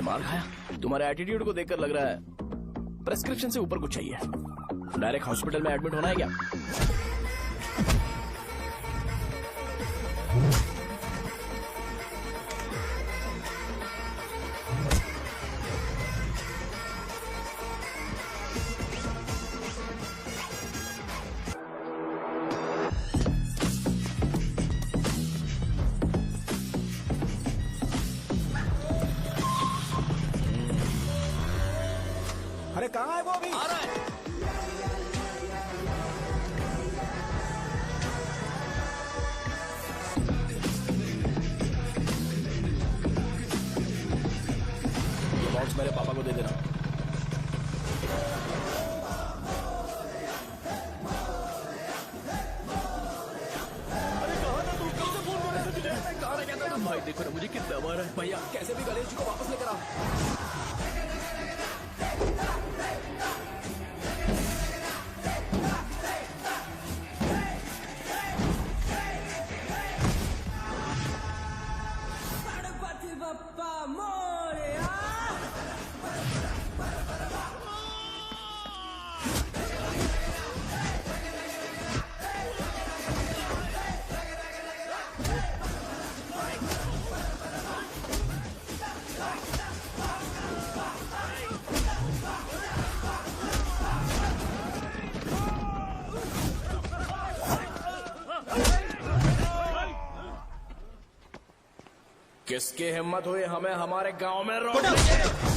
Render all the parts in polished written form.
मैंने मार खाया? तुम्हारे एटीट्यूड को देखकर लग रहा है प्रेस्क्रिप्शन से ऊपर कुछ चाहिए। डायरेक्ट हॉस्पिटल में एडमिट होना है क्या? अरे कहाँ है वो? अभी आ रहा है। ये बॉक्स मेरे पापा को दे देना। अरे कहाँ था तू? कब से फोन कर रहा था तुझे? मैं कहाँ रह गया था? भाई देखो ना मुझे कितना मार है। भैया कैसे भी गणेश जी को वापस लेकर आओ। किसकी हिम्मत हुई हमें हमारे गांव में रोकने की?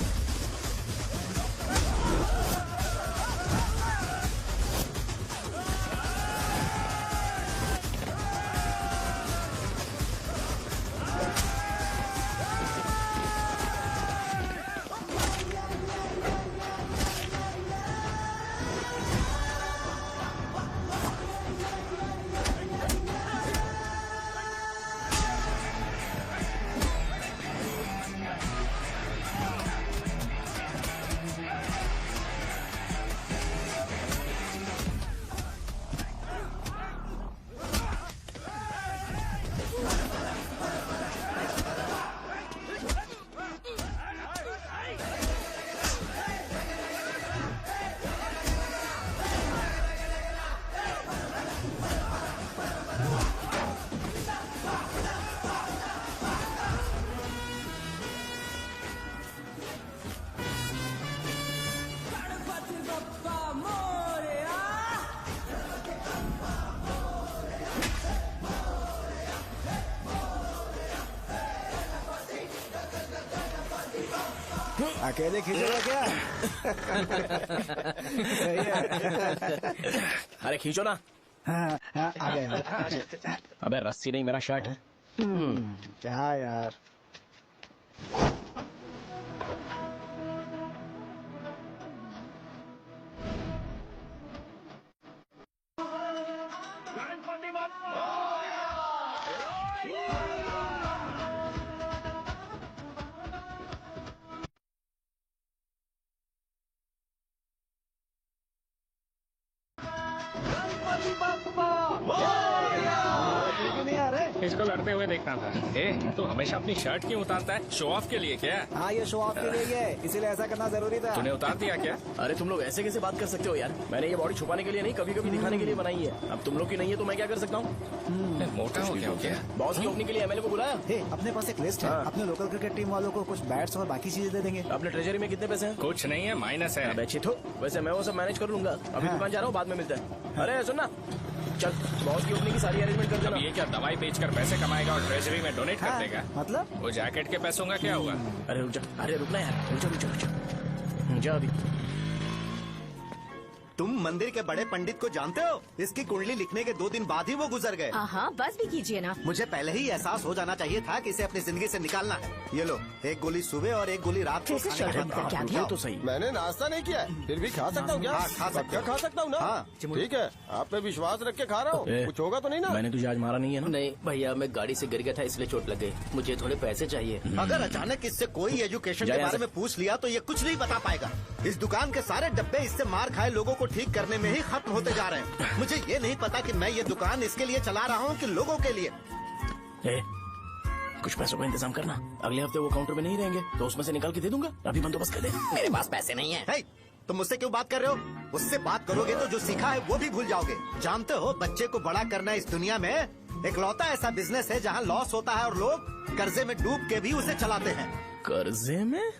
अकेले खींचोगा क्या? सही है। अरे खींचो ना। हाँ, आ गया। अबे रस्सी नहीं मेरा शर्ट है। क्या यार? इसको लड़ते हुए देखना था। तो हमेशा अपनी शर्ट क्यों उतारता है? शो ऑफ के लिए क्या? हाँ, ये शो ऑफ के लिए ही है, इसीलिए ऐसा करना जरूरी था। तूने उतार दिया क्या? अरे तुम लोग ऐसे कैसे बात कर सकते हो यार? मैंने ये बॉडी छुपाने के लिए नहीं, कभी कभी दिखाने के लिए बनाई है। अब तुम लोग की नहीं है तो मैं क्या कर सकता हूँ? मोटा हो गया? बॉस की ओपनिंग के लिए एमएलए को बुलाया। अपने पास एक लिस्ट है। अपने लोकल क्रिकेट टीम वालों को कुछ बैट्स और बाकी चीजें दे देंगे। अपने ट्रेजरी में कितने पैसे हैं? कुछ नहीं है, माइनस है। अबे चिथो, वैसे मैं वो सब मैनेज कर लूंगा। अभी दुकान जा रहा हूँ, बाद में मिलते हैं। अरे सुनना, चल बॉस की ओपनिंग की सारी अरेंजमेंट कर देना। ये क्या दवाई बेचकर पैसे कमाएगा और ट्रेजरी में डोनेट कर देगा? मतलब वो जैकेट के पैसों का क्या होगा? अरे रुक जा, अरे रुकना यार, रुक जा अभी। तुम मंदिर के बड़े पंडित को जानते हो? इसकी कुंडली लिखने के 2 दिन बाद ही वो गुजर गए। हाँ, बस भी कीजिए ना। मुझे पहले ही एहसास हो जाना चाहिए था कि इसे अपनी जिंदगी से निकालना है। ये लो, एक गोली सुबह और एक गोली रात को खाने के बाद क्या ये तो सही। मैंने नाश्ता नहीं किया है, फिर भी खा सकता हूँ क्या? हाँ, खा सकते हो। खा सकता हूँ ना? हाँ। ठीक है, आप पे विश्वास रख के खा रहा हूँ, कुछ होगा तो नहीं ना? मैंने तुझे आज मारा नहीं है ना? नहीं भैया, मैं गाड़ी से गिर गया था इसलिए चोट लग गई। मुझे थोड़े पैसे चाहिए। अगर अचानक इससे कोई एजुकेशन के बारे में पूछ लिया तो ये कुछ नहीं बता पाएगा। इस दुकान के सारे डब्बे इससे मार खाए लोगों को ठीक करने में ही खत्म होते जा रहे हैं। मुझे ये नहीं पता कि मैं ये दुकान इसके लिए चला रहा हूँ कि लोगों के लिए। कुछ पैसों का इंतजाम करना। अगले हफ्ते वो काउंटर में नहीं रहेंगे तो उसमें से निकाल के दे दूंगा। अभी बंदोबस्त कर दे। मेरे पास पैसे नहीं है। तुम मुझसे क्यों बात कर रहे हो? उससे बात करोगे तो जो सीखा है वो भी भूल जाओगे। जानते हो, बच्चे को बड़ा करना इस दुनिया में इकलौता ऐसा बिजनेस है जहाँ लॉस होता है और लोग कर्जे में डूब के भी उसे चलाते हैं। कर्जे में?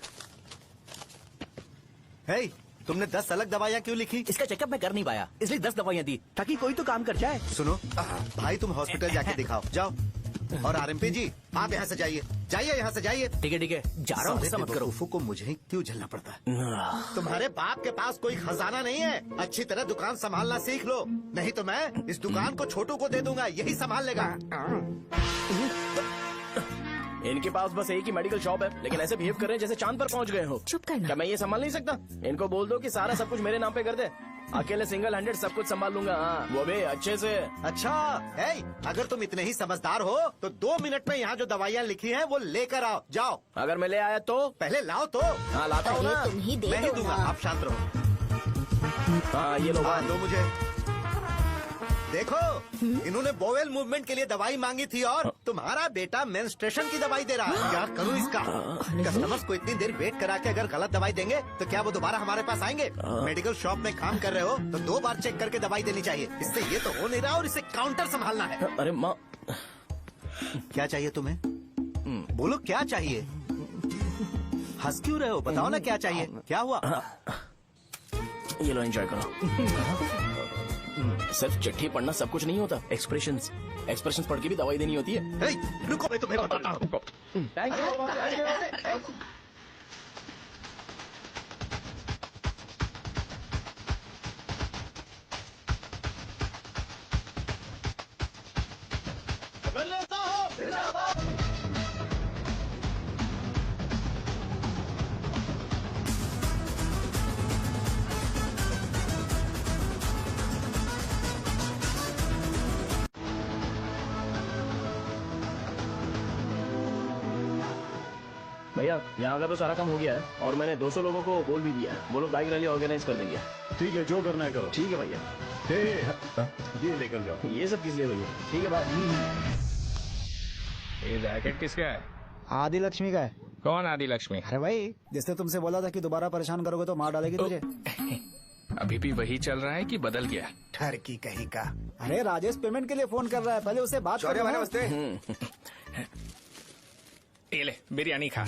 हे, तुमने 10 अलग दवाइयाँ क्यों लिखी? इसका चेकअप मैं कर नहीं पाया, इसलिए 10 दवाइयाँ दी ताकि कोई तो काम कर जाए। सुनो भाई, तुम हॉस्पिटल जाके दिखाओ, जाओ। और आरएमपी जी, आप यहाँ से जाइए, जाइए यहाँ से जाइए। ठीक है, जा रहा हूँ, गुस्सा मत करो। बेवकूफों को मुझे ही क्यों झेलना पड़ता है? तुम्हारे बाप के पास कोई खजाना नहीं है। अच्छी तरह दुकान संभालना सीख लो, नहीं तो मैं इस दुकान को छोटू को दे दूंगा, यही संभाल लेगा। इनके पास बस एक ही मेडिकल शॉप है, लेकिन ऐसे बिहेव कर रहे हैं जैसे चांद पर पहुंच गए हो। चुप करना। क्या मैं ये संभाल नहीं सकता? इनको बोल दो कि सारा सब कुछ मेरे नाम पे कर दे। अकेले सिंगल हैंडेड सब कुछ संभाल लूंगा। हाँ, वो भी अच्छे से। अच्छा है, अगर तुम इतने ही समझदार हो तो 2 मिनट में यहाँ जो दवाइयाँ लिखी हैं वो लेकर आओ, जाओ। अगर मैं ले आया तो? पहले लाओ तो। हाँ, लाता हूँ ना। तुम ही दे मैं ही दो दूंगा, ना। आप शांत रहो। हाँ, ये लो। हाँ, दो मुझे। देखो, इन्होंने बोवेल मूवमेंट के लिए दवाई मांगी थी और तुम्हारा बेटा मेंस्ट्रुएशन की दवाई दे रहा है। क्या करूँ इसका? कस्टमर्स को इतनी देर वेट करा के अगर गलत दवाई देंगे तो क्या वो दोबारा हमारे पास आएंगे? मेडिकल शॉप में काम कर रहे हो तो 2 बार चेक करके दवाई देनी चाहिए। इससे ये तो हो नहीं रहा और इसे काउंटर संभालना है। अरे माँ, क्या चाहिए तुम्हें? बोलो क्या चाहिए? हंस क्यों रहे हो? बताओ ना क्या चाहिए? क्या हुआ? ये लो, एंजॉय करो। सिर्फ चिट्ठी पढ़ना सब कुछ नहीं होता। एक्सप्रेशंस पढ़ के भी दवाई देनी होती है। हे, रुको, मैं तुम्हें बताता हूँ। Thank you. भैया, यहाँ का तो सारा काम हो गया है और मैंने 200 लोगों को बोल भी दिया है। वो लोग बाइक रैली ऑर्गेनाइज कर देंगे। ठीक है, जो करना है करो। ठीक है भैया। ये लेकर जाओ। ये सब किस लिए भैया? ठीक है बाय। ये जैकेट किसका है? आदि लक्ष्मी का है। कौन आदि लक्ष्मी? अरे भाई, जिसने तुमसे बोला था कि दोबारा परेशान करोगे तो मार डालेगी तुझे। अभी भी वही चल रहा है कि बदल गया? ठर की कहीं का। अरे राजेश पेमेंट के लिए फोन कर रहा है, पहले उससे बात करो। नमस्ते। ये ले, बिरयानी खा।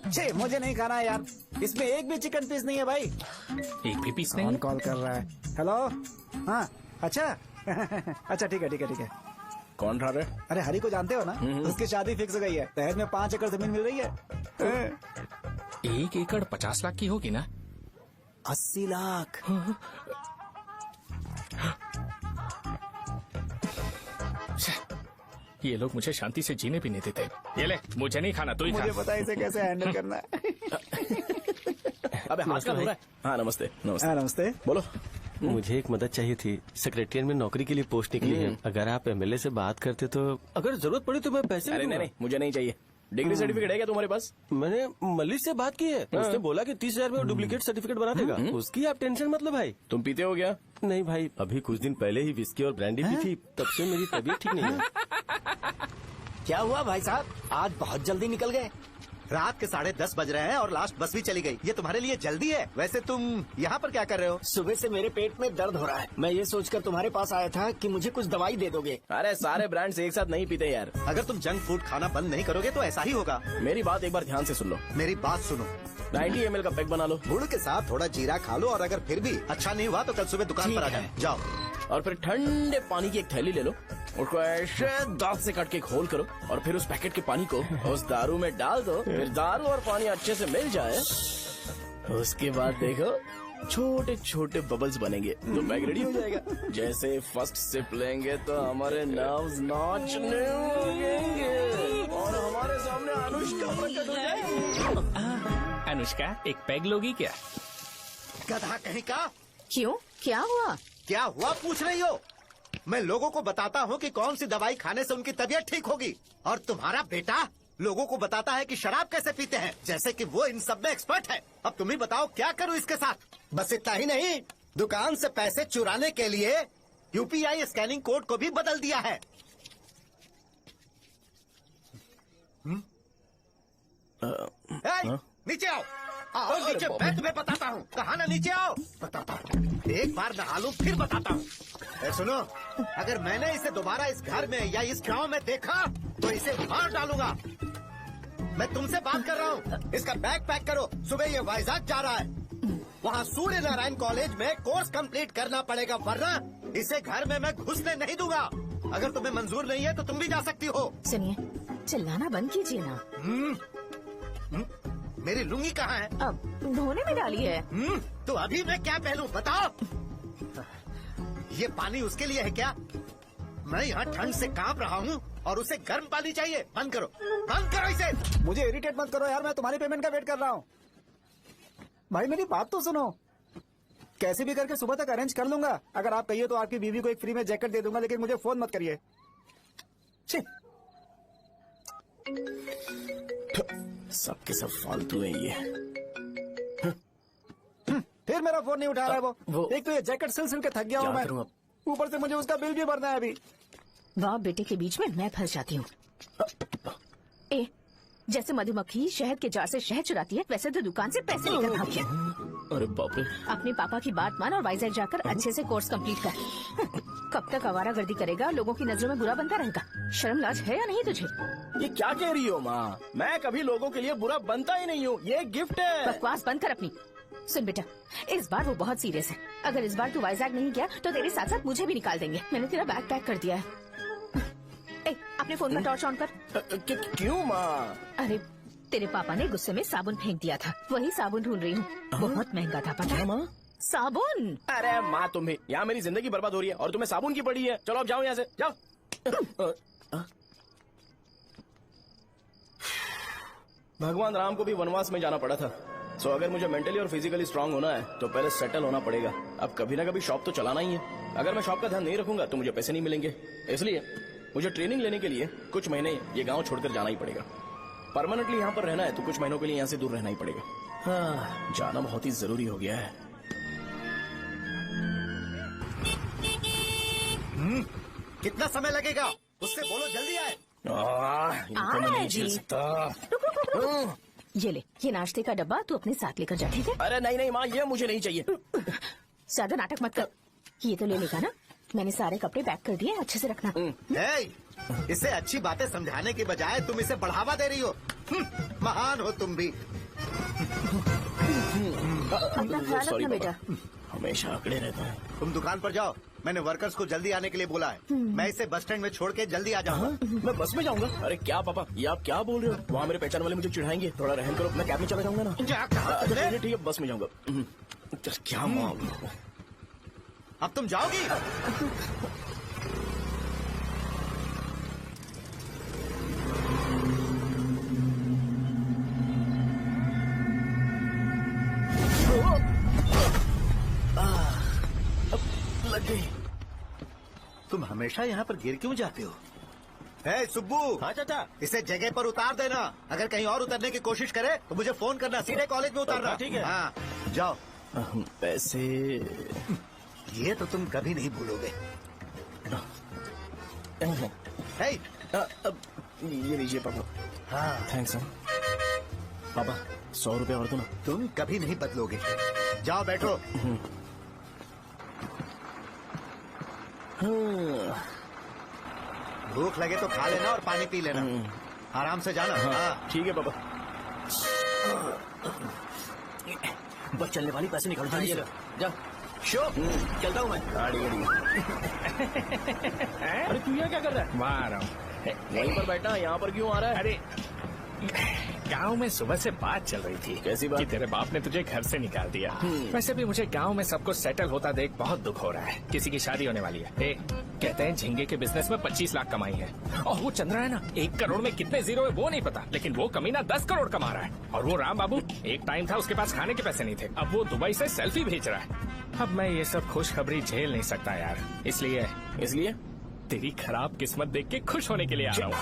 छे, मुझे नहीं खाना है यार, इसमें एक भी चिकन पीस नहीं है भाई। एक भी पीस नहीं? कौन कॉल कर रहा है? हेलो, हाँ, अच्छा। अच्छा, ठीक है। कौन रहा रे? अरे हरी को जानते हो ना, उसकी शादी फिक्स हो गई है। दहेज में 5 एकड़ जमीन मिल रही है। 1 एकड़ 50 लाख की होगी ना? 80 लाख। ये लोग मुझे शांति से जीने भी नहीं देते। ये ले, मुझे नहीं खाना, तू ही खा। मुझे पता है इसे कैसे हैंडल करना है। अबे हाथ का हो रहा है। हाँ, नमस्ते। नमस्ते। बोलो। मुझे एक मदद चाहिए थी। सेक्रेटरिएट में नौकरी के लिए पोस्ट निकली है। अगर आप एमएलए से बात करते तो अगर जरूरत पड़ी तो मैं पैसे अरे नहीं, मुझे नहीं चाहिए। डिग्री सर्टिफिकेट है क्या तुम्हारे पास? मैंने मलिक से बात की है। उसने बोला कि 30,000 में वो डुप्लीकेट सर्टिफिकेट बना देगा। उसकी आप टेंशन मत लो भाई। तुम पीते हो क्या? नहीं भाई, अभी कुछ दिन पहले ही विस्की और ब्रांडी पी थी, तब से मेरी तबीयत ठीक नहीं है। क्या हुआ भाई साहब, आज बहुत जल्दी निकल गए? रात के 10:30 बज रहे हैं और लास्ट बस भी चली गई। ये तुम्हारे लिए जल्दी है। वैसे तुम यहाँ पर क्या कर रहे हो? सुबह से मेरे पेट में दर्द हो रहा है। मैं ये सोचकर तुम्हारे पास आया था कि मुझे कुछ दवाई दे दोगे। अरे सारे ब्रांड्स एक साथ नहीं पीते यार। अगर तुम जंक फूड खाना बंद नहीं करोगे तो ऐसा ही होगा। मेरी बात एक बार ध्यान से सुन लो। मेरी बात सुनो, 90 ml का पैक बना लो। गुड़ के साथ थोड़ा जीरा खा लो और अगर फिर भी अच्छा नहीं हुआ तो कल सुबह दुकान पर आ जाओ। और फिर ठंडे पानी की एक थैली ले लो, उसको ऐसे दांत से काट के खोल करो और फिर उस पैकेट के पानी को उस दारू में डाल दो। फिर दारू और पानी अच्छे से मिल जाए, उसके बाद देखो छोटे छोटे बबल्स बनेंगे तो पैक रेडी हो जाएगा। जैसे फर्स्ट सिप लेंगे तो हमारे नर्व्स नाचने लगेंगे और हमारे सामने अनुष्का प्रकट हो जाएगी। अनुष्का, एक पैग लोगी क्या? गधा कहीं का। क्यों, क्या हुआ? क्या हुआ पूछ रही हो? मैं लोगों को बताता हूँ कि कौन सी दवाई खाने से उनकी तबीयत ठीक होगी और तुम्हारा बेटा लोगों को बताता है कि शराब कैसे पीते हैं, जैसे कि वो इन सब में एक्सपर्ट है। अब तुम ही बताओ क्या करूँ इसके साथ? बस इतना ही नहीं, दुकान से पैसे चुराने के लिए यूपीआई स्कैनिंग कोड को भी बदल दिया है। नीचे आओ। आओ नीचे, मैं तुम्हें बताता हूँ। कहा ना नीचे आओ, बताता हूँ। एक बार नहा लूं फिर बताता हूँ। सुनो, अगर मैंने इसे दोबारा इस घर में या इस गांव में देखा तो इसे मार डालूंगा। मैं तुमसे बात कर रहा हूँ। इसका बैग पैक करो, सुबह ये वाइजाग जा रहा है। वहाँ सूर्य नारायण कॉलेज में कोर्स कंप्लीट करना पड़ेगा, वरना इसे घर में मैं घुसने नहीं दूंगा। अगर तुम्हें मंजूर नहीं है तो तुम भी जा सकती हो। सुनिए, चिल्लाना बंद कीजिए ना। मेरी लुंगी कहाँ है? अब धोने में डाली है। तो अभी मैं क्या पहनूं बताओ? ये पानी उसके लिए है क्या? मैं यहाँ ठंड से कांप रहा हूँ और उसे गर्म पानी चाहिए। बंद करो, बंद करो इसे। मुझे इरिटेट मत करो यार, मैं तुम्हारी पेमेंट का वेट कर रहा हूँ। भाई मेरी बात तो सुनो, कैसे भी करके सुबह तक अरेंज कर लूंगा। अगर आप कहिए तो आपकी बीवी को एक फ्री में जैकेट दे दूंगा, लेकिन मुझे फोन मत करिए। छी। सबके सब फालतू है ये। फिर मेरा फोन नहीं उठा रहा है वो। एक तो ये जैकेट सिल सिल के थक गया हूँ क्या मैं, करूं अब? ऊपर से मुझे उसका बिल भी भरना है अभी। बाप बेटे के बीच में मैं फंस जाती हूँ। ए, जैसे मधुमक्खी शहद के जार से शहद चुराती है, वैसे तो दुकान से पैसे लेकर भाग गया। अरे बाप रे। अपने पापा की बात मान और वाइजैक जाकर अच्छे से कोर्स कंप्लीट कर। कब तक आवारागर्दी करेगा, लोगों की नजरों में बुरा बनता रहेगा। शर्म लाज है या नहीं तुझे? ये क्या कह रही हो माँ? मैं कभी लोगों के लिए बुरा बनता ही नहीं हूँ। ये गिफ्ट है। बकवास बंद कर अपनी। सुन बेटा, इस बार वो बहुत सीरियस है। अगर इस बार तू वाइजैक नहीं गया तो तेरे साथ साथ मुझे भी निकाल देंगे। मैंने तेरा बैग पैक कर दिया है। ए, अपने फोन का टॉर्च ऑन कर। क्यों माँ? अरे तेरे पापा ने गुस्से में साबुन फेंक दिया था, वही साबुन ढूंढ रही हूँ। बहुत महंगा था, पता है माँ? साबुन। अरे माँ, तुम्हें यहाँ मेरी जिंदगी बर्बाद हो रही है और तुम्हें साबुन की पड़ी है। चलो अब जाओ यहाँ से, जाओ। भगवान राम को भी वनवास में जाना पड़ा था। सो अगर मुझे मेंटली और फिजिकली स्ट्रांग होना है तो पहले सेटल होना पड़ेगा। अब कभी ना कभी शॉप तो चलाना ही है। अगर मैं शॉप का ध्यान नहीं रखूंगा तो मुझे पैसे नहीं मिलेंगे। इसलिए मुझे ट्रेनिंग लेने के लिए कुछ महीने ये गांव छोड़कर जाना ही पड़ेगा। परमानेंटली यहाँ पर रहना है तो कुछ महीनों के लिए यहाँ से दूर रहना ही पड़ेगा। हाँ, जाना बहुत ही जरूरी हो गया है। कितना समय लगेगा? उससे बोलो जल्दी आए। इनको मैं नहीं झेल सकता। ये ले, ये नाश्ते का डब्बा तू अपने साथ लेकर जा, ठीक है? अरे नहीं नहीं माँ, ये मुझे नहीं चाहिए। ज्यादा नाटक मत कर। ये तो ले लेगा ना? मैंने सारे कपड़े पैक कर दिए, अच्छे से रखना। इसे अच्छी बातें समझाने के बजाय तुम इसे बढ़ावा दे रही हो। महान हो तुम भी। अपना ख्याल रखना बेटा। हमेशा अकड़े रहता है। तुम दुकान पर जाओ, मैंने वर्कर्स को जल्दी आने के लिए बोला है। मैं इसे बस स्टैंड में छोड़ के जल्दी आ जाऊंगा। मैं बस में जाऊंगा? अरे क्या पापा, ये आप क्या बोल रहे हो? वहाँ मेरे पहचान वाले मुझे चिढ़ाएंगे। थोड़ा रहम करो, मैं कैब में चला जाऊंगा ना। ठीक है, बस में जाऊंगा। क्या मामला? अब तुम जाओगी? लग गई। तुम हमेशा यहाँ पर गिर क्यों जाते हो? हे सुब्बू। हाँ चाचा। इसे जगह पर उतार देना। अगर कहीं और उतरने की कोशिश करे तो मुझे फोन करना। सीधे कॉलेज में उतारना। ठीक है। हाँ, जाओ। पैसे ये तो तुम कभी नहीं भूलोगे। हे, ये लीजिए पापा। हाँ, थैंक्स पापा। 100 रुपए और दो ना। तुम कभी नहीं बदलोगे। जाओ बैठो। भूख लगे तो खा लेना और पानी पी लेना। आराम से जाना। हाँ, ठीक है पापा। बस चलने वाली पैसे निकाल दीजिए। जा शो, चलता हूँ मैं। गाड़ी गाड़ी। अरे तू यहाँ क्या कर रहा है? वहाँ आ रहा हूँ। वहीं पर बैठा, यहाँ पर क्यों आ रहा है? अरे गांव में सुबह से बात चल रही थी। कैसी बात? कि तेरे बाप ने तुझे घर से निकाल दिया। वैसे भी मुझे गांव में सबको सेटल होता देख बहुत दुख हो रहा है। किसी की शादी होने वाली है। कहते हैं झींगे के बिजनेस में 25 लाख कमाई है। और वो चंद्रा है ना, 1 करोड़ में कितने जीरो है वो नहीं पता, लेकिन वो कमीना 10 करोड़ कमा रहा है। और वो राम बाबू, एक टाइम था उसके पास खाने के पैसे नहीं थे, अब वो दुबई से सेल्फी भेज रहा है। अब मैं ये सब खुशखबरी झेल नहीं सकता यार, इसलिए तेरी खराब किस्मत देख के खुश होने के लिए आ रहा हूँ।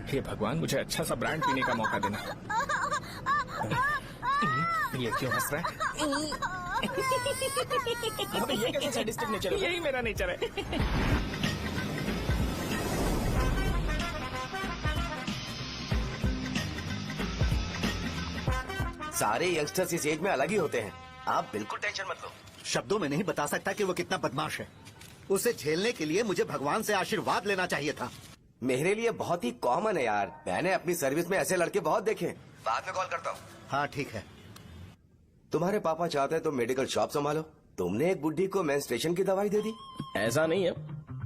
हे भगवान, मुझे अच्छा सा ब्रांड पीने का मौका देना। ये क्यों हंस रहा है? ये कैसे सैडिस्टिक नेचर है? यही मेरा नेचर है। सारे यंगस्टर्स इस एज में अलग ही होते हैं। आप बिल्कुल टेंशन मत लो। शब्दों में नहीं बता सकता कि वो कितना बदमाश है। उसे झेलने के लिए मुझे भगवान से आशीर्वाद लेना चाहिए था। मेरे लिए बहुत ही कॉमन है यार, मैंने अपनी सर्विस में ऐसे लड़के बहुत देखे। बाद में कॉल करता हूँ। हाँ ठीक है। तुम्हारे पापा चाहते हैं तुम मेडिकल शॉप संभालो। तुमने एक बुढ़ी को मेंस्ट्रुएशन की दवाई दे दी। ऐसा नहीं है,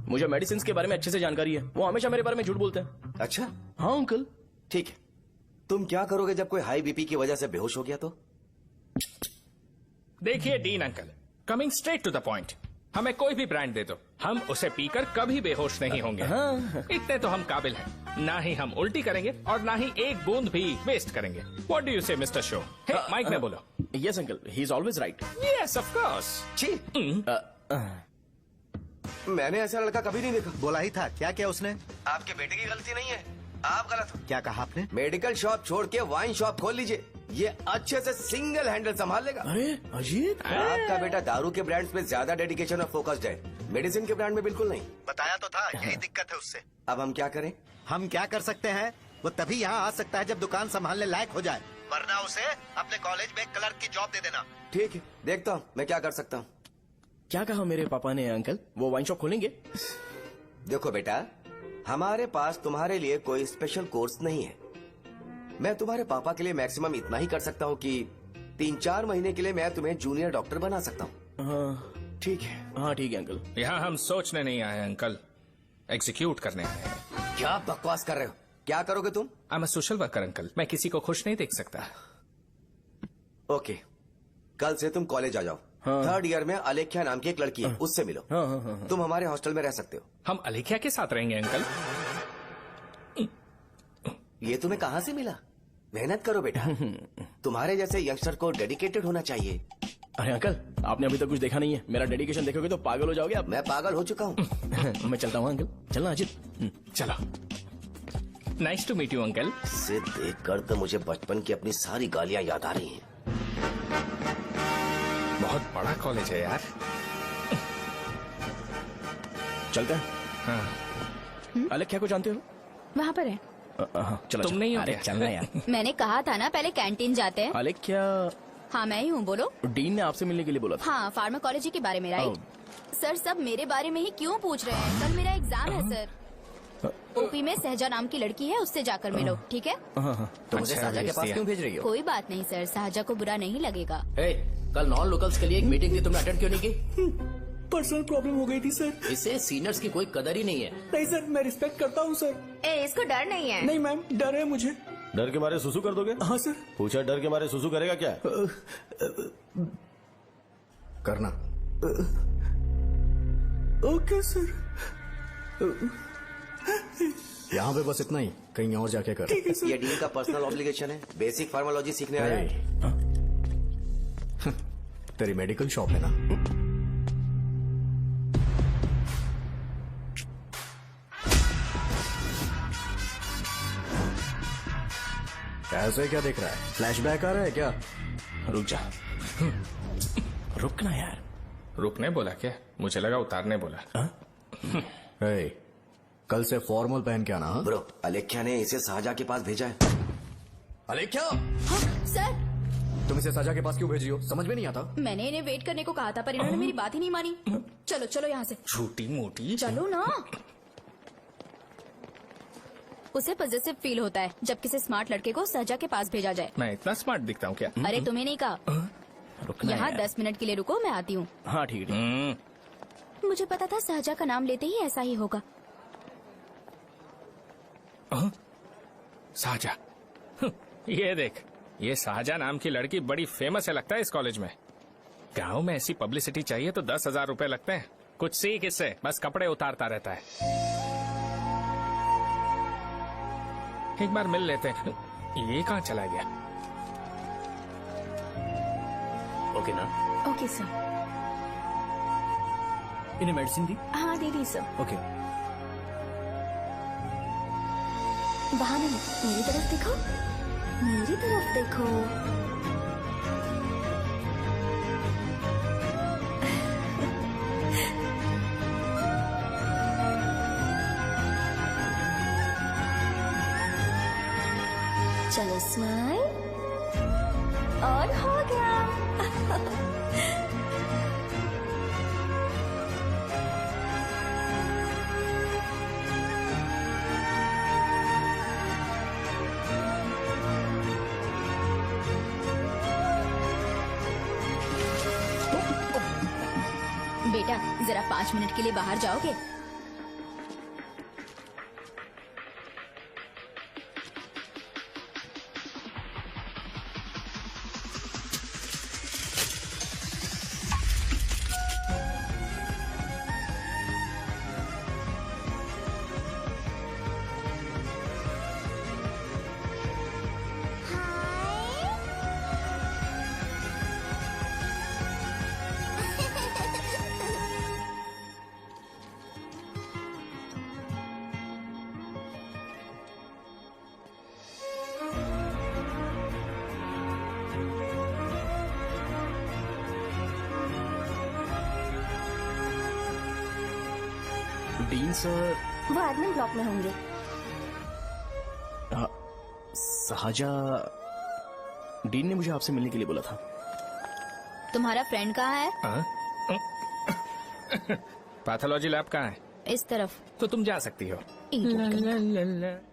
मुझे मेडिसिन के बारे में अच्छे से जानकारी है। वो हमेशा मेरे बारे में झूठ बोलते हैं। अच्छा हाँ अंकल। ठीक है, तुम क्या करोगे जब कोई हाई बीपी की वजह से बेहोश हो गया तो? देखिए Dean uncle, coming straight to the point, हमें कोई भी ब्रांड दे दो, हम उसे पीकर कभी बेहोश नहीं होंगे। इतने तो हम काबिल हैं। ना ही हम उल्टी करेंगे और ना ही एक बूंद भी वेस्ट करेंगे। व्हाट डू यू से मिस्टर शो? माइक में बोलो। Yes uncle, he is always right. Yes of course. छी, मैंने ऐसा लड़का कभी नहीं देखा। बोला ही था। क्या क्या उसने? आपके बेटे की गलती नहीं है, आप गलत हो। क्या कहा आपने? मेडिकल शॉप छोड़ के वाइन शॉप खोल लीजिए, ये अच्छे से सिंगल हैंडल संभाल लेगा। अरे अजीत, आपका बेटा दारू के ब्रांड्स में ज्यादा डेडिकेशन और फोकस्ड है, मेडिसिन के ब्रांड में बिल्कुल नहीं। बताया तो था, यही दिक्कत है उससे। अब हम क्या करें? हम क्या कर सकते हैं? वो तभी यहाँ आ सकता है जब दुकान संभालने लायक हो जाए, वरना उसे अपने कॉलेज में क्लर्क की जॉब दे देना। ठीक है, देखता हूँ मैं क्या कर सकता हूँ। क्या कहा मेरे पापा ने अंकल? वो वाइन शॉप खोलेंगे? देखो बेटा, हमारे पास तुम्हारे लिए कोई स्पेशल कोर्स नहीं है। मैं तुम्हारे पापा के लिए मैक्सिमम इतना ही कर सकता हूँ कि 3-4 महीने के लिए मैं तुम्हें जूनियर डॉक्टर बना सकता हूँ। हाँ ठीक है। हाँ ठीक है अंकल। यहाँ हम सोचने नहीं आए अंकल, एग्जीक्यूट करने आए हैं। क्या बकवास कर रहे हो? क्या करोगे तुम? I am a social worker uncle, मैं किसी को खुश नहीं देख सकता। ओके, कल से तुम कॉलेज आ जाओ। हाँ। 3rd ईयर में अलेख्या नाम की एक लड़की है, उससे मिलो। हाँ, हाँ, हाँ, हाँ। तुम हमारे हॉस्टल में रह सकते हो। हम अलेख्या के साथ रहेंगे अंकल। ये तुम्हें कहाँ से मिला? मेहनत करो बेटा, तुम्हारे जैसे यंगस्टर को डेडिकेटेड होना चाहिए। अरे अंकल, आपने अभी तक कुछ देखा नहीं है। मेरा डेडिकेशन देखोगे तो पागल हो जाओगे आप। मैं पागल हो चुका हूँ। मैं चलता हूँ अंकल। चलना अजित। चलो, nice to meet you uncle. इसे देखकर तो मुझे बचपन की अपनी सारी गालियाँ याद आ रही हैं। बहुत बड़ा कॉलेज है यार। चलते हैं। हाँ। अलेख्या को जानते हो? वहाँ पर है। चलो तुम नहीं हो अरे क्या? चलना यार। मैंने कहा था ना पहले कैंटीन जाते हैं। अलेख्या, हाँ मैं ही हूँ, बोलो। डीन ने आपसे मिलने के लिए बोला था। हाँ, फार्माकोलॉजी के बारे में, राइट? सर सब मेरे बारे में ही क्यों पूछ रहे हैं? कल मेरा एग्जाम है सर। ओपी में सहजा नाम की लड़की है, उससे जाकर मिलो, ठीक है? तो मुझे अच्छा, साजा के पास भेज क्यों भेज रही हो? कोई बात नहीं सर, सहजा को बुरा नहीं लगेगा। कल नॉन लोकल्स के लिए एक मीटिंग थी, तुमने अटेंड क्यों नहीं की? पर्सनल प्रॉब्लम हो गई थी सर। इससे सीनियर्स की कोई कदर ही नहीं है। नहीं सर, मैं रिस्पेक्ट करता हूँ सर। इसको डर नहीं है? नहीं मैम, डर है मुझे। डर के मारे सुसु कर दोगे? हाँ सर। पूछा डर के मारे सुसु करेगा क्या? करना। Okay sir. यहाँ पे बस इतना ही, कहीं और जाके कर। ये डीन का पर्सनल ऑब्लिगेशन है, बेसिक फार्माकोलॉजी सीखने आया है। तेरी मेडिकल शॉप है ना? ऐसे क्या देख रहा है? फ्लैशबैक आ रहा है क्या? रुक जा। रुकना यार। रुकने बोला क्या? मुझे लगा उतारने बोला। कल से फॉर्मल पहन के आना। हाँ? ब्रो, अलेख्या ने इसे साजा के पास भेजा है। अलेख्या, हाँ, सर तुम इसे साजा के पास क्यों भेज रही हो? समझ में नहीं आता। मैंने इन्हें वेट करने को कहा था, पर इन्होंने मेरी बात ही नहीं मानी। चलो चलो यहाँ से। छोटी मोटी। चलो ना। उसे पॉजिटिव फील होता है जब किसी स्मार्ट लड़के को सहजा के पास भेजा जाए। मैं इतना स्मार्ट दिखता हूँ क्या? अरे तुम्हें नहीं कहा। रुकना यहाँ यार। 10 मिनट के लिए रुको, मैं आती हूँ। हाँ ठीक है। मुझे पता था सहजा का नाम लेते ही ऐसा ही होगा। साजा। ये देख, ये साजा नाम की लड़की बड़ी फेमस है लगता है इस कॉलेज में। गांव में ऐसी पब्लिसिटी चाहिए तो 10,000 रुपए लगते हैं। कुछ सीख इससे, बस कपड़े उतारता रहता है। एक बार मिल लेते हैं। ये कहाँ चला गया? ओके ना? Okay sir. इन्हें मेडिसिन दी? हाँ दे दी सर। ओके। वहाँ नहीं, मेरी तरफ देखो, मेरी तरफ देखो। चलो स्माइल। और हो गया। बेटा जरा 5 मिनट के लिए बाहर जाओगे? डीन सर वो एडमिन ब्लॉक में होंगे। सहाजा, डीन ने मुझे आपसे मिलने के लिए बोला था। तुम्हारा फ्रेंड कहाँ है? पैथोलॉजी लैब कहाँ है? इस तरफ। तो तुम जा सकती हो।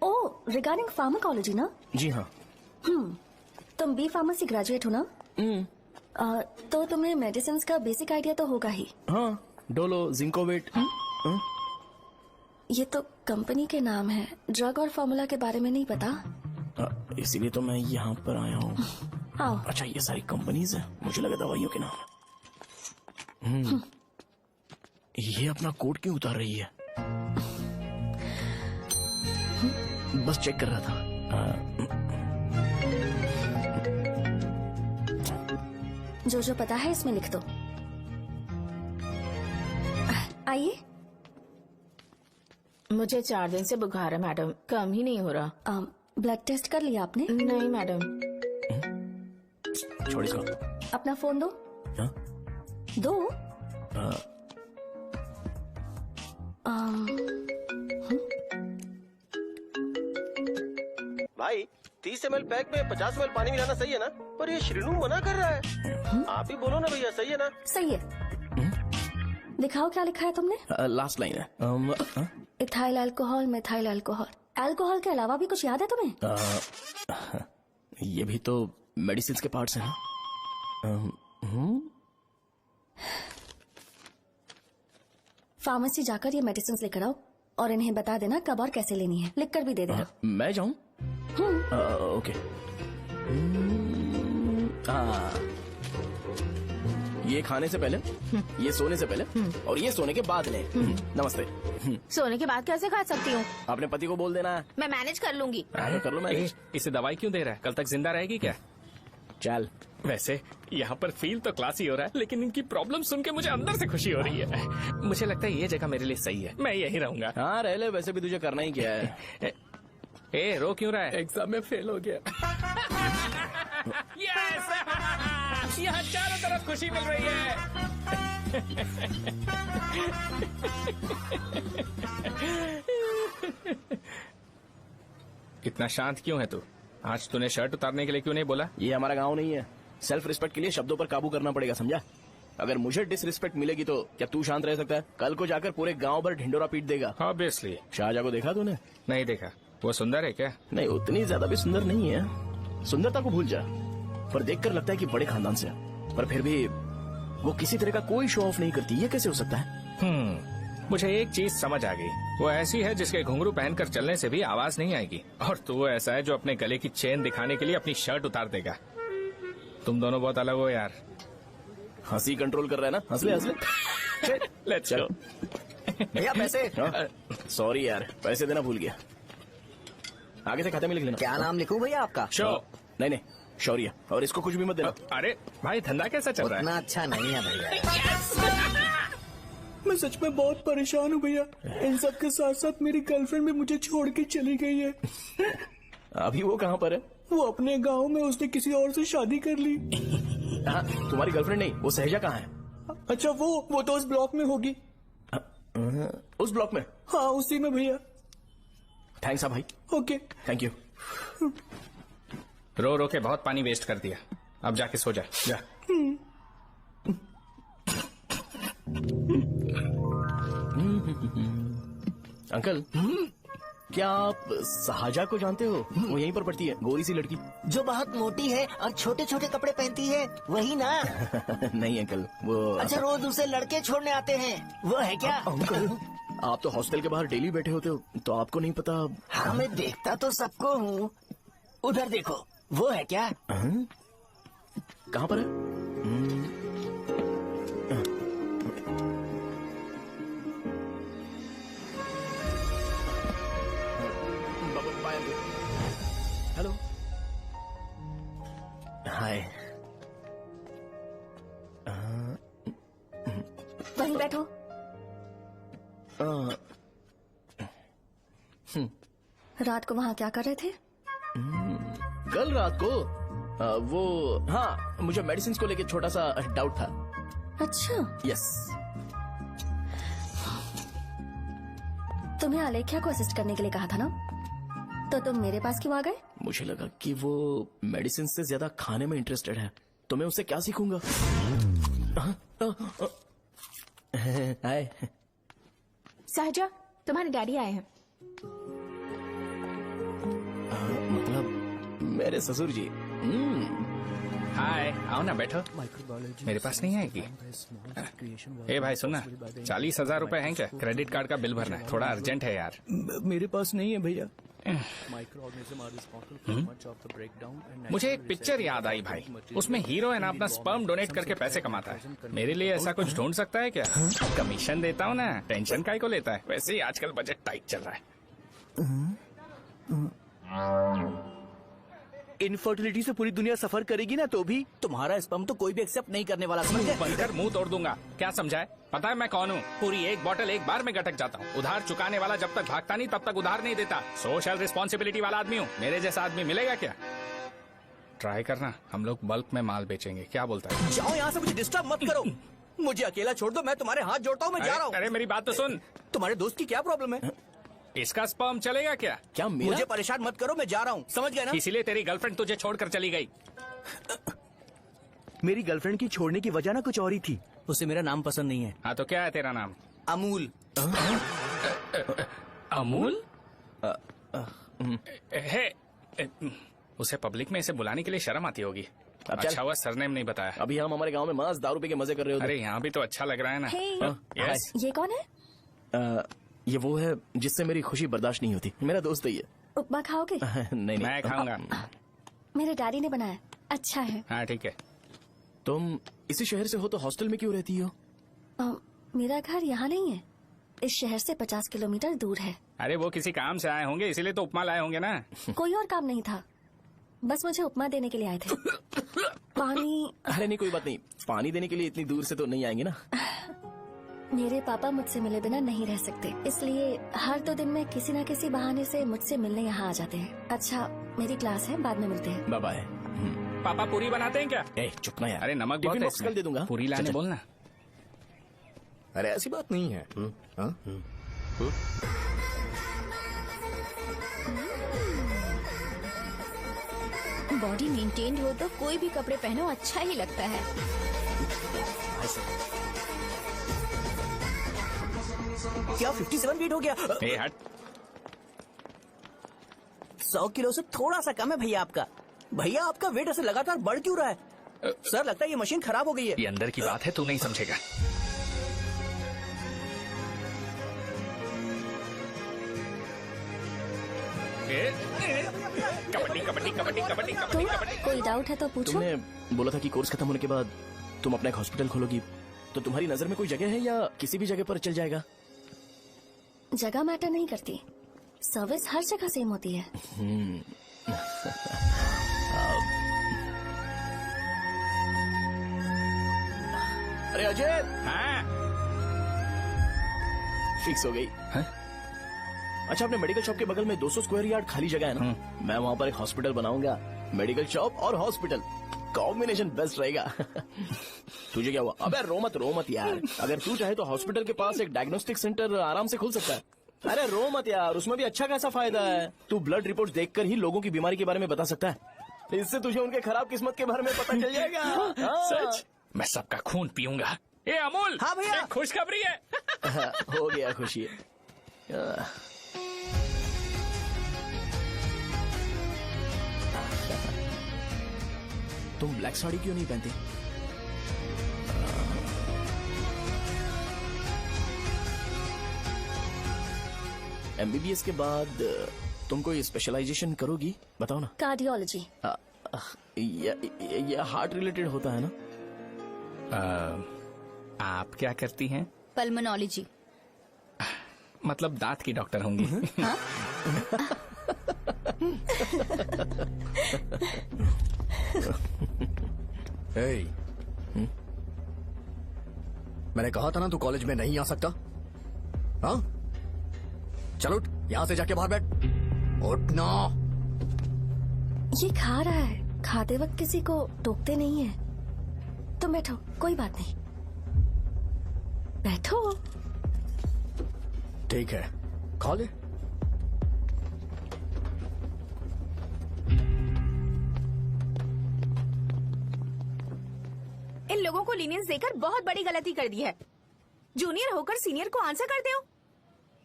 ओ, रिगार्डिंग फार्माकोलॉजी ना? जी हाँ। तुम बी फार्मेसी ग्रेजुएट हो ना? तो तुम्हें मेडिसिन का बेसिक आइडिया तो होगा ही। हाँ, डोलो, जिंकोवेट। ये तो कंपनी के नाम है, ड्रग और फॉर्मूला के बारे में नहीं पता। इसीलिए तो मैं यहाँ पर आया हूँ। आओ। अच्छा, ये सारी कंपनीज है, मुझे लगा दवाइयों के नाम। ये अपना कोट क्यों उतार रही है? बस चेक कर रहा था। जो जो पता है इसमें लिख दो। आइए। मुझे 4 दिन से बुखार है मैडम, कम ही नहीं हो रहा। ब्लड टेस्ट कर लिया आपने? नहीं मैडम। छोड़ इसको। अपना फोन दो। हाँ? दो। भाई 30 ml पैक में 50 ml पानी मिलाना सही है ना? पर ये श्रीनू मना कर रहा है। आप ही बोलो ना भैया, सही है ना? सही है। दिखाओ क्या लिखा है तुमने? लास्ट लाइन है। Ethyl alcohol, methyl alcohol. Alcohol के अलावा भी कुछ याद है तुम्हें? ये भी तो मेडिसिन के पार्ट्स हैं ना? फार्मेसी जाकर ये मेडिसिन लेकर आओ और इन्हें बता देना कब और कैसे लेनी है। लिख कर भी दे देना। मैं जाऊं? ओके। ये खाने से पहले, ये सोने से पहले और ये सोने के बाद ले। नमस्ते। सोने के बाद कैसे खा सकती हूँ? अपने पति को बोल देना। मैं मैनेज कर लूंगी। कर लो मैनेज। इसे दवाई क्यों दे रहा है? कल तक जिंदा रहेगी क्या? चल। वैसे यहाँ पर फील तो क्लासी हो रहा है, लेकिन इनकी प्रॉब्लम सुन के मुझे अंदर से खुशी हो रही है। मुझे लगता है ये जगह मेरे लिए सही है, मैं यहीं रहूंगा। हाँ रह ले, वैसे भी तुझे करना ही क्या है। ए रो क्यों रहा है? एग्जाम में फेल हो गया। यस! यहाँ चारों तरफ खुशी मिल रही है। इतना शांत क्यों है तू? आज तूने शर्ट उतारने के लिए क्यों नहीं बोला? ये हमारा गांव नहीं है। सेल्फ रिस्पेक्ट के लिए शब्दों पर काबू करना पड़ेगा, समझा? अगर मुझे डिसरिस्पेक्ट मिलेगी तो क्या तू शांत रह सकता है? कल को जाकर पूरे गांव भर ढिंडोरा पीट देगा। ऑब्वियसली। शाहजहां को देखा तूने? नहीं देखा। वो सुंदर है क्या? नहीं, उतनी ज्यादा भी सुंदर नहीं है। सुंदरता को भूल जा, पर देखकर लगता है कि बड़े खानदान से है। पर फिर भी वो किसी तरह का कोई शो ऑफ नहीं करती। ये कैसे हो सकता है? मुझे एक चीज समझ आ गई। वो ऐसी है जिसके घुंघरू पहनकर चलने से भी आवाज नहीं आएगी, और तू वो ऐसा है जो अपने गले की चेन दिखाने के लिए अपनी शर्ट उतार देगा। तुम दोनों बहुत अलग हो यार। हंसी कंट्रोल कर रहा है ना? हंस ले, हंस ले। Let's go. भैया पैसे। सॉरी यार, पैसे देना भूल गया। आगे से खाते में लिख लेना। क्या नाम लिखूं भैया आपका? शो। नहीं नहीं, शौर्य। और इसको कुछ भी मत देना। अरे भाई, धंधा कैसा चल रहा है? उतना अच्छा नहीं है भैया। मैं सच में बहुत परेशान हूँ भैया। इन सब के साथ साथ मेरी गर्लफ्रेंड भी मुझे छोड़ के चली गई है। अभी वो कहाँ पर है? वो अपने गांव में, उसने किसी और से शादी कर ली। हाँ, तुम्हारी गर्लफ्रेंड नहीं, वो सहजा कहाँ है? अच्छा, वो तो उस ब्लॉक में होगी। उस ब्लॉक में? हाँ, उसी में भैया। थैंक्स भाई। Okay, thank you. रो रो के बहुत पानी वेस्ट कर दिया। अब जाके सो जा जा। अंकल, क्या आप साहजा को जानते हो? वो यहीं पर पढ़ती है, गोरी सी लड़की। जो बहुत मोटी है और छोटे छोटे कपड़े पहनती है, वही ना? नहीं अंकल, वो अच्छा, रोज उसे लड़के छोड़ने आते हैं, वो है क्या? अंकल, आप तो हॉस्टल के बाहर डेली बैठे होते हो, तो आपको नहीं पता? हाँ, मैं देखता तो सबको हूँ। उधर देखो, वो है क्या? कहाँ पर है? हेलो, हाय। वहीं बैठो। रात को वहाँ क्या कर रहे थे? कल रात को वो, हाँ, मुझे मेडिसिन को लेके छोटा सा डाउट था। अच्छा, यस। तुम्हें आलेख्या को असिस्ट करने के लिए कहा था ना, तो तुम मेरे पास क्यों आ गए? मुझे लगा कि वो मेडिसिन से ज्यादा खाने में इंटरेस्टेड है, तो मैं उससे क्या सीखूंगा। हाय। साहजा, तुम्हारे डैडी आए हैं। मतलब मेरे ससुर जी। हाय, आओ ना, बैठो। मेरे पास नहीं आएगी। ए भाई सुनना, 40,000 रुपए हैं क्या? क्रेडिट कार्ड का बिल भरना है, थोड़ा अर्जेंट है यार। मेरे पास नहीं है भैया। मुझे एक पिक्चर याद आई भाई, उसमें हीरो है ना अपना स्पर्म डोनेट करके पैसे कमाता है। मेरे लिए ऐसा कुछ ढूंढ सकता है क्या? कमीशन देता हूँ ना, टेंशन काहे को लेता है? वैसे ही आजकल बजट टाइट चल रहा है। इनफर्टिलिटी से पूरी दुनिया सफर करेगी ना, तो भी तुम्हारा स्पर्म तो कोई भी एक्सेप्ट नहीं करने वाला। समझ गए? बनकर मुंह तोड़ दूंगा। क्या समझा है? पता है मैं कौन हूँ? पूरी एक बोतल एक बार में गटक जाता हूँ। उधार चुकाने वाला जब तक भागता नहीं तब तक उधार नहीं देता। सोशल रिस्पॉन्सिबिलिटी वाला आदमी हूँ। मेरे जैसा आदमी मिलेगा क्या? ट्राई करना, हम लोग बल्क में माल बेचेंगे। क्या बोलता है? जाओ यहाँ से, मुझे डिस्टर्ब मत करो। मुझे अकेला छोड़ दो, मैं तुम्हारे हाथ जोड़ता हूँ, मैं जा रहा हूँ। अरे मेरी बात तो सुन। तुम्हारे दोस्त की क्या प्रॉब्लम है? इसका स्पर्म चलेगा क्या? क्या मेरा? मुझे परेशान मत करो, मैं जा रहा हूँ, समझ गए ना? इसीलिए तेरी गर्लफ्रेंड तुझे छोड़कर चली गई। मेरी गर्लफ्रेंड की छोड़ने की वजह ना कुछ और ही थी। उसे मेरा नाम पसंद नहीं है। हाँ तो क्या है तेरा नाम? अमूल। अमूल? उसे पब्लिक में इसे बुलाने के लिए शर्म आती होगी। अच्छा हुआ सरनेम नहीं बताया। अभी हम हमारे गांव में मस्त दारू पी के मजे कर रहे होते। अरे यहाँ भी तो अच्छा लग रहा है ना। Hey. यस। ये कौन है? ये वो है जिससे मेरी खुशी बर्दाश्त नहीं होती। मेरा दोस्त है ये। उपमा खाओगे? नहीं, मैं खाऊंगा। मेरे डैडी ने बनाया, अच्छा है। हाँ ठीक है। तुम इसी शहर से हो तो हॉस्टल में क्यों रहती हो? मेरा घर यहाँ नहीं है, इस शहर से 50 किलोमीटर दूर है। अरे वो किसी काम से आए होंगे, इसीलिए तो उपमा लाए होंगे ना। कोई और काम नहीं था, बस मुझे उपमा देने के लिए आए थे। पानी? अरे नहीं, कोई बात नहीं। पानी देने के लिए इतनी दूर से तो नहीं आएंगे ना। मेरे पापा मुझसे मिले बिना नहीं रह सकते, इसलिए हर 2 दिन में किसी न किसी बहाने से मुझसे मिलने यहाँ आ जाते हैं। अच्छा, मेरी क्लास है, बाद में मिलते हैं। Bye bye. पापा पूरी बनाते हैं क्या? चुप ना यार। अरे नमक बहुत है इसमें। कल दे दूंगा। पूरी लाने बोलना। अरे ऐसी बात नहीं है। बॉडी मेंटेन्ड हो तो कोई भी कपड़े पहनो अच्छा ही लगता है। क्या 57 वेट हो गया? ए हट। 100 किलो से थोड़ा सा कम है भैया आपका। भैया आपका वेट ऐसे लगातार बढ़ क्यों रहा है? सर लगता है ये मशीन खराब हो गई है। ये अंदर की बात है, तू नहीं समझेगा। कबड्डी कबड्डी कबड्डी कबड्डी कबड्डी कबड्डी। कोई डाउट है तो पूछो। तुमने बोला था कि कोर्स खत्म होने के बाद तुम अपना एक हॉस्पिटल खोलोगी, तो तुम्हारी नजर में कोई जगह है या किसी भी जगह पर चल जाएगा? जगह मैटर नहीं करती, सर्विस हर जगह सेम होती है। अरे अजय। हाँ? फिक्स हो गई। अच्छा, अपने मेडिकल शॉप के बगल में 200 स्क्वायर यार्ड खाली जगह है ना? मैं वहाँ पर एक हॉस्पिटल बनाऊंगा। मेडिकल शॉप और हॉस्पिटल कॉम्बिनेशन बेस्ट रहेगा। तुझे क्या हुआ? अबे रो मत यार। अगर तू चाहे तो हॉस्पिटल के पास एक डायग्नोस्टिक सेंटर आराम से खुल सकता है। अरे रो मत यार, उसमें भी अच्छा खासा फायदा है। तू ब्लड रिपोर्ट देखकर ही लोगों की बीमारी के बारे में बता सकता है। इससे तुझे उनके खराब किस्मत के बारे में पता चल जाएगा। सच? मैं सबका खून पीऊंगा। ए अमूल, हाँ भैया। एक खुशखबरी है। हो गया खुशी। तुम ब्लैक साड़ी क्यों नहीं पहनती? एमबीबीएस के बाद तुम कोई स्पेशलाइजेशन करोगी? बताओ ना। कार्डियोलॉजी। ये हार्ट रिलेटेड होता है ना? आप क्या करती हैं? पल्मोनोलॉजी। मतलब दांत की डॉक्टर होंगी। हाँ? Hey, मैंने कहा था ना तू कॉलेज में नहीं आ सकता। हाँ, चल उठ, यहाँ से जाके बाहर बैठ। उठ ना। ये खा रहा है, खाते वक्त किसी को टोकते नहीं है। तुम बैठो, कोई बात नहीं, बैठो। ठीक है, खा ले। इन लोगों को लीनियंस देकर बहुत बड़ी गलती कर दी है। जूनियर होकर सीनियर को आंसर करते हो।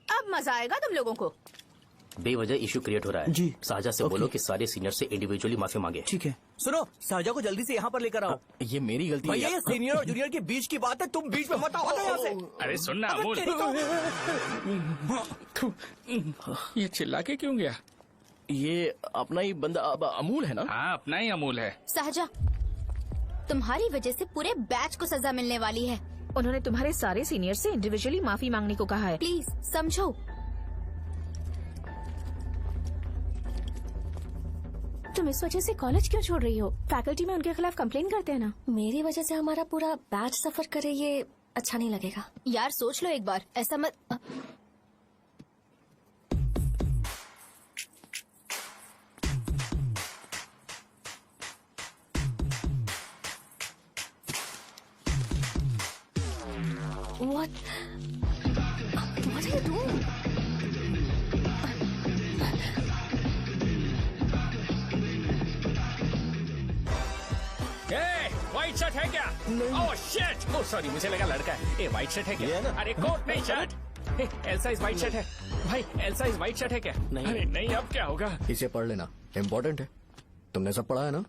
अब मजा आएगा तुम लोगों को। बेवजह इशू क्रिएट हो रहा है जी। साजा से बोलो कि सारे सीनियर से इंडिविजुअली माफी मांगे। ठीक है। सुनो, साजा को जल्दी से यहाँ पर लेकर आओ। ये मेरी गलती है। भैया ये सीनियर और जूनियर के बीच की बात है, तुम बीच में मत आओ यहाँ से। अरे सुनना अमूल, ये चिल्ला के क्यों गया? ये अपना ही बंदा अमूल है ना? हाँ, अपना ही अमूल है। साजा, तुम्हारी वजह से पूरे बैच को सजा मिलने वाली है। उन्होंने तुम्हारे सारे सीनियर से इंडिविजुअली माफी मांगने को कहा है। प्लीज समझो। तुम इस वजह से कॉलेज क्यों छोड़ रही हो? फैकल्टी में उनके खिलाफ कंप्लेन करते हैं ना। मेरी वजह से हमारा पूरा बैच सफर करे, ये अच्छा नहीं लगेगा। यार सोच लो एक बार, ऐसा मत। What are you doing? White shirt है क्या? Oh shit! ओह सॉरी, मुझे लगा लड़का है। ए व्हाइट शर्ट है क्या? अरे कोट नहीं, shirt. L size white shirt है भाई। एल साइज व्हाइट शर्ट है क्या? नहीं। अरे नहीं, अब क्या होगा? इसे पढ़ लेना, इम्पोर्टेंट है। तुमने सब पढ़ा है ना?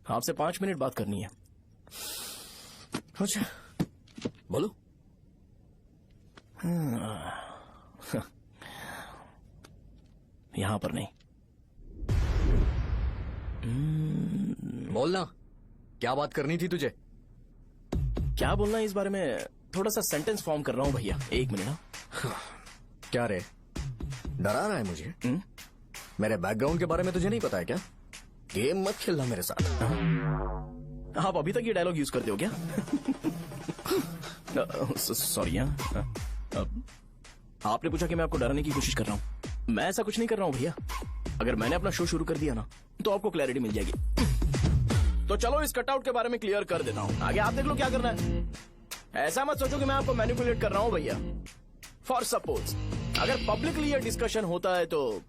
आपसे 5 मिनट बात करनी है। अच्छा, बोलो। यहाँ पर नहीं। बोलना, क्या बात करनी थी तुझे? क्या बोलना है इस बारे में? थोड़ा सा सेंटेंस फॉर्म कर रहा हूँ भैया, 1 मिनट। क्या रे, डरा रहा है मुझे? मेरे बैकग्राउंड के बारे में तुझे नहीं पता है क्या? गेम मत खेलना मेरे साथ। आप अभी तक ये डायलॉग यूज करते हो क्या? सॉरी। आपने पूछा कि मैं आपको डराने की कोशिश कर रहा हूँ। मैं ऐसा कुछ नहीं कर रहा हूँ भैया। अगर मैंने अपना शो शुरू कर दिया ना, तो आपको क्लैरिटी मिल जाएगी। तो चलो इस कटआउट के बारे में क्लियर कर देता हूँ, आगे आप देख लो क्या करना है। ऐसा मत सोचो कि मैं आपको मैनिपुलेट कर रहा हूँ भैया। फॉर सपोज अगर पब्लिकली ये डिस्कशन होता है तो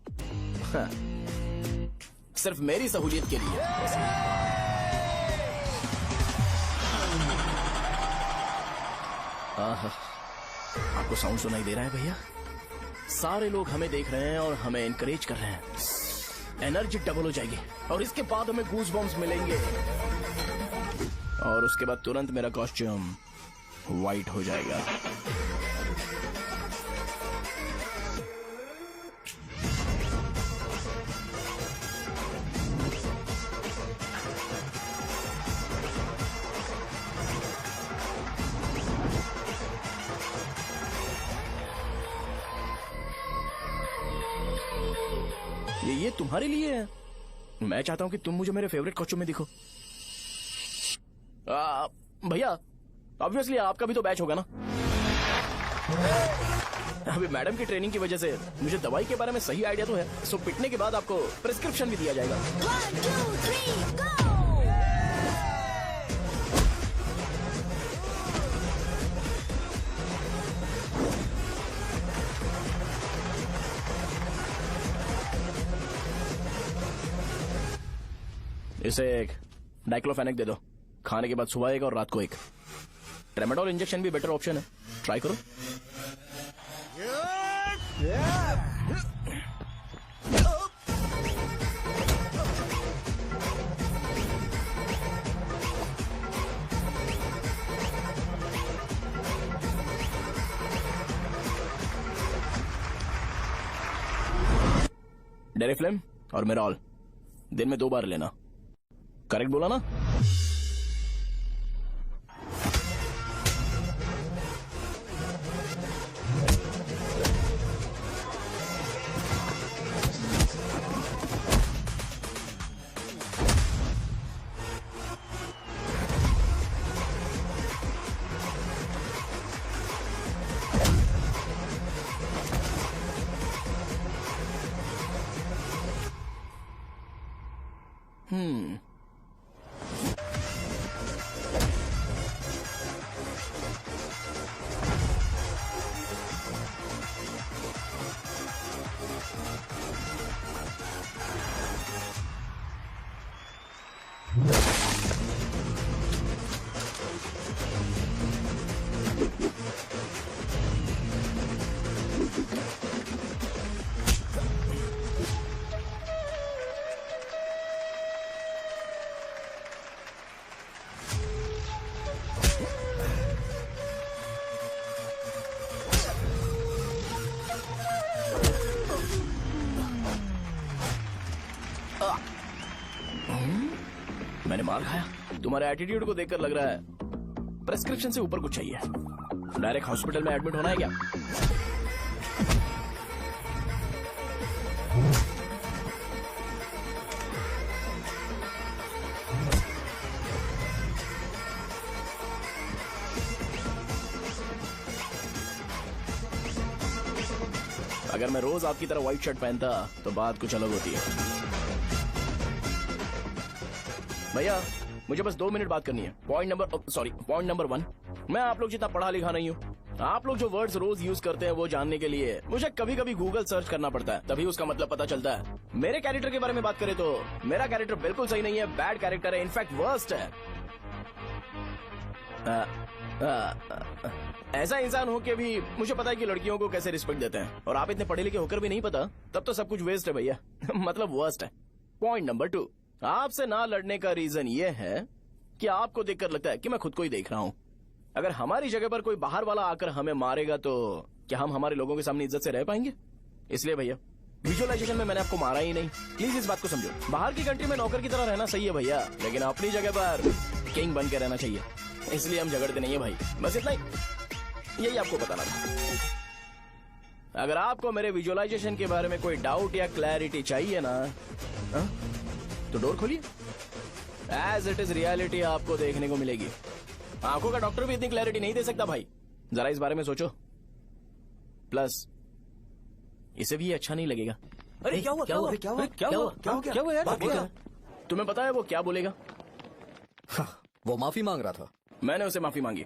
सिर्फ मेरी सहूलियत के लिए। आपको साउंड सुनाई दे रहा है भैया? सारे लोग हमें देख रहे हैं और हमें एनकरेज कर रहे हैं। एनर्जी डबल हो जाएगी और इसके बाद हमें गूज बम्स मिलेंगे और उसके बाद तुरंत मेरा कॉस्ट्यूम वाइट हो जाएगा। ये तुम्हारे लिए है। मैं चाहता हूं कि तुम मुझे मेरे फेवरेट कॉस्ट्यूम में दिखो। भैया ऑब्वियसली आपका भी तो बैच होगा ना। अभी मैडम की ट्रेनिंग की वजह से मुझे दवाई के बारे में सही आइडिया तो है। सो पिटने के बाद आपको प्रिस्क्रिप्शन भी दिया जाएगा। 1 2 3 गो। इसे एक डाइक्लोफेनेक दे दो, खाने के बाद सुबह एक और रात को एक। ट्रेमाडोल इंजेक्शन भी बेटर ऑप्शन है, ट्राई करो। डेरिफ्लेम और मेरॉल दिन में 2 बार लेना। करेक्ट बोला ना? मैंने मार खाया? तुम्हारे एटीट्यूड को देखकर लग रहा है प्रेस्क्रिप्शन से ऊपर कुछ चाहिए। डायरेक्ट हॉस्पिटल में एडमिट होना है क्या? अगर मैं रोज आपकी तरह व्हाइट शर्ट पहनता तो बात कुछ अलग होती है। भैया मुझे बस 2 मिनट बात करनी है। पॉइंट नंबर 1, मैं आप लोग जितना पढ़ा लिखा नहीं हूँ। आप लोग जो वर्ड्स रोज यूज करते हैं वो जानने के लिए मुझे कभी कभी गूगल सर्च करना पड़ता है, तभी उसका मतलब पता चलता है। मेरे कैरेक्टर के बारे में बात करें तो मेरा कैरेक्टर बिल्कुल सही नहीं है, बैड कैरेक्टर है, इनफैक्ट वर्स्ट है। ऐसा इंसान हो के भी मुझे पता है कि लड़कियों को कैसे रिस्पेक्ट देते हैं, और आप इतने पढ़े लिखे होकर भी नहीं पता, तब तो सब कुछ वेस्ट है भैया। मतलब वर्स्ट है। पॉइंट नंबर 2, आपसे ना लड़ने का रीजन ये है कि आपको देखकर लगता है कि मैं खुद को ही देख रहा हूँ। अगर हमारी जगह पर कोई बाहर वाला आकर हमें मारेगा तो क्या हम हमारे लोगों के सामने इज्जत से रह पाएंगे? इसलिए भैया विजुअलाइजेशन में मैंने आपको मारा ही नहीं, प्लीज इस बात को समझो। बाहर की कंट्री में नौकर की तरह रहना सही है भैया, लेकिन अपनी जगह पर किंग बन के रहना चाहिए। इसलिए हम झगड़ते नहीं है भाई, बस इतना ही, यही आपको बताना था। अगर आपको मेरे विजुअलाइजेशन के बारे में कोई डाउट या क्लैरिटी चाहिए ना, तो डोर खोलिए। एज इट इज रियलिटी आपको देखने को मिलेगी। आंखों का डॉक्टर भी इतनी क्लैरिटी नहीं दे सकता भाई, जरा इस बारे में सोचो। प्लस इसे भी अच्छा नहीं लगेगा। अरे क्या हुआ? क्या हुआ? क्या हुआ? क्या हुआ? क्या हुआ यार? तुम्हें पता है वो क्या बोलेगा? वो माफी मांग रहा था। मैंने उसे माफी मांगी।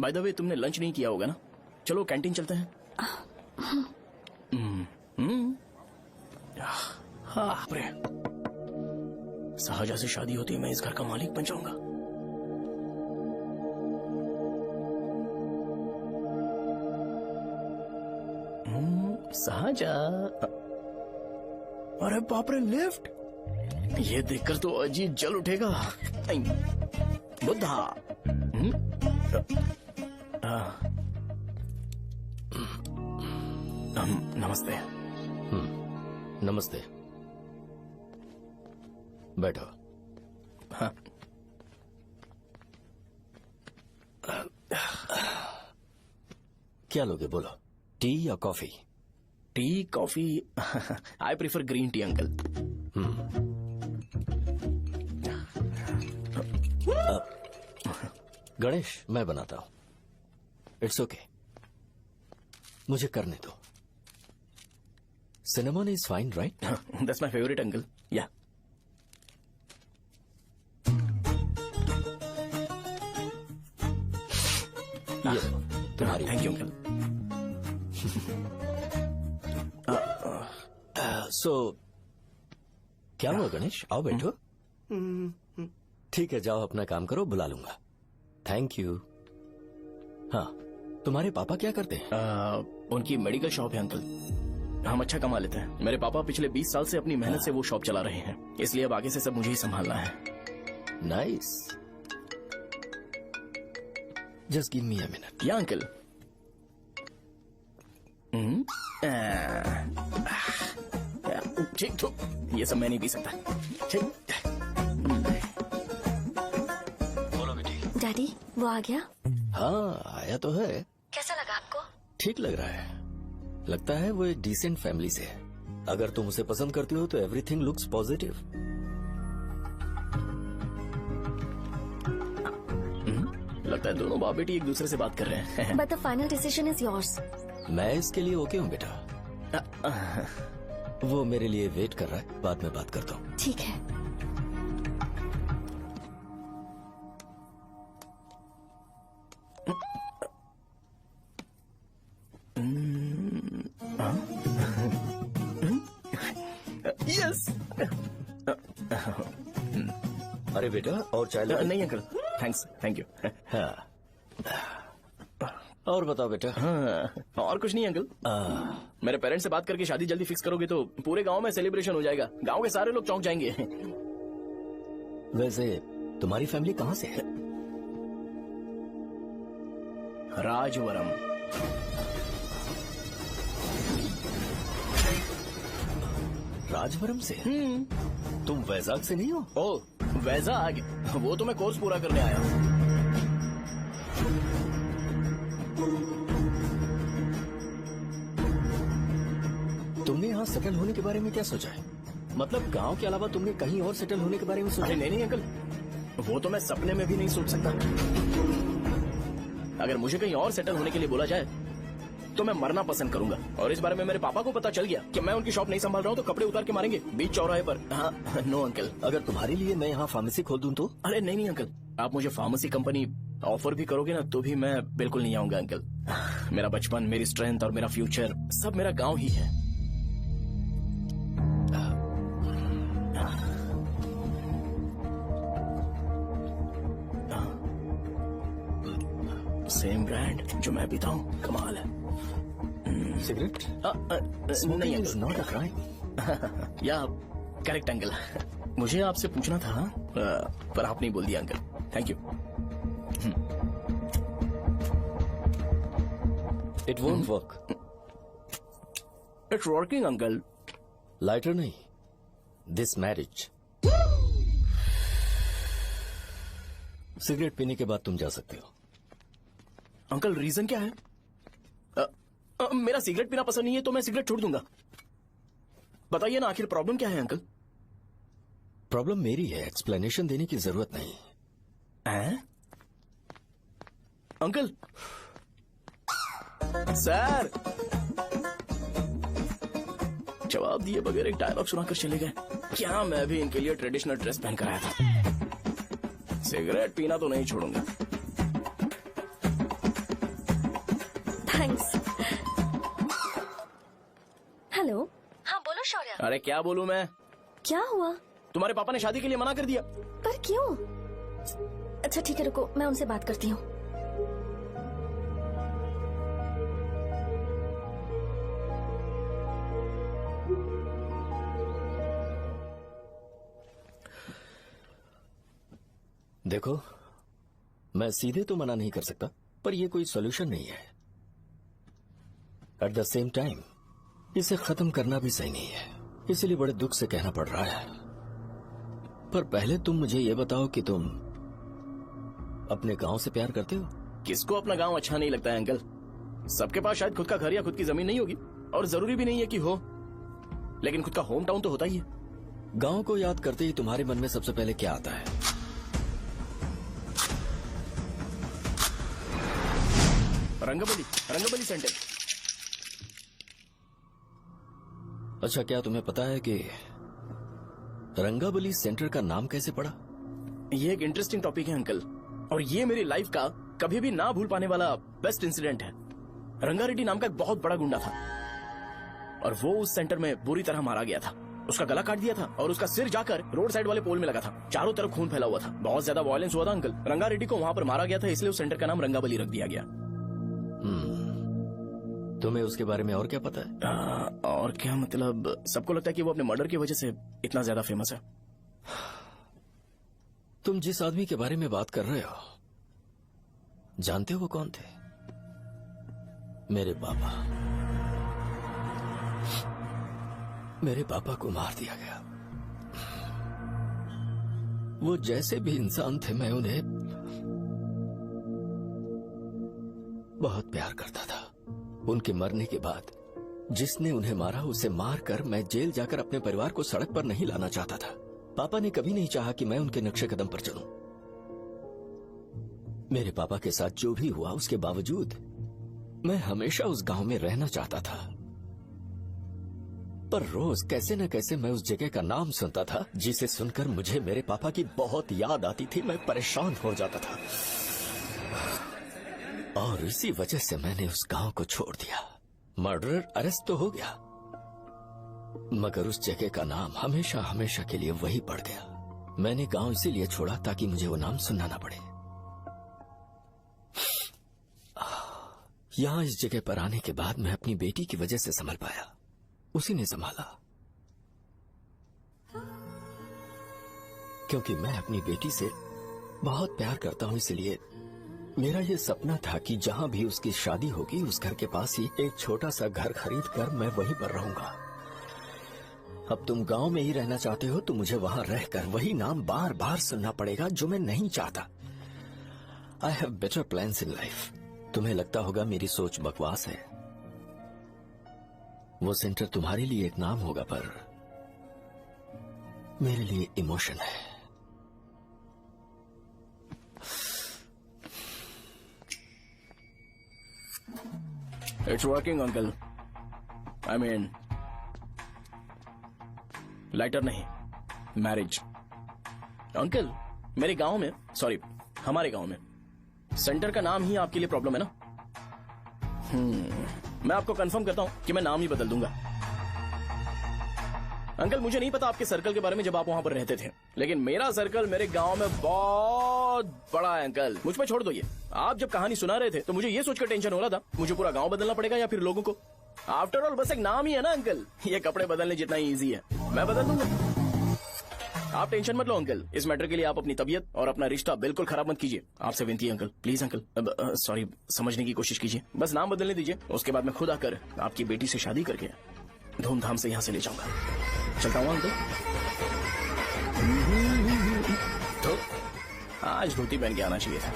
बाय द वे तुमने लंच नहीं किया होगा ना? चलो कैंटीन चलते हैं। सहजा से शादी होती है, मैं इस घर का मालिक बन जाऊंगा। सहजा, अरे बाप रे, लिफ्ट! ये देखकर तो अजीब जल उठेगा। बुद्धा। नमस्ते। नमस्ते, बैठो। हाँ। क्या लोगे बोलो, टी या coffee? T, coffee? I prefer green tea uncle. Ganesh, मैं बनाता हूं। इट्स ओके, मुझे करने दो। Cinnamon is fine, right? That's my favourite uncle. या तुम्हारी। Thank you uncle. सो क्या हुआ गणेश? आओ बैठो। ठीक है, जाओ अपना काम करो, बुला लूंगा। Thank you. हाँ, तुम्हारे पापा क्या करते हैं? उनकी मेडिकल शॉप है अंकल। हम अच्छा कमा लेते हैं। मेरे पापा पिछले 20 साल से अपनी मेहनत से वो शॉप चला रहे हैं, इसलिए अब आगे से सब मुझे ही संभालना है। Nice. Just give me a minute. या अंकल। ठीक तो ये सब मैं नहीं पी सकता। ठीक। डैडी, वो आ गया? हाँ, आया तो है। कैसा लगा आपको? ठीक लग रहा है। लगता है वो एक डिसेंट फैमिली से है। अगर तुम उसे पसंद करती हो तो एवरीथिंग लुक्स पॉजिटिव। लगता है दोनों बाप बेटी एक दूसरे से बात कर रहे हैं। But the final decision is yours. मैं इसके लिए ओके हूँ बेटा। वो मेरे लिए वेट कर रहा है, बाद में बात करता हूँ। ठीक है। यस। अरे बेटा, और चाय नहीं अंकल, थैंक्स, थैंक यू। हाँ। और बताओ बेटा। हाँ, और कुछ नहीं अंकल। मेरे पेरेंट्स से बात करके शादी जल्दी फिक्स करोगे तो पूरे गांव में सेलिब्रेशन हो जाएगा। गांव के सारे लोग चौंक जाएंगे। वैसे तुम्हारी फैमिली कहाँ से है? राजवरम। राजवरम से? तुम वैजाग से नहीं हो? ओ, वैजाग? वो तो मैं कोर्स पूरा करने आया हूँ। तुमने यहाँ सेटल होने के बारे में क्या सोचा है? मतलब गांव के अलावा तुमने कहीं और सेटल होने के बारे में सोचा? अरे नहीं अंकल, वो तो मैं सपने में भी नहीं सोच सकता। अगर मुझे कहीं और सेटल होने के लिए बोला जाए तो मैं मरना पसंद करूंगा। और इस बारे में मेरे पापा को पता चल गया कि मैं उनकी शॉप नहीं संभाल रहा हूँ तो कपड़े उतार के मारेंगे बीच चौराहे पर। हाँ, नो अंकल। अगर तुम्हारे लिए मैं यहाँ फार्मेसी खोल दूं तो? अरे नहीं अंकल, आप मुझे फार्मेसी कंपनी ऑफर भी करोगे ना तो भी मैं बिल्कुल नहीं आऊंगा अंकल। मेरा बचपन, मेरी स्ट्रेंथ और मेरा फ्यूचर सब मेरा गाँव ही है। सेम ब्रांड जो मैं पीता हूँ, कमाल है। सिगरेट? नहीं इज नॉट अ क्राइम। या करेक्ट अंकल। मुझे आपसे पूछना था पर आप नहीं बोल दिया uncle. Thank you. It won't work. It's working uncle. Lighter नहीं, दिस मैरिज। सिगरेट पीने के बाद तुम जा सकते हो। अंकल रीजन क्या है? मेरा सिगरेट पीना पसंद नहीं है तो मैं सिगरेट छोड़ दूंगा। बताइए ना, आखिर प्रॉब्लम क्या है अंकल? प्रॉब्लम मेरी है, एक्सप्लेनेशन देने की जरूरत नहीं है। अंकल सर जवाब दिए बगैर एक डायलॉग सुनाकर चले गए। क्या मैं भी इनके लिए ट्रेडिशनल ड्रेस पहन कर आया था। सिगरेट पीना तो नहीं छोड़ूंगा। थैंक्स। हेलो। हाँ बोलो शौर्य। अरे क्या बोलूं मैं? क्या हुआ? तुम्हारे पापा ने शादी के लिए मना कर दिया। पर क्यों? अच्छा ठीक है, रुको मैं उनसे बात करती हूँ। देखो, मैं सीधे तो मना नहीं कर सकता, पर यह कोई सॉल्यूशन नहीं है। एट द सेम टाइम इसे खत्म करना भी सही नहीं है, इसलिए बड़े दुख से कहना पड़ रहा है। पर पहले तुम मुझे ये बताओ कि तुम अपने गांव से प्यार करते हो? किसको अपना गांव अच्छा नहीं लगता है अंकल? सबके पास शायद खुद का घर या खुद की जमीन नहीं होगी, और जरूरी भी नहीं है कि हो, लेकिन खुद का होम टाउन तो होता ही है। गांव को याद करते ही तुम्हारे मन में सबसे पहले क्या आता है? रंगबली सेंटर। अच्छा, क्या तुम्हें पता है कि रंगाबली सेंटर का नाम कैसे पड़ा? ये एक इंटरेस्टिंग टॉपिक है अंकल, और ये मेरी लाइफ का कभी भी ना भूल पाने वाला बेस्ट इंसिडेंट है। रंगारेड्डी नाम का एक बहुत बड़ा गुंडा था। और वो उस सेंटर में बुरी तरह मारा गया था। उसका गला काट दिया था और उसका सिर जाकर रोड साइड वाले पोल में लगा था। चारों तरफ खून फैला हुआ था। बहुत ज्यादा वायलेंस हुआ था अंकल। रंगा रेड्डी को वहाँ पर मारा गया था, इसलिए उस सेंटर का नाम रंगाबली रख दिया गया। तुम्हें उसके बारे में और क्या पता है? और क्या मतलब, सबको लगता है कि वो अपने मर्डर की वजह से इतना ज्यादा फेमस है। तुम जिस आदमी के बारे में बात कर रहे हो, जानते हो वो कौन थे? मेरे पापा। मेरे पापा को मार दिया गया। वो जैसे भी इंसान थे, मैं उन्हें बहुत प्यार करता था। उनके मरने के बाद जिसने उन्हें मारा उसे मारकर मैं जेल जाकर अपने परिवार को सड़क पर नहीं लाना चाहता था। पापा ने कभी नहीं चाहा कि मैं उनके नक्शे कदम पर चलूं। मेरे पापा के साथ जो भी हुआ उसके बावजूद मैं हमेशा उस गांव में रहना चाहता था। पर रोज कैसे न कैसे मैं उस जगह का नाम सुनता था, जिसे सुनकर मुझे मेरे पापा की बहुत याद आती थी। मैं परेशान हो जाता था और इसी वजह से मैंने उस गांव को छोड़ दिया। मर्डरर अरेस्ट तो हो गया, मगर उस जगह का नाम हमेशा हमेशा के लिए वही पड़ गया। मैंने गांव इसीलिए छोड़ा ताकि मुझे वो नाम सुनना ना पड़े। यहां इस जगह पर आने के बाद मैं अपनी बेटी की वजह से संभल पाया। उसी ने संभाला, क्योंकि मैं अपनी बेटी से बहुत प्यार करता हूं। इसलिए मेरा ये सपना था कि जहां भी उसकी शादी होगी उस घर के पास ही एक छोटा सा घर खरीद कर मैं वहीं पर रहूंगा। अब तुम गांव में ही रहना चाहते हो तो मुझे वहां रहकर वही नाम बार बार सुनना पड़ेगा, जो मैं नहीं चाहता। I have better plans in life. तुम्हें लगता होगा मेरी सोच बकवास है। वो सेंटर तुम्हारे लिए एक नाम होगा, पर मेरे लिए इमोशन है। It's working uncle. I mean lighter नहीं, मैरिज। अंकल मेरे गांव में, सॉरी हमारे गांव में सेंटर का नाम ही आपके लिए प्रॉब्लम है ना? मैं आपको कंफर्म करता हूं कि मैं नाम ही बदल दूंगा। अंकल मुझे नहीं पता आपके सर्कल के बारे में जब आप वहां पर रहते थे, लेकिन मेरा सर्कल मेरे गांव में बहुत बड़ा है अंकल। मुझ पे छोड़ दो ये। आप जब कहानी सुना रहे थे तो मुझे ये सोचकर टेंशन हो रहा था मुझे पूरा गांव बदलना पड़ेगा या फिर लोगों को। आफ्टर ऑल बस एक नाम ही है ना अंकल, ये कपड़े बदलने जितना ही ईजी है। मैं बदल दूंगा, आप टेंशन मत लो अंकल। इस मैटर के लिए आप अपनी तबीयत और अपना रिश्ता बिल्कुल खराब मत कीजिए। आपसे विनती है अंकल, प्लीज अंकल। सॉरी, समझने की कोशिश कीजिए। बस नाम बदलने दीजिए, उसके बाद मैं खुद आकर आपकी बेटी से शादी करके धूमधाम से यहाँ से ले जाऊंगा। चलता हूँ अंकल। तो आज धोती पहन के आना चाहिए था।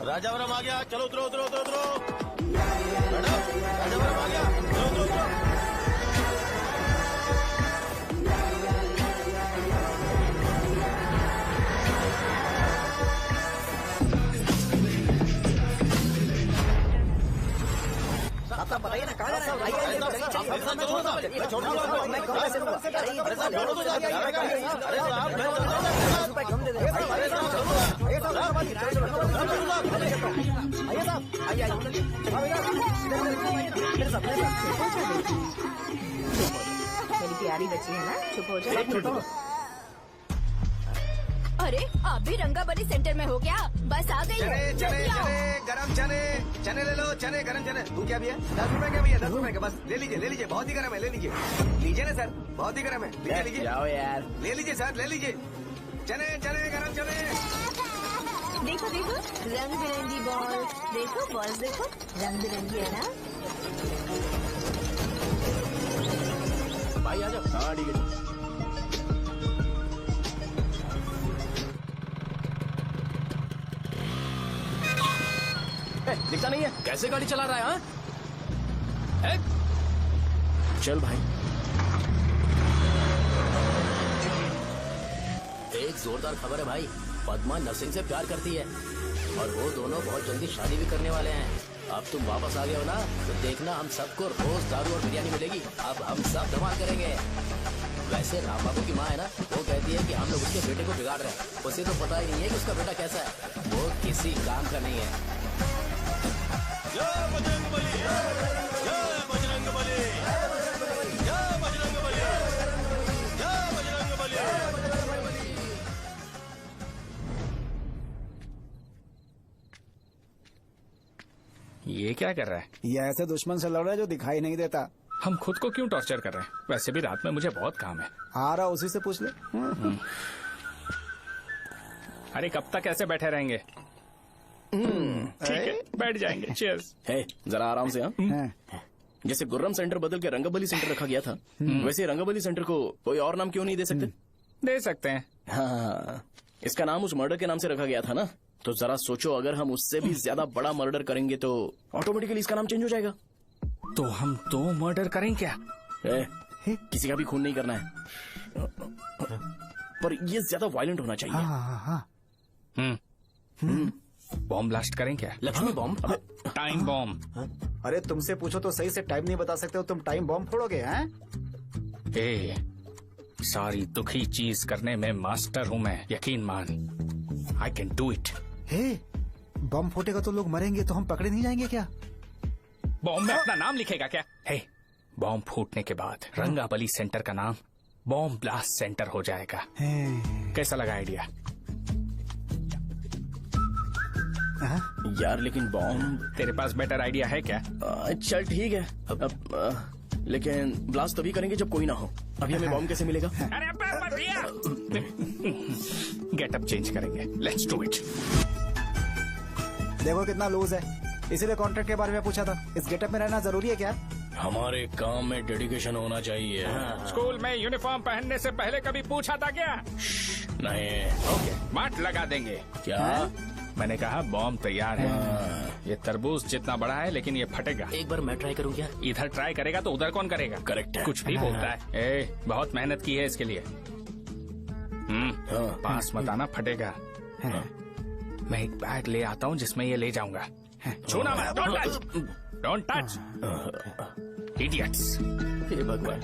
राजावरम आ गया, चलो उतरो उतरो उतरो उतरो। राजावरम आ गया, चलो उतरो उतरो। साहब बताइए ना कहाँ जाना है? मैं कहाँ से लूंगा? कम दे दे। मेरी प्यारी बच्ची है ना, चुप हो जाओ। अरे आप भी रंगाबली सेंटर में हो क्या? बस आ गई। चने चने चने गरम चने, चने ले लो, चने गरम चने। तू क्या भी है? 10 रुपए का भी है, 10 रुपए का। बस ले लीजिए, ले लीजिए, बहुत ही गरम है, ले लीजिए। लीजिए ना सर, बहुत ही गरम है, लीजिए लीजिए। जाओ यार, ले लीजिए सर, ले लीजिए। चने चने गरम चने। देखो देखो रंग बिरंगी बॉल, देखो बॉल देखो रंग बिरंगी है ना। भाई आ जाओ। हाँ ठीक है। दिखता नहीं है, कैसे गाड़ी चला रहा है? हाँ? चल भाई। एक जोरदार खबर है भाई, पद्मा नरसिंह से प्यार करती है और वो दोनों बहुत जल्दी शादी भी करने वाले हैं। अब तुम वापस आ गए हो ना, तो देखना हम सबको रोज दारू और बिरयानी मिलेगी। अब हम सब धमाल करेंगे। वैसे राम बाबू की माँ है ना, वो कहती है कि हम लोग उसके बेटे को बिगाड़ रहे हैं। उसे तो पता ही नहीं है कि उसका बेटा कैसा है। वो किसी काम का नहीं है। जय बजरंग बली, जय बजरंग बली, जय बजरंग बली, जय बजरंग बली। ये क्या कर रहा है? ये ऐसे दुश्मन से लड़ रहा है जो दिखाई नहीं देता। हम खुद को क्यों टॉर्चर कर रहे हैं? वैसे भी रात में मुझे बहुत काम है। आ रहा उसी से पूछ ले। अरे कब तक ऐसे बैठे रहेंगे? ठीक है, बैठ जाएंगे। चीयर्स। है जरा आराम से। हाँ, जैसे गुर्रम सेंटर बदल के रंगबली सेंटर रखा गया था, वैसे रंगबली सेंटर को कोई और नाम क्यों नहीं दे सकते? दे सकते हैं। हाँ, इसका नाम उस मर्डर के नाम से रखा गया था ना, तो जरा सोचो अगर हम उससे भी ज्यादा बड़ा मर्डर करेंगे तो ऑटोमेटिकली इसका नाम चेंज हो जाएगा। तो हम 2 मर्डर करें क्या? किसी का भी खून नहीं करना है, पर ये ज्यादा वायलेंट होना चाहिए। बॉम्ब ब्लास्ट करें क्या? लक्ष्मी बॉम्ब? Time bomb. अरे तुमसे पूछो तो सही से टाइम नहीं बता सकते हो, तुम टाइम बॉम्ब फोड़ोगे? हैं? सारी दुखी चीज करने में मास्टर हूँ मैं, यकीन मान। I can do it. Bomb फूटेगा तो लोग मरेंगे, तो हम पकड़े नहीं जाएंगे क्या? बॉम्ब में अपना नाम लिखेगा क्या? बॉम्ब फूटने के बाद रंगाबली सेंटर का नाम बॉम्ब ब्लास्ट सेंटर हो जाएगा। कैसा लगा आइडिया? यार लेकिन बॉम्ब, तेरे पास बेटर आइडिया है क्या? चल ठीक है, लेकिन ब्लास्ट तभी करेंगे जब कोई ना हो। अभी हमें बॉम्ब कैसे मिलेगा? अरे गेटअप चेंज करेंगे। Let's do it. देखो कितना लूज है, इसीलिए कॉन्ट्रैक्ट के बारे में पूछा था। इस गेटअप में रहना जरूरी है क्या? हमारे काम में डेडिकेशन होना चाहिए। स्कूल में यूनिफॉर्म पहनने से पहले कभी पूछा था क्या? नहीं। ओके, मार्ट लगा देंगे। क्या? मैंने कहा बॉम्ब तैयार है। ये तरबूज जितना बड़ा है, लेकिन ये फटेगा। एक बार मैं ट्राई करूं क्या? इधर ट्राई करेगा तो उधर कौन करेगा? करेक्ट है। कुछ भी बोलता है। बहुत मेहनत की है इसके लिए। पास मत आना, फटेगा। मैं एक बैग ले आता हूँ जिसमें ये ले जाऊंगा। छूना मत, don't touch, don't touch, idiots. हे भगवान।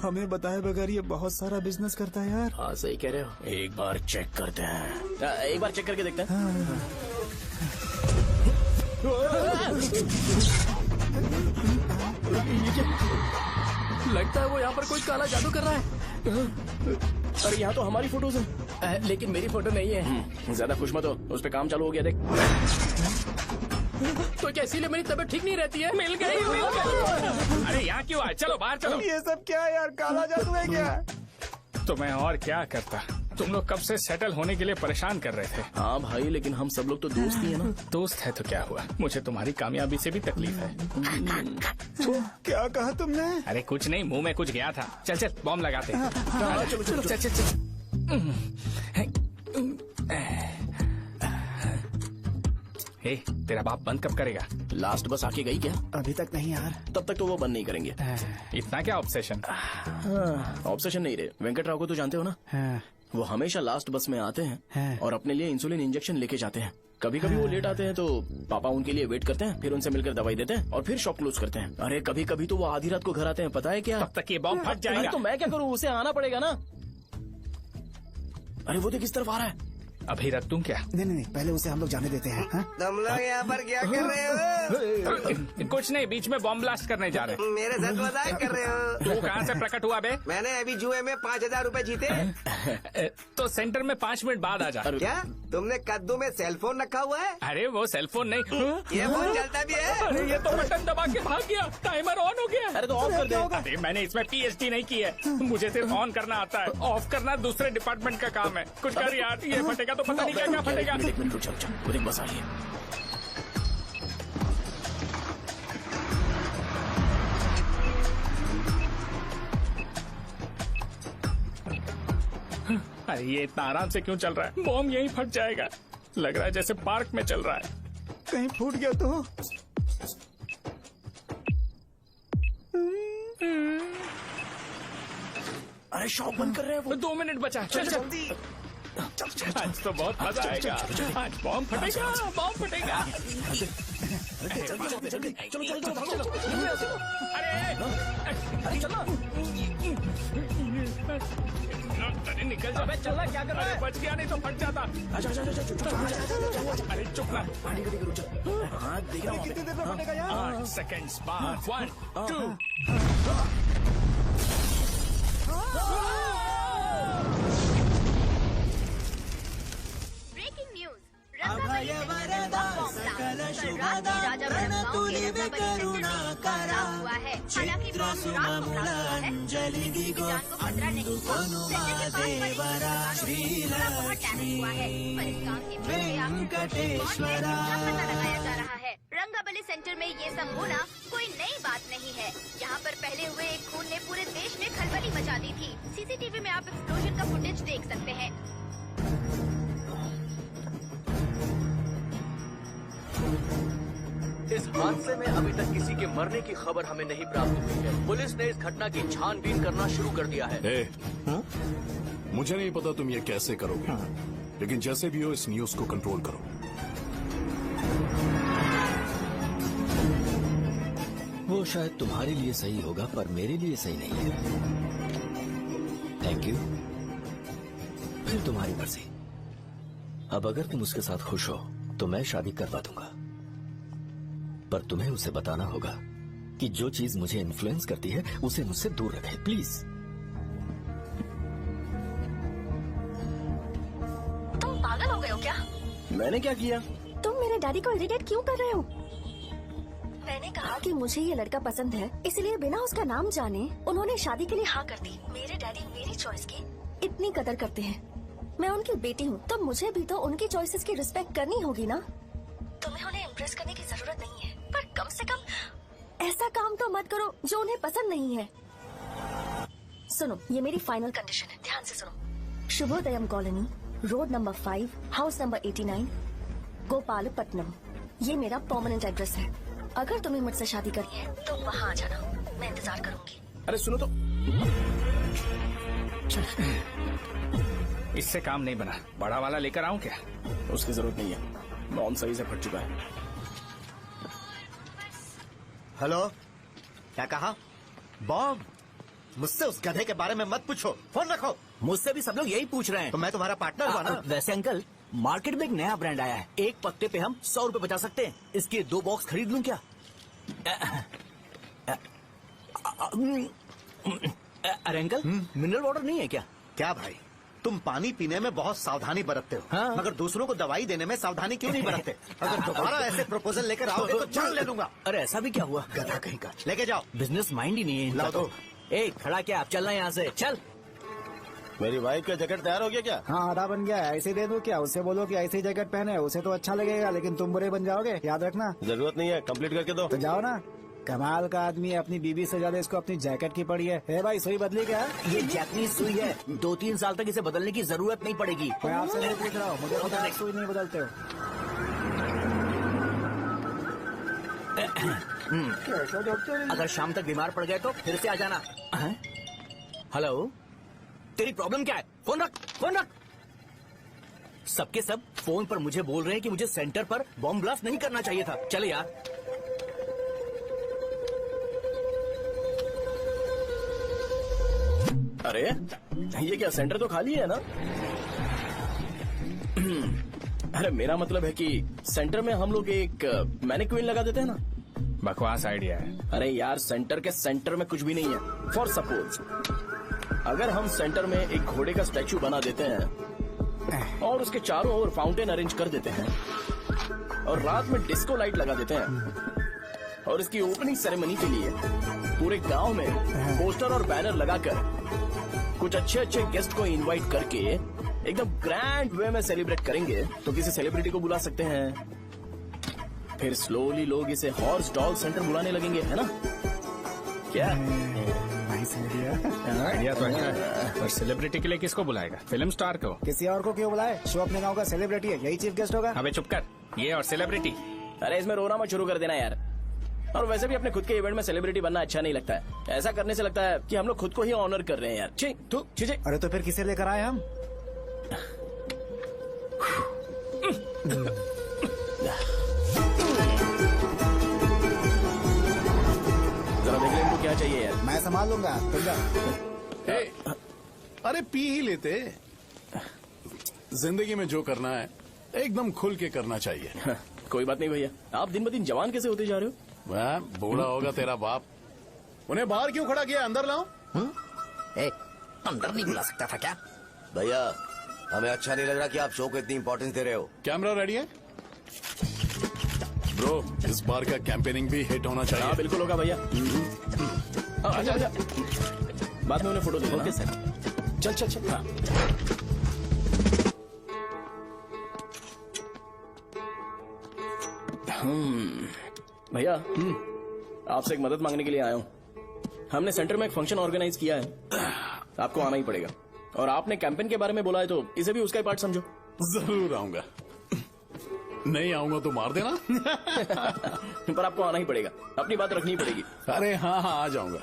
हमें बताए बगैर ये बहुत सारा बिजनेस करता है यार। हाँ सही कह रहे हो। एक बार चेक करते हैं। एक बार चेक करके देखते हैं। लगता है वो यहाँ पर कोई काला जादू कर रहा है। अरे यहाँ तो हमारी फोटोज हैं, लेकिन मेरी फोटो नहीं है। ज्यादा खुश मत हो, उस पे काम चालू हो गया। देख तो क्या इसीलिए मेरी तबीयत ठीक नहीं रहती है? मिल गई। अरे यहाँ क्यों आए? चलो बाहर चलो। ये सब क्या है यार? काला जादू है क्या? तो मैं और क्या करता? तुम लोग कब से सेटल होने के लिए परेशान कर रहे थे। हाँ भाई, लेकिन हम सब लोग तो दोस्त ही है ना। दोस्त है तो क्या हुआ? मुझे तुम्हारी कामयाबी से भी तकलीफ है। क्या कहा तुमने? अरे कुछ नहीं, मुंह में कुछ गया था। चल चल बॉम्ब लगाते हैं। चलो चलो चल चल चल। तेरा बाप बंद कब करेगा? लास्ट बस आके गई क्या? अभी तक नहीं यार। तब तक तो वो बंद नहीं करेंगे। इतना क्या ऑब्सेशन? ऑब्सेशन नहीं रहे। वेंकट राव को तो जानते हो ना? वो हमेशा लास्ट बस में आते हैं और अपने लिए इंसुलिन इंजेक्शन लेके जाते हैं। कभी कभी वो लेट आते हैं तो पापा उनके लिए वेट करते हैं, फिर उनसे मिलकर दवाई देते हैं और फिर शॉप क्लोज करते हैं। अरे कभी कभी तो वो आधी रात को घर आते हैं, पता है क्या? तब तक ये बॉम्ब फट जाएगा। तो मैं क्या करूँ? उसे आना पड़ेगा ना। अरे वो देख किस तरफ आ रहा है। अभी रख दूं क्या? नहीं, पहले उसे हम लोग जाने देते हैं। तुम लोग यहाँ पर क्या कर रहे हो? कुछ नहीं, बीच में बॉम्ब ब्लास्ट करने जा रहे हैं। मेरे साथ मजाक कर रहे हो? तू कहाँ से प्रकट हुआ बे? मैंने अभी जुए में 5000 रूपए जीते। तो सेंटर में 5 मिनट बाद आ जा। क्या तुमने कद्दू में सेलफोन रखा हुआ है? अरे वो सेलफोन नहीं, ये फोन चलता भी है। अरे ये तो बटन दबा के भाग गया, टाइमर ऑन हो गया। अरे तो ऑफ कर दे। अरे मैंने इसमें PhD नहीं की है, मुझे सिर्फ ऑन करना आता है। ऑफ करना दूसरे डिपार्टमेंट का काम है। कुछ कर यार, ये फटेगा तो पता नहीं क्या क्या फटेगा। एक मिनट रुक जाओ, वो देख बस आई है। अरे ये इतना आराम से क्यों चल रहा है? बॉम्ब यहीं फट जाएगा। लग रहा है जैसे पार्क में चल रहा है। कहीं फूट गया तो? अरे शॉप बंद कर रहे हैं वो। 2 मिनट बचा। चल जल्दी। आज तो बहुत मजा आएगा। आज बॉम्ब फटेगा, बॉम्ब फटेगा। जल्दी चलो चलो चलो अरे निकल जा। चलना क्या कर रहा है? बच गया नहीं तो फट जाता। अरे चुप ना। हाँ देख रहा हूँ। कितनी देर में फटेगा यार? 8 seconds बाद 1 2 ब्रेकिंग न्यूज रंगाबली सेंटर में बम फॉर्मूला। कल रात में राजा वनम गांव के रंगाबली सेंटर में बम हुआ है। हालांकि बम रात को ब्लास्ट हुआ है। किसी की जान को खतरा नहीं हुआ। सेंटर के पास बड़ी बहुत डैमेज हुआ है। पर इस काम के पीछे आखिर कौन है इसका पता लगाया जा रहा है। रंगाबली सेंटर में ये सब होना कोई नई बात नहीं है। यहाँ पर पहले हुए एक खून ने पूरे देश में खलबली मचा दी थी। सीसीटीवी में आप एक्सप्लोजन का फुटेज देख सकते हैं। इस हादसे में अभी तक किसी के मरने की खबर हमें नहीं प्राप्त हुई है। पुलिस ने इस घटना की छानबीन करना शुरू कर दिया है। मुझे नहीं पता तुम ये कैसे करोगे, लेकिन जैसे भी हो इस न्यूज को कंट्रोल करो। वो शायद तुम्हारे लिए सही होगा पर मेरे लिए सही नहीं है। Thank you. फिर तुम्हारी मर्जी। अब अगर तुम उसके साथ खुश हो तो मैं शादी करवा दूंगा, पर तुम्हें उसे बताना होगा कि जो चीज मुझे इन्फ्लुएंस करती है उसे मुझसे दूर रखे, प्लीज। तुम पागल हो गए हो क्या? मैंने क्या किया? तुम मेरे डैडी को इरिटेट क्यों कर रहे हो? मैंने कहा कि मुझे ये लड़का पसंद है, इसलिए बिना उसका नाम जाने उन्होंने शादी के लिए हाँ कर दी। मेरे डैडी मेरी चॉइस की इतनी कदर करते हैं। मैं उनकी बेटी हूँ तो मुझे भी तो उनकी चॉइसेस की रिस्पेक्ट करनी होगी ना। तुम्हें उन्हें इम्प्रेस करने की जरूरत नहीं है, पर कम से कम ऐसा काम तो मत करो जो उन्हें पसंद नहीं है। सुनो, ये मेरी फाइनल कंडीशन है, ध्यान से सुनो। Shubhodayam colony, road number 5, house number 89, Gopalapatnam. ये मेरा परमानेंट एड्रेस है। अगर तुम्हें मुझसे शादी करनी है तो वहाँ आ जाना, मैं इंतजार करूंगी। अरे सुनो तो, इससे काम नहीं बना। बड़ा वाला लेकर आऊं क्या? उसकी जरूरत नहीं है, बॉम्ब सही से फट चुका है। हेलो, क्या कहा? बॉम्ब? मुझसे उस गधे के बारे में मत पूछो, फोन रखो। मुझसे भी सब लोग यही पूछ रहे हैं। तो मैं तुम्हारा पार्टनर हुआ ना। वैसे अंकल, मार्केट में एक नया ब्रांड आया है, एक पत्ते पे हम 100 रुपए बचा सकते हैं। इसके 2 बॉक्स खरीद लूं क्या? अरे अंकल, मिनरल वाटर नहीं है क्या? क्या भाई, तुम पानी पीने में बहुत सावधानी बरतते हो, हाँ? मगर दूसरों को दवाई देने में सावधानी क्यों नहीं बरतते? अगर दोबारा ऐसे प्रपोजल लेकर आओगे तो जान ले लूंगा। अरे ऐसा भी क्या हुआ? गधा कहीं का, लेके जाओ। बिजनेस माइंड ही नहीं है इनका। लाओ दो। ए, खड़ा क्या? आप चलना यहाँ से, चल। मेरी वाइफ का जैकेट तैयार हो गया क्या? हाँ, आधा बन गया है। ऐसे दे दो क्या? उससे बोलो कि ऐसे ही जैकेट पहने, उसे तो अच्छा लगेगा, लेकिन तुम बुरे बन जाओगे, याद रखना। जरूरत नहीं है, कंप्लीट करके दो। तो जाओ ना। कमाल का आदमी, अपनी बीबी से ज्यादा इसको अपनी जैकेट की पड़ी है। ए भाई, सुई बदली क्या? ये जैपनीज सुई है, 2-3 साल तक इसे बदलने की जरूरत नहीं पड़ेगी। मैं आपसे नहीं पूछ रहा हूँ, मुझे पता है सुई नहीं बदलते हो। अगर शाम तक बीमार पड़ गए तो फिर से आ जाना। हेलो, तेरी प्रॉब्लम क्या है? फोन रख, फोन रख। सबके सब फोन पर मुझे बोल रहे हैं कि मुझे सेंटर पर बॉम्ब ब्लास्ट नहीं करना चाहिए था। चले यार। अरे ये क्या, सेंटर तो खाली है ना? अरे मेरा मतलब है कि सेंटर में हम लोग एक मैनिक्विन लगा देते हैं ना। बकवास आइडिया है। अरे यार, सेंटर के सेंटर में कुछ भी नहीं है। फॉर सपोज अगर हम सेंटर में एक घोड़े का स्टैचू बना देते हैं और उसके चारों ओर फाउंटेन अरेंज कर देते हैं और रात में डिस्को लाइट लगा देते हैं और इसकी ओपनिंग सेरेमनी के लिए पूरे गांव में पोस्टर और बैनर लगाकर कुछ अच्छे गेस्ट को इनवाइट करके एकदम ग्रैंड वे में सेलिब्रेट करेंगे तो किसी सेलिब्रिटी को बुला सकते हैं। फिर स्लोली लोग इसे हॉर्स डॉग सेंटर बुलाने लगेंगे, है ना? क्या आइडिया तो अच्छा है, और सेलिब्रिटी के लिए किसको बुलाएगा? फिल्म स्टार को? किसी और को क्यों बुलाए? शो अपने गांव का सेलिब्रिटी है, यही चीफ गेस्ट होगा। अबे चुप कर, ये और सेलिब्रिटी। अरे इसमें रोना मत शुरू कर देना यार। और वैसे भी अपने खुद के इवेंट में सेलिब्रिटी बनना अच्छा नहीं लगता है। ऐसा करने से लगता है कि हम लोग खुद को ही ऑनर कर रहे हैं यार। छी। अरे तो फिर किसे लेकर आए हम? क्या चाहिए यार? मैं संभाल लूंगा, तुम जा। अरे पी ही लेते। जिंदगी में जो करना है एकदम खुल के करना चाहिए। कोई बात नहीं भैया, आप दिन ब दिन जवान कैसे होते जा रहे हो? वह बूढ़ा होगा तेरा बाप। उन्हें बाहर क्यों खड़ा किया, अंदर लाओ। अंदर नहीं बुला सकता था क्या? भैया हमें अच्छा नहीं लग रहा कि आप शो को इतनी इंपॉर्टेंस दे रहे हो। कैमरा रेडी है ब्रो? इस बार का कैंपेनिंग भी हिट होना चाहिए। हाँ बिल्कुल होगा भैया। आजा आजा, बाद में उन्हें फोटो देना। Okay sir. चल चल चल। हाँ। भैया आपसे एक मदद मांगने के लिए आया हूँ। हमने सेंटर में एक फंक्शन ऑर्गेनाइज किया है, आपको आना ही पड़ेगा। और आपने कैंपेन के बारे में बोला है तो इसे भी उसका ही पार्ट समझो। जरूर आऊंगा। नहीं आऊंगा तो मार देना। पर आपको आना ही पड़ेगा, अपनी बात रखनी पड़ेगी। अरे हाँ हाँ आ जाऊंगा।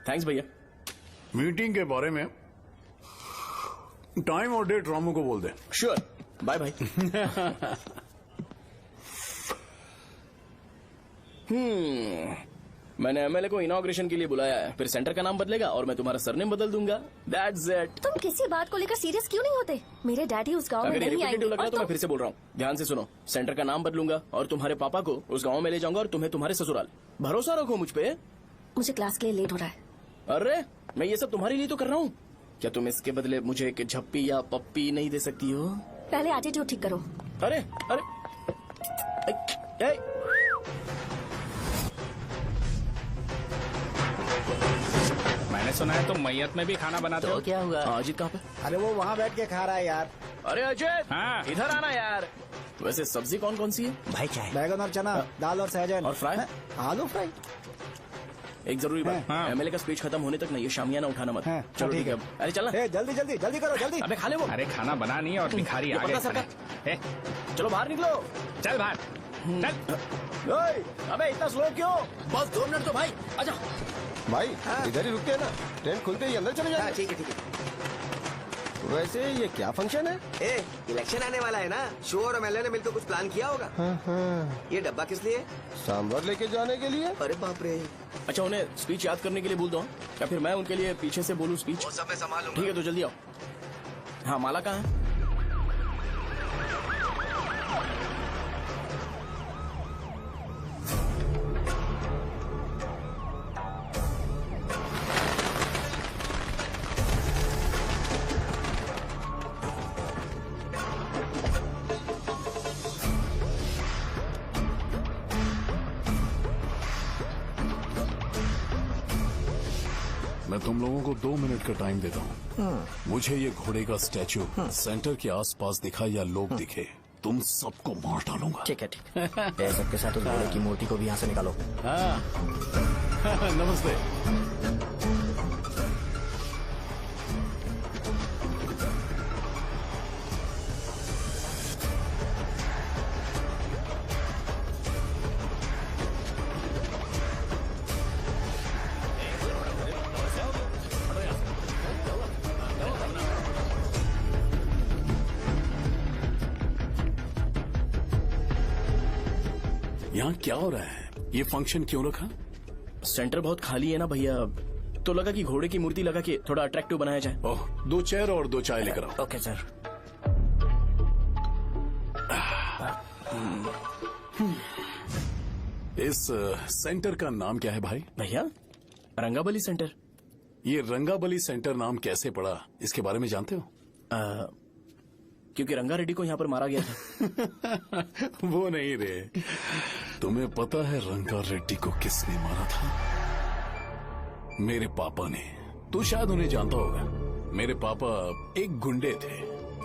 थैंक्स भैया। मीटिंग के बारे में टाइम और डेट रामू को बोल दे। Sure, bye bye. मैंने एमएलए को इनॉग्रेशन के लिए बुलाया है, फिर सेंटर का नाम बदलेगा और मैं तुम्हारा सरनेम बदल दूंगा। That's it. तुम किसी बात को लेकर सीरियस क्यों नहीं होते? मेरे डैडी उस गांव में अगर ये नहीं आएंगे। रिपीटेटिव लग रहा है तो मैं फिर से बोल रहा हूँ, ध्यान से सुनो। सेंटर का नाम बदलूंगा और तुम्हारे पापा को उस गाँव में ले जाऊंगा और तुम्हें तुम्हारे ससुराल। भरोसा रखो मुझ पे। मुझे क्लास के लिए लेट हो रहा है। अरे मैं ये सब तुम्हारे लिए तो कर रहा हूँ। क्या तुम इसके बदले मुझे एक झप्पी या पप्पी नहीं दे सकती हो? पहले एटीट्यूड ठीक करो। अरे अरे मैंने सुना है तुम मैयत में भी खाना बनाते हो। क्या हुआ? अजीत कहाँ पे? अरे वो वहाँ बैठ के खा रहा है यार। अरे अजीत, हाँ। इधर आना यार। वैसे सब्जी कौन कौन सी है? भाई क्या है? बैगन और चना, दाल और सहजन और फ्राई? आलू फ्राई। एक जरूरी बात, हाँ। एमएलए का स्पीच खत्म होने तक ना ये शामियाना उठाना मत। हाँ, चलो ठीक ठीक है। है। अरे चलना। जल्दी जल्दी जल्दी करो, जल्दी। अबे खा ले वो। अरे खाना बना नहीं है और भिखारी ये आ गए। पकड़ा सरकार। ए, चलो बाहर निकलो। चल बाहर चल। ओए, अबे इतना स्लो क्यों? बस 2 मिनट तो भाई, आजा। भाई इधर ही रुकते हैं ना, ट्रेन खुलते ही अंदर चले जाएंगे। ठीक है ठीक है। वैसे ये क्या फंक्शन है? इलेक्शन आने वाला है ना, शो और एमएलए ने मिलकर कुछ प्लान किया होगा। ये डब्बा किस लिए? सांभर लेके जाने के लिए। अरे बाप रे। अच्छा उन्हें स्पीच याद करने के लिए बोल दो या फिर मैं उनके लिए पीछे से बोलूं स्पीच? वो सब मैं संभालूंगा। ठीक है तो जल्दी आओ। हाँ माला कहाँ है? मैं तुम लोगों को 2 मिनट का टाइम देता हूँ। मुझे ये घोड़े का स्टैचू सेंटर के आसपास दिखा या लोग दिखे, तुम सबको मार डालूंगा। ठीक है ठीक है। सबके साथ उस घोड़े की मूर्ति को भी यहाँ से निकालो। हाँ। नमस्ते। यहाँ क्या हो रहा है? ये फंक्शन क्यों रखा? सेंटर बहुत खाली है ना भैया, तो लगा कि घोड़े की मूर्ति लगा के थोड़ा अट्रैक्टिव बनाया जाए। ओह, 2 चेयर और 2 चाय लेकर आओ। Okay sir. इस सेंटर का नाम क्या है भाई? भैया रंगाबली सेंटर। ये रंगाबली सेंटर नाम कैसे पड़ा, इसके बारे में जानते हो? क्योंकि रंगा रेड्डी को यहाँ पर मारा गया था। वो नहीं रे, तुम्हें पता है रंगा रेड्डी को किसने मारा था? मेरे पापा ने। तू शायद उन्हें जानता होगा। मेरे पापा एक गुंडे थे।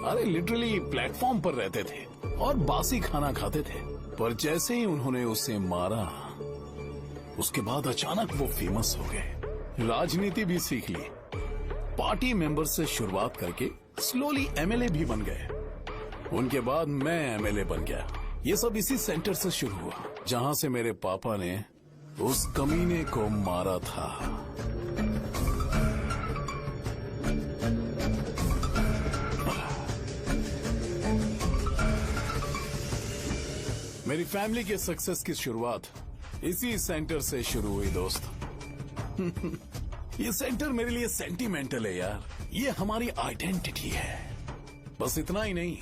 अरे लिटरली प्लेटफॉर्म पर रहते थे और बासी खाना खाते थे। पर जैसे ही उन्होंने उसे मारा, उसके बाद अचानक वो फेमस हो गए। राजनीति भी सीख ली, पार्टी मेंबर से शुरुआत करके स्लोली एमएलए भी बन गए। उनके बाद मैं एमएलए बन गया। ये सब इसी सेंटर से शुरू हुआ, जहां से मेरे पापा ने उस कमीने को मारा था। मेरी फैमिली के सक्सेस की शुरुआत इसी सेंटर से शुरू हुई दोस्त। ये सेंटर मेरे लिए सेंटिमेंटल है यार। ये हमारी आइडेंटिटी है। बस इतना ही नहीं,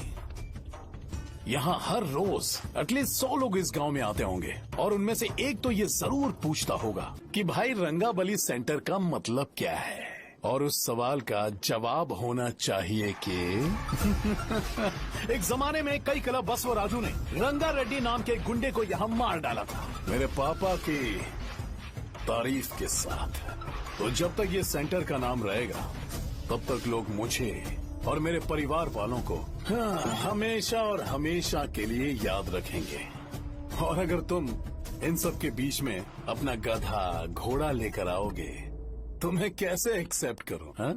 यहाँ हर रोज एटलीस्ट 100 लोग इस गांव में आते होंगे और उनमें से एक तो ये जरूर पूछता होगा कि भाई रंगाबली सेंटर का मतलब क्या है, और उस सवाल का जवाब होना चाहिए कि एक जमाने में कई कला बसव राजू ने रंगा रेड्डी नाम के गुंडे को यहाँ मार डाला था, मेरे पापा की तारीफ के साथ। तो जब तक ये सेंटर का नाम रहेगा तब तक लोग मुझे और मेरे परिवार वालों को हमेशा और हमेशा के लिए याद रखेंगे। और अगर तुम इन सब के बीच में अपना गधा घोड़ा लेकर आओगे तो मैं कैसे एक्सेप्ट करूं? हाँ?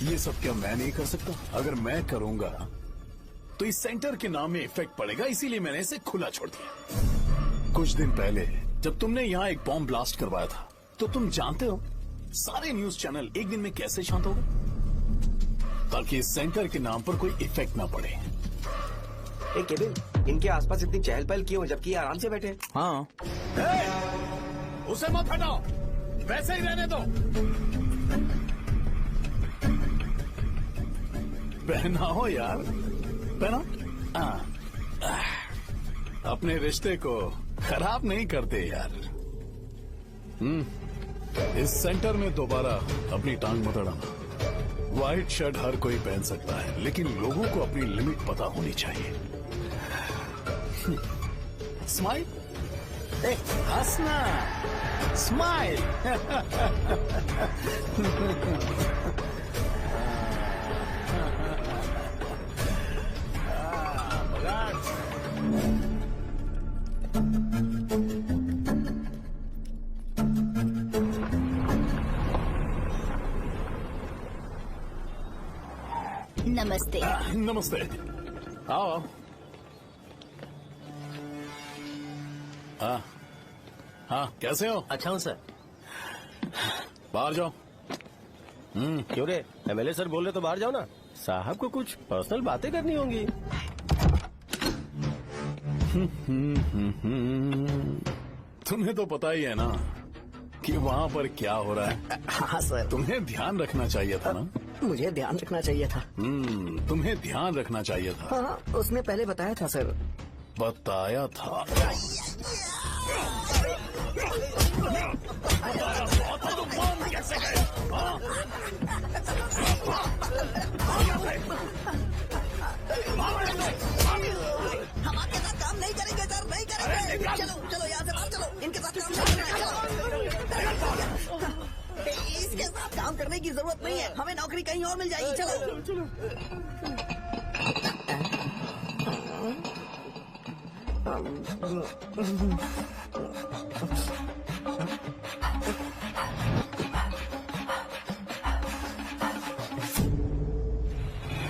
ये सब क्या मैं नहीं कर सकता? अगर मैं करूंगा तो इस सेंटर के नाम में इफेक्ट पड़ेगा, इसीलिए मैंने इसे खुला छोड़ दिया। कुछ दिन पहले जब तुमने यहाँ एक बॉम्ब ब्लास्ट करवाया था तो तुम जानते हो सारे न्यूज चैनल एक दिन में कैसे शांत हो गए, ताकि इस सेंटर के नाम पर कोई इफेक्ट ना पड़े। केविन, इनके आसपास इतनी चहल पहल क्यों, जबकि आराम से बैठे? हाँ। उसे मत हटाओ, वैसे ही रहने दो। पहनाओ यार, पहना। अपने रिश्ते को खराब नहीं करते यार। इस सेंटर में दोबारा अपनी टांग मत अड़ाना। व्हाइट शर्ट हर कोई पहन सकता है, लेकिन लोगों को अपनी लिमिट पता होनी चाहिए। स्माइल, हंसना, स्माइल। नमस्ते। नमस्ते, आओ। हाँ हाँ, कैसे हो? अच्छा हूँ सर। बाहर जाओ। क्यों रे, एमएलए सर बोल रहे तो बाहर जाओ ना। साहब को कुछ पर्सनल बातें करनी होंगी। तुम्हें तो पता ही है ना कि वहाँ पर क्या हो रहा है। हाँ सर। तुम्हें ध्यान रखना चाहिए था ना। मुझे ध्यान रखना चाहिए था। तुम्हें ध्यान रखना चाहिए था। हाँ, उसने पहले बताया था सर। बताया था। कैसे गए? हम आपके साथ काम नहीं करेंगे सर, नहीं करेंगे। चलो चलो यहाँ से बाहर चलो, इनके साथ काम नहीं करना है। इसके साथ काम करने की जरूरत नहीं है, हमें नौकरी कहीं और मिल जाएगी। चलो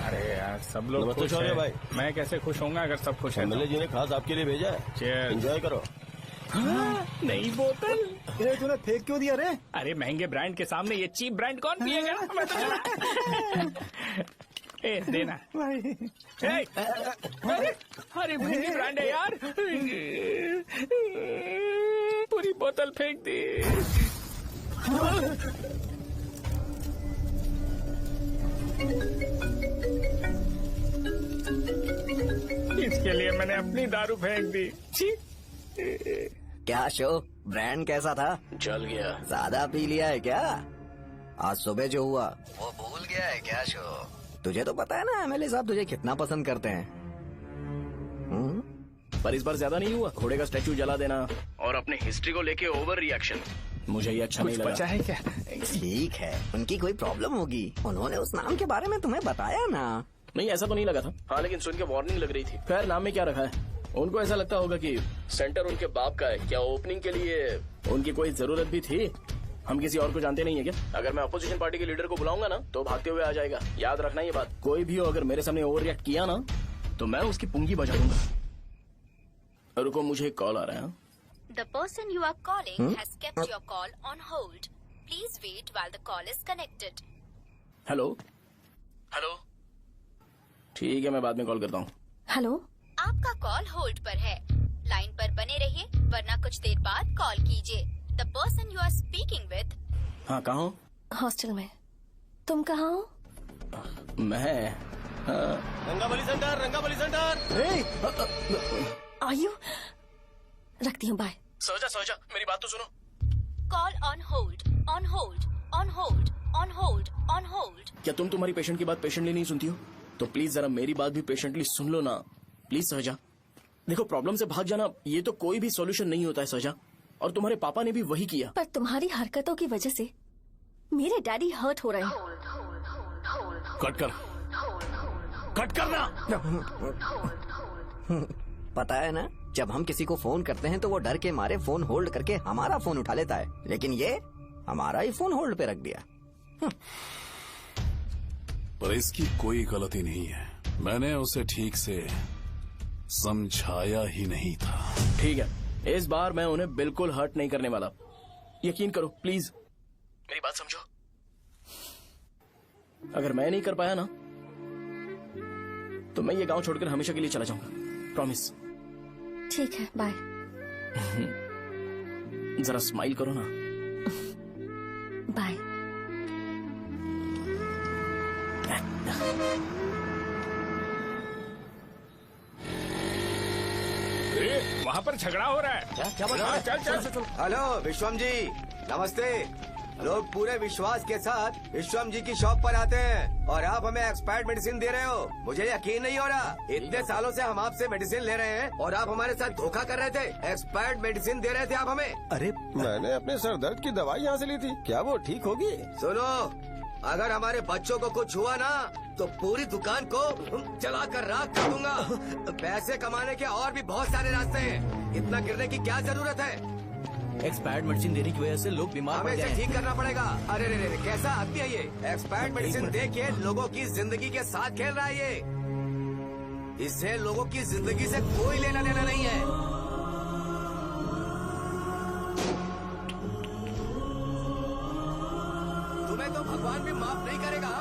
अरे यार, सब लोग खुश हैं। भाई मैं कैसे खुश होऊंगा अगर सब खुश हैं? एमएलए जी ने खास आपके लिए भेजा है। Cheers। एंजॉय करो। नई बोतल। ये तूने फेंक क्यों दिया रे? अरे महंगे ब्रांड के सामने ये चीप ब्रांड कौन पिएगा? मैं तो ए, देना भाई। अरे महंगी ब्रांड है यार। पूरी बोतल फेंक दी। इसके लिए मैंने अपनी दारू फेंक दी। क्या शो, ब्रांड कैसा था? जल गया। ज्यादा पी लिया है क्या? आज सुबह जो हुआ वो भूल गया है क्या शो? तुझे तो पता है ना एमएलए साहब तुझे कितना पसंद करते हैं। पर इस बार ज्यादा नहीं हुआ। घोड़े का स्टैचू जला देना और अपने हिस्ट्री को लेके ओवर रिएक्शन, मुझे ये अच्छा नहीं लगा। बचा है क्या? ठीक है, उनकी कोई प्रॉब्लम होगी। उन्होंने उस नाम के बारे में तुम्हें बताया ना? नहीं, ऐसा तो नहीं लगा था। हाँ, लेकिन सुन के वार्निंग लग रही थी। खैर, नाम में क्या रखा है? उनको ऐसा लगता होगा कि सेंटर उनके बाप का है। क्या ओपनिंग के लिए उनकी कोई जरूरत भी थी? हम किसी और को जानते नहीं है क्या? अगर मैं अपोजिशन पार्टी के लीडर को बुलाऊंगा ना तो भागते हुए आ जाएगा। याद रखना ये बात। कोई भी हो अगर मेरे सामने ओवर रिएक्ट किया ना तो मैं उसकी पुंगी बजा दूंगा। रुको, मुझे एक कॉल आ रहा है। The person you are calling has kept your call on hold. Please wait while the call is connected. Hello hello, ठीक है मैं बाद में कॉल करता हूँ। हेलो, आपका कॉल होल्ड पर है, लाइन पर बने रहिए वरना कुछ देर बाद कॉल कीजिए। The person you are speaking with. हाँ कहाँ हो? हॉस्टल में। तुम कहाँ हो? मैं रंगाबली सेंटर। आयु, रखती हूँ, बाय। सोचा मेरी बात तो सुनो। Call on hold, on hold, on hold, on hold, on hold. क्या तुम तुम्हारी पेशेंट की बात पेशेंटली नहीं सुनती हो? तो प्लीज जरा मेरी बात भी पेशेंटली सुन लो ना प्लीज सहजा। देखो प्रॉब्लम से भाग जाना ये तो कोई भी सॉल्यूशन नहीं होता है सहजा, और तुम्हारे पापा ने भी वही किया। पर तुम्हारी हरकतों की वजह से मेरे डैडी हर्ट हो रहे हैं। कट करना। पता है ना, जब हम किसी को फोन करते हैं तो वो डर के मारे फोन होल्ड करके हमारा फोन उठा लेता है, लेकिन ये हमारा ही फोन होल्ड पे रख दिया। पर इसकी कोई गलती नहीं है, मैंने उसे ठीक से समझाया ही नहीं था। ठीक है, इस बार मैं उन्हें बिल्कुल हर्ट नहीं करने वाला, यकीन करो प्लीज, मेरी बात समझो। अगर मैं नहीं कर पाया ना तो मैं ये गांव छोड़कर हमेशा के लिए चला जाऊंगा, प्रॉमिस। ठीक है, बाय। जरा स्माइल करो ना। बाय। वहाँ पर झगड़ा हो रहा है। क्या बोल रहा है? चल। हेलो विश्वम जी, नमस्ते। लोग पूरे विश्वास के साथ विश्वम जी की शॉप पर आते हैं और आप हमें एक्सपायर्ड मेडिसिन दे रहे हो। मुझे यकीन नहीं हो रहा, इतने सालों से हम आपसे मेडिसिन ले रहे हैं और आप हमारे साथ धोखा कर रहे थे। एक्सपायर्ड मेडिसिन दे रहे थे आप हमें। अरे मैंने अपने सर दर्द की दवाई यहाँ से ली थी, क्या वो ठीक होगी? सुनो, अगर हमारे बच्चों को कुछ हुआ ना तो पूरी दुकान को जलाकर राख कर दूंगा। पैसे कमाने के और भी बहुत सारे रास्ते हैं, इतना गिरने की क्या जरूरत है? एक्सपायर्ड मेडिसिन देने की वजह से लोग बीमार पड़ हमें गए इसे हैं। ठीक करना पड़ेगा। अरे रे, कैसा आदमी है ये? एक्सपायर्ड मेडिसिन दे के लोगों की जिंदगी के साथ खेल रहा है ये। इससे लोगों की जिंदगी से कोई लेना देना नहीं है। तुम्हें तो भगवान भी माफ नहीं करेगा।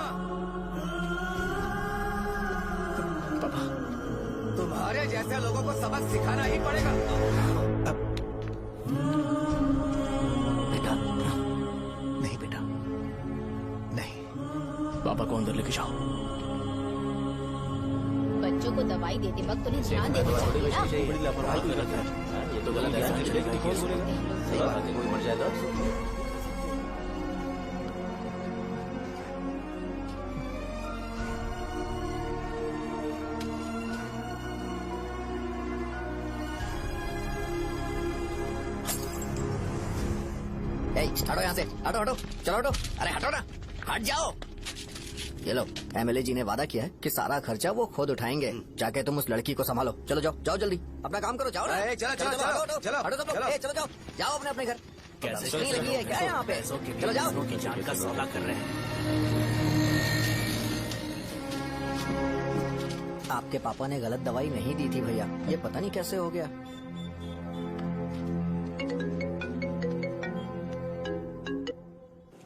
तुम्हारे जैसे लोगों को सबक सिखाना ही पड़ेगा। नहीं बेटा, नहीं। पापा को अंदर लेके जाओ। बच्चों को दवाई देते वक्त उन्हें ध्यान देना चाहिए ना। ये तो गलत है। कोई मर जाएगा। हटो यहाँ से, हटो, चलो हटो। अरे हटो ना, हट जाओ। ये लो, एमएलए जी ने वादा किया है कि सारा खर्चा वो खुद उठाएंगे। जाके तुम उस लड़की को संभालो। चलो जाओ जल्दी, अपना काम करो। जाओ ना, चलो हटो सब लोग, जाओ अपने घर। कैसे नहीं लगी है क्या यहाँ पे? चलो जाओ। की जान का सौदा कर रहे हैं। आपके पापा ने गलत दवाई नहीं दी थी भैया, ये पता नहीं कैसे हो गया।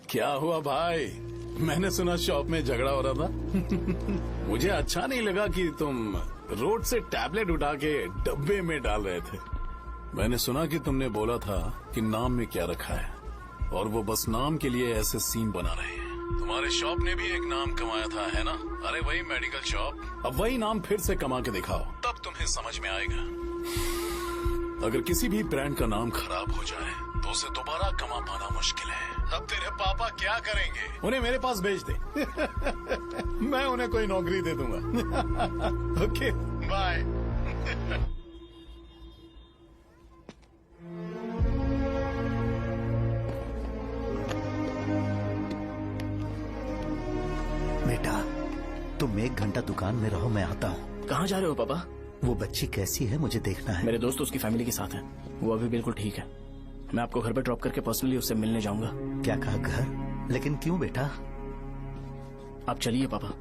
क्या हुआ भाई? मैंने सुना शॉप में झगड़ा हो रहा था। मुझे अच्छा नहीं लगा कि तुम रोड से टैबलेट उठा के डब्बे में डाल रहे थे। मैंने सुना कि तुमने बोला था कि नाम में क्या रखा है, और वो बस नाम के लिए ऐसे सीन बना रहे हैं। तुम्हारे शॉप ने भी एक नाम कमाया था, है ना? अरे वही मेडिकल शॉप, अब वही नाम फिर से कमा के दिखाओ, तब तुम्हें समझ में आएगा। अगर किसी भी ब्रांड का नाम खराब हो जाए तो उसे दोबारा कमा पाना मुश्किल है। अब तेरे पापा क्या करेंगे? उन्हें मेरे पास भेज दे। मैं उन्हें कोई नौकरी दे दूंगा। Okay, bye. बेटा, तुम 1 घंटा दुकान में रहो, मैं आता हूँ। कहाँ जा रहे हो पापा? वो बच्ची कैसी है मुझे देखना है। मेरे दोस्त उसकी फैमिली के साथ है, वो अभी बिल्कुल ठीक है। मैं आपको घर पे ड्रॉप करके पर्सनली उससे मिलने जाऊंगा। क्या कहा घर? लेकिन क्यों बेटा? आप चलिए पापा,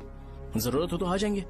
जरूरत हो तो आ जाएंगे।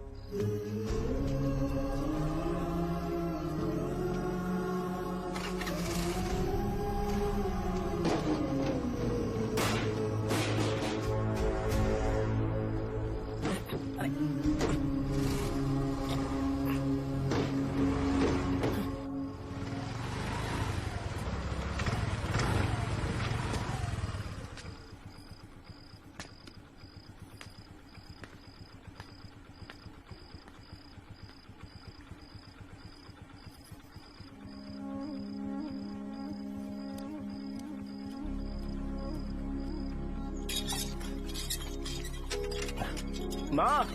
माँ,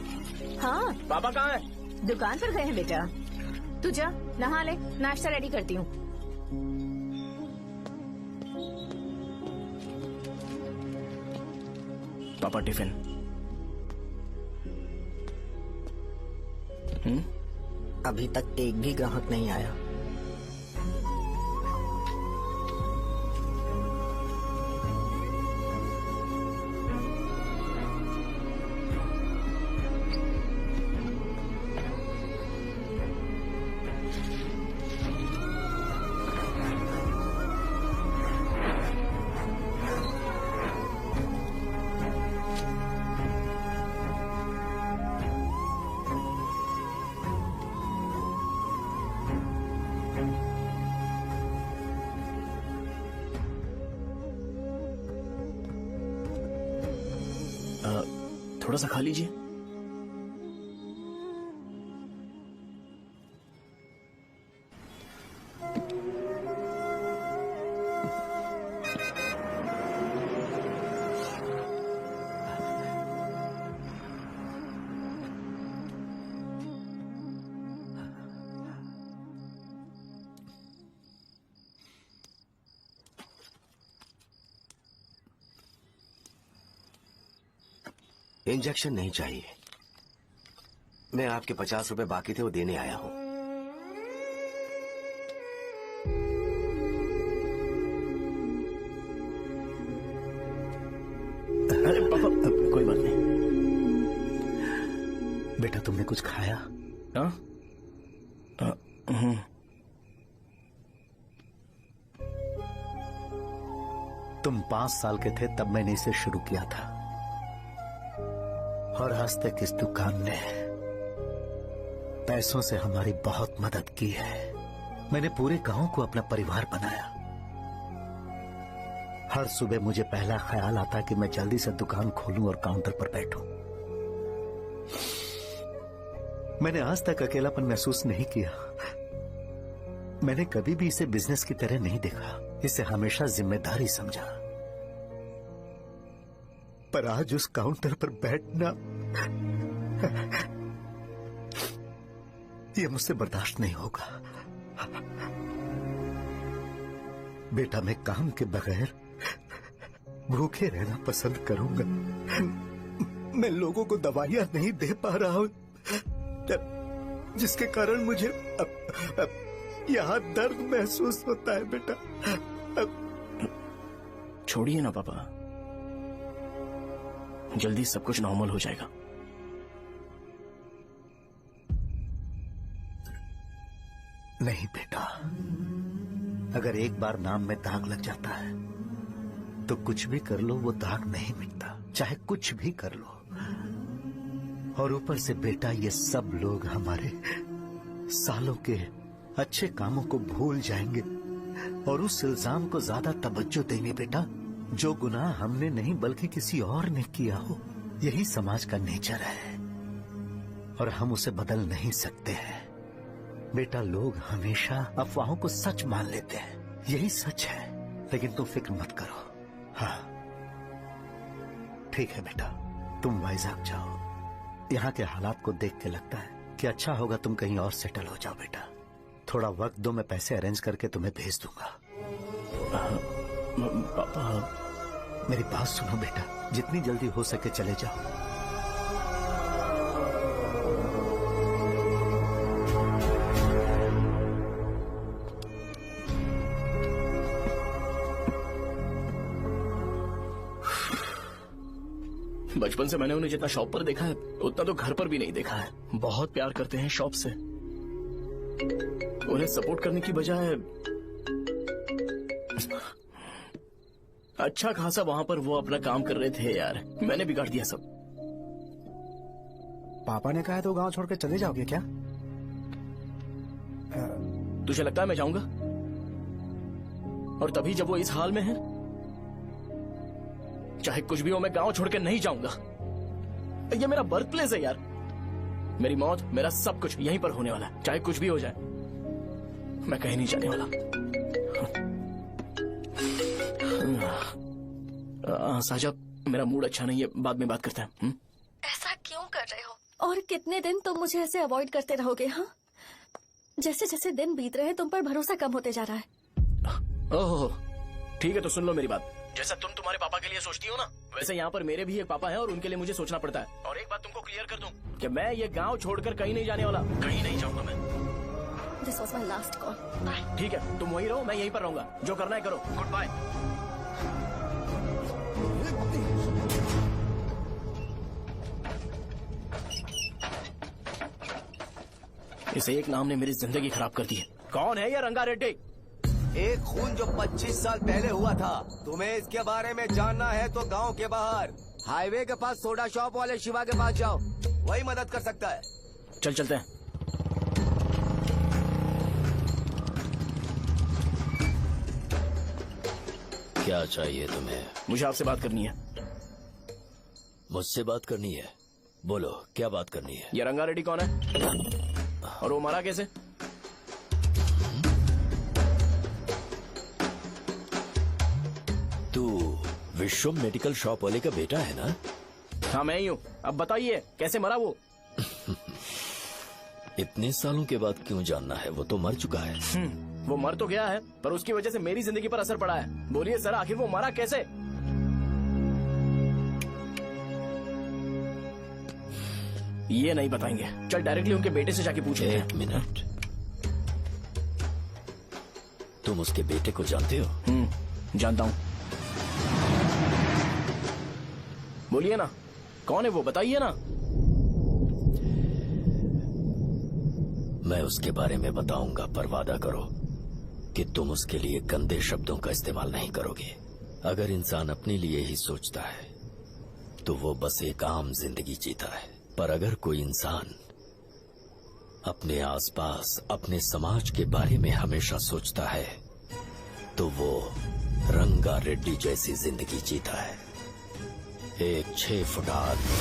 हाँ पापा कहाँ है? दुकान पर गए हैं बेटा। तू जा नहा ले, नाश्ता रेडी करती हूँ। पापा टिफिन। अभी तक एक भी ग्राहक नहीं आया। थोड़ा सा खा लीजिए। इंजेक्शन नहीं चाहिए। मैं आपके 50 रुपए बाकी थे, वो देने आया हूं। अरे पापा, कोई बात नहीं। बेटा तुमने कुछ खाया? हाँ? तुम 5 साल के थे तब मैंने इसे शुरू किया था, और आज तक इस दुकान ने पैसों से हमारी बहुत मदद की है। मैंने पूरे गांव को अपना परिवार बनाया। हर सुबह मुझे पहला ख्याल आता कि मैं जल्दी से दुकान खोलूं और काउंटर पर बैठूं। मैंने आज तक अकेलापन महसूस नहीं किया। मैंने कभी भी इसे बिजनेस की तरह नहीं देखा, इसे हमेशा जिम्मेदारी समझा। पर आज उस काउंटर पर बैठना ये मुझसे बर्दाश्त नहीं होगा। बेटा मैं काम के बगैर भूखे रहना पसंद करूंगा। मैं लोगों को दवाइयां नहीं दे पा रहा हूं, जिसके कारण मुझे यहाँ दर्द महसूस होता है। बेटा छोड़िए ना पापा, जल्दी सब कुछ नॉर्मल हो जाएगा। नहीं बेटा, अगर एक बार नाम में दाग लग जाता है तो कुछ भी कर लो वो दाग नहीं मिटता, चाहे कुछ भी कर लो। और ऊपर से बेटा ये सब लोग हमारे सालों के अच्छे कामों को भूल जाएंगे और उस इल्जाम को ज्यादा तवज्जो देंगे बेटा, जो गुनाह हमने नहीं बल्कि किसी और ने किया हो। यही समाज का नेचर है और हम उसे बदल नहीं सकते हैं। बेटा लोग हमेशा अफवाहों को सच मान लेते हैं, यही सच है। लेकिन तुम फिक्र मत करो। हाँ ठीक है बेटा, तुम वाइजाग जाओ। यहाँ के हालात को देख के लगता है कि अच्छा होगा तुम कहीं और सेटल हो जाओ। बेटा थोड़ा वक्त दो, मैं पैसे अरेंज करके तुम्हें भेज दूंगा। पापा मेरी बात सुनो बेटा, जितनी जल्दी हो सके चले जाओ। बचपन से मैंने उन्हें जितना शॉप पर देखा है उतना तो घर पर भी नहीं देखा है। बहुत प्यार करते हैं शॉप से। उन्हें सपोर्ट करने की बजाय अच्छा खासा वहां पर वो अपना काम कर रहे थे। यार मैंने बिगाड़ दिया सब। पापा ने कहा है तो गांव छोड़ के चले जाओगे क्या? तुझे लगता है मैं जाऊंगा? और तभी जब वो इस हाल में है, चाहे कुछ भी हो मैं गांव छोड़ के नहीं जाऊंगा। ये मेरा बर्थ प्लेस है यार। मेरी मौत, मेरा सब कुछ यहीं पर होने वाला है। चाहे कुछ भी हो जाए मैं कहीं नहीं जाने वाला। साजा, मेरा मूड अच्छा नहीं है, बाद में बात करते हैं। ऐसा क्यों कर रहे कितने दिन तुम मुझे ऐसे अवॉइड करते रहोगे? हाँ, जैसे जैसे दिन बीत रहे हैं तुम पर भरोसा कम होते जा रहा है। ओह ठीक है, तो सुन लो मेरी बात। जैसा तुम तुम्हारे पापा के लिए सोचती हो ना, वैसे यहाँ पर मेरे भी एक पापा हैं और उनके लिए मुझे सोचना पड़ता है। और एक बात तुमको क्लियर कर दूं कि मैं ये गांव छोड़कर कहीं नहीं जाने वाला, कहीं नहीं जाऊंगा मैं। This was my last call. ठीक है, तुम वहीं रहो, मैं यहीं पर रहूंगा। जो करना है करो। Goodbye. इस एक नाम ने मेरी जिंदगी खराब कर दी है। कौन है ये रंगा रेड्डी? एक खून जो 25 साल पहले हुआ था। तुम्हें इसके बारे में जानना है तो गांव के बाहर हाईवे के पास सोडा शॉप वाले शिवा के पास जाओ, वही मदद कर सकता है। चल चलते हैं। क्या चाहिए तुम्हें? मुझे आपसे बात करनी है। मुझसे बात करनी है? बोलो, क्या बात करनी है? ये रंगा रेड्डी कौन है और वो मरा कैसे? तू विश्वम मेडिकल शॉप वाले का बेटा है ना? हाँ मैं ही हूँ। अब बताइए कैसे मरा वो? इतने सालों के बाद क्यों जानना है? वो तो मर चुका है। वो मर तो गया है, पर उसकी वजह से मेरी जिंदगी पर असर पड़ा है। बोलिए सर, आखिर वो मरा कैसे? ये नहीं बताएंगे। चल डायरेक्टली उनके बेटे से जाके पूछो। एक मिनट, तुम उसके बेटे को जानते हो? जानता हूँ। बोलिए ना, कौन है वो? बताइए ना। मैं उसके बारे में बताऊंगा, पर वादा करो कि तुम उसके लिए गंदे शब्दों का इस्तेमाल नहीं करोगे। अगर इंसान अपने लिए ही सोचता है तो वो बस एक आम जिंदगी जीता है, पर अगर कोई इंसान अपने आसपास, अपने समाज के बारे में हमेशा सोचता है तो वो रंगा रेड्डी जैसी जिंदगी जीता है। एक 6 फुट आदमी,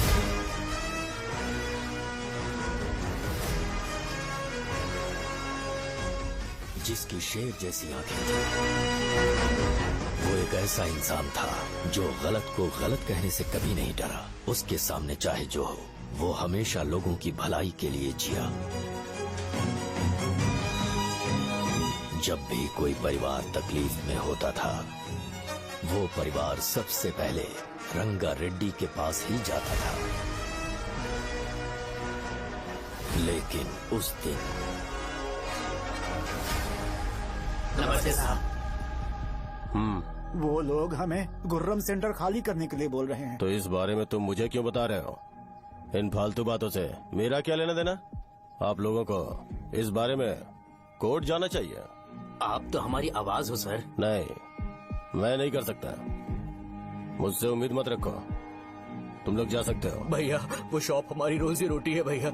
जिसकी शेर जैसी आंखें थी। वो एक ऐसा इंसान था जो गलत को गलत कहने से कभी नहीं डरा। उसके सामने चाहे जो हो, वो हमेशा लोगों की भलाई के लिए जिया। जब भी कोई परिवार तकलीफ में होता था, वो परिवार सबसे पहले रंगा रेड्डी के पास ही जाता था। लेकिन उस दिन नमस्ते साहब। वो लोग हमें गुर्रम सेंटर खाली करने के लिए बोल रहे हैं। तो इस बारे में तुम मुझे क्यों बता रहे हो? इन फालतू बातों से मेरा क्या लेना देना? आप लोगों को इस बारे में कोर्ट जाना चाहिए। आप तो हमारी आवाज हो सर। नहीं, मैं नहीं कर सकता। मुझसे उम्मीद मत रखो। तुम लोग जा सकते हो। भैया, वो शॉप हमारी रोजी रोटी है भैया।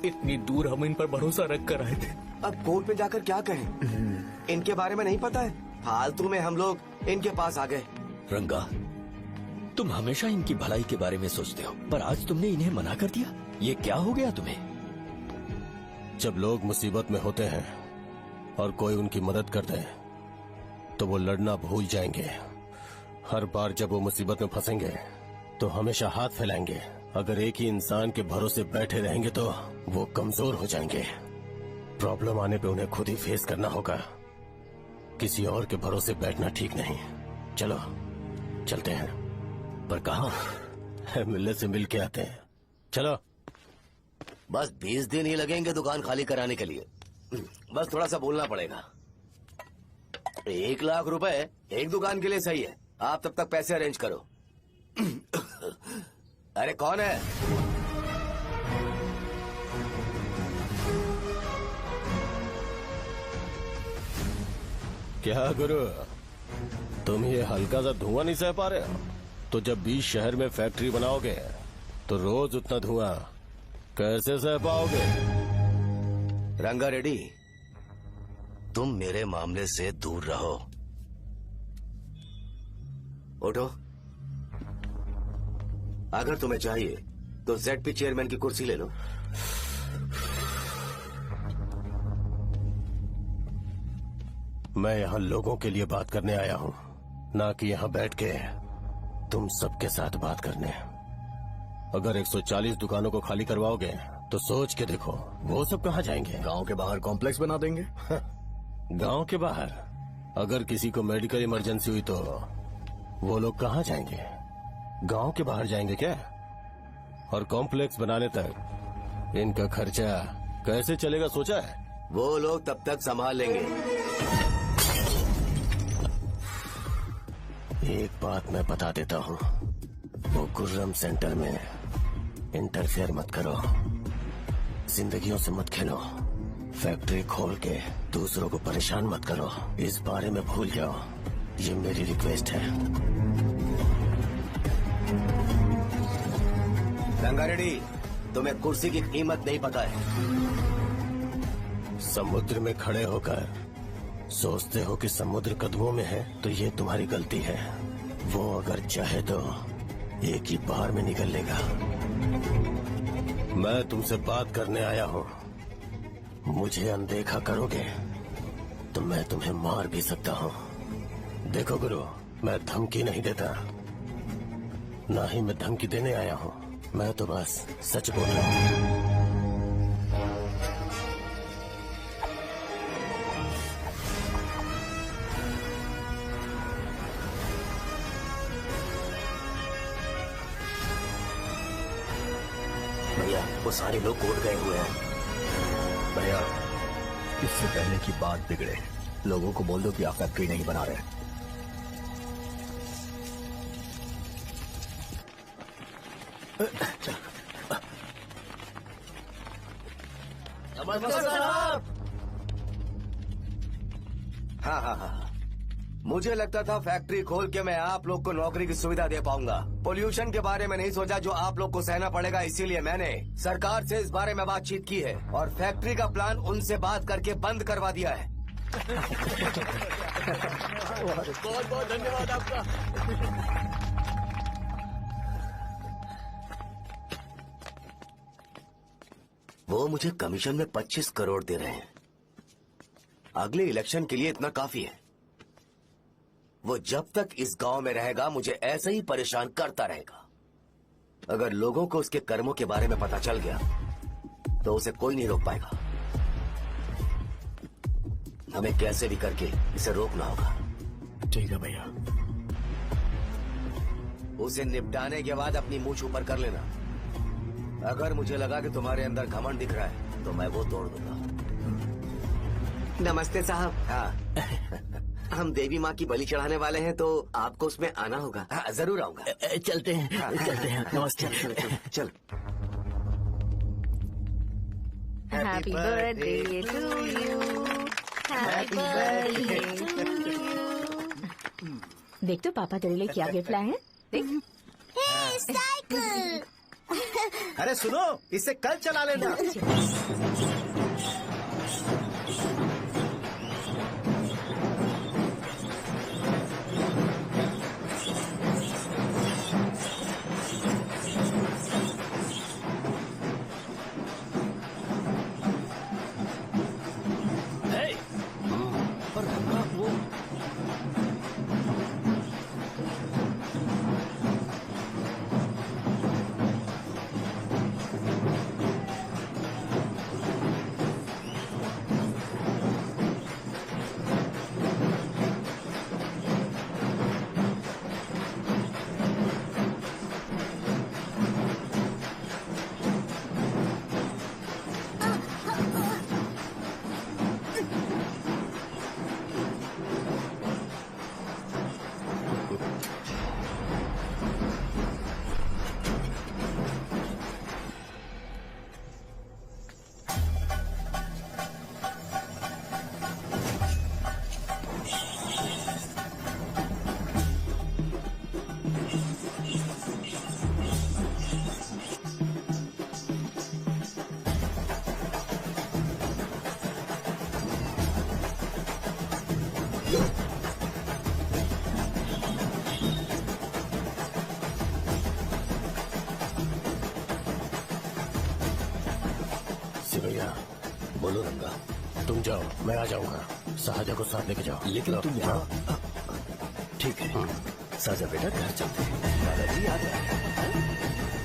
इतनी दूर हम इन पर भरोसा रख कर आए थे। अब कोर्ट में जाकर क्या कहें? इनके बारे में नहीं पता है। फालतू में हम लोग इनके पास आ गए। रंगा, तुम हमेशा इनकी भलाई के बारे में सोचते हो, पर आज तुमने इन्हें मना कर दिया। ये क्या हो गया तुम्हें? जब लोग मुसीबत में होते हैं और कोई उनकी मदद करते हैं तो वो लड़ना भूल जाएंगे। हर बार जब वो मुसीबत में फंसेंगे तो हमेशा हाथ फैलाएंगे। अगर एक ही इंसान के भरोसे बैठे रहेंगे तो वो कमजोर हो जाएंगे। प्रॉब्लम आने पे उन्हें खुद ही फेस करना होगा। किसी और के भरोसे बैठना ठीक नहीं। चलो चलते हैं। पर कहाँ? मिलने से मिल के आते हैं। चलो। बस 20 दिन ही लगेंगे दुकान खाली कराने के लिए। बस थोड़ा सा बोलना पड़ेगा। 1 लाख रुपए एक दुकान के लिए सही है। आप तब तक पैसे अरेंज करो। अरे कौन है? क्या गुरु, तुम ये हल्का सा धुआं नहीं सह पा रहे हो? तो जब 20 शहर में फैक्ट्री बनाओगे तो रोज उतना धुआं कैसे सह पाओगे? रंगा रेड्डी, तुम मेरे मामले से दूर रहो। उठो। अगर तुम्हें चाहिए तो ZP चेयरमैन की कुर्सी ले लो। मैं यहाँ लोगों के लिए बात करने आया हूँ, ना कि यहाँ बैठ के तुम सबके साथ बात करने। अगर 140 दुकानों को खाली करवाओगे तो सोच के देखो वो सब कहाँ जाएंगे। गांव के बाहर कॉम्प्लेक्स बना देंगे। गांव के बाहर अगर किसी को मेडिकल इमरजेंसी हुई तो वो लोग कहाँ जाएंगे? गांव के बाहर जाएंगे क्या? और कॉम्प्लेक्स बनाने तक इनका खर्चा कैसे चलेगा सोचा है? वो लोग तब तक संभाल लेंगे। एक बात मैं बता देता हूँ, वो गुर्रम सेंटर में इंटरफेयर मत करो, जिंदगियों से मत खेलो, फैक्ट्री खोल के दूसरों को परेशान मत करो। इस बारे में भूल जाओ, ये मेरी रिक्वेस्ट है। रंगारेड्डी, तुम्हें कुर्सी की कीमत नहीं पता है। समुद्र में खड़े होकर सोचते हो कि समुद्र कदमों में है तो ये तुम्हारी गलती है। वो अगर चाहे तो एक ही बार में निकल लेगा। मैं तुमसे बात करने आया हूँ, मुझे अनदेखा करोगे तो मैं तुम्हें मार भी सकता हूँ। देखो गुरु, मैं धमकी नहीं देता, ना ही मैं धमकी देने आया हूँ, मैं तो बस सच बोल रहा हूँ। भैया, वो सारे लोग कोर्ट गए हुए हैं। भैया, इससे पहले की बात बिगड़े, लोगों को बोल दो कि आप फैक्ट्री नहीं बना रहे। हाँ, मुझे लगता था फैक्ट्री खोल के मैं आप लोग को नौकरी की सुविधा दे पाऊंगा। पोल्यूशन के बारे में नहीं सोचा जो आप लोग को सहना पड़ेगा, इसीलिए मैंने सरकार से इस बारे में बातचीत की है और फैक्ट्री का प्लान उनसे बात करके बंद करवा दिया है। बहुत बहुत धन्यवाद आपका। वो मुझे कमीशन में 25 करोड़ दे रहे हैं। अगले इलेक्शन के लिए इतना काफी है। वो जब तक इस गांव में रहेगा मुझे ऐसे ही परेशान करता रहेगा। अगर लोगों को उसके कर्मों के बारे में पता चल गया तो उसे कोई नहीं रोक पाएगा। हमें कैसे भी करके इसे रोकना होगा। ठीक है भैया। उसे निपटाने के बाद अपनी मूंछ ऊपर कर लेना। अगर मुझे लगा कि तुम्हारे अंदर घमंड दिख रहा है तो मैं वो तोड़ दूंगा। नमस्ते साहब। हाँ, हम देवी माँ की बलि चढ़ाने वाले हैं तो आपको उसमें आना होगा। हाँ, जरूर आऊंगा। चलते हैं। हाँ, चलते हैं। नमस्ते। चल। Happy birthday to you, happy birthday to you. देख तो पापा तेरे लिए क्या गिफ्ट लाए हैं। देख। साइकिल। अरे सुनो, इसे कल चला लेना। भैया बोलो रंगा, तुम जाओ, मैं आ जाऊंगा। साजा को साथ लेके जाओ। लेकिन तुम यहाँ। ठीक है साजा बेटा, घर चलते हैं। दादाजी आ गए।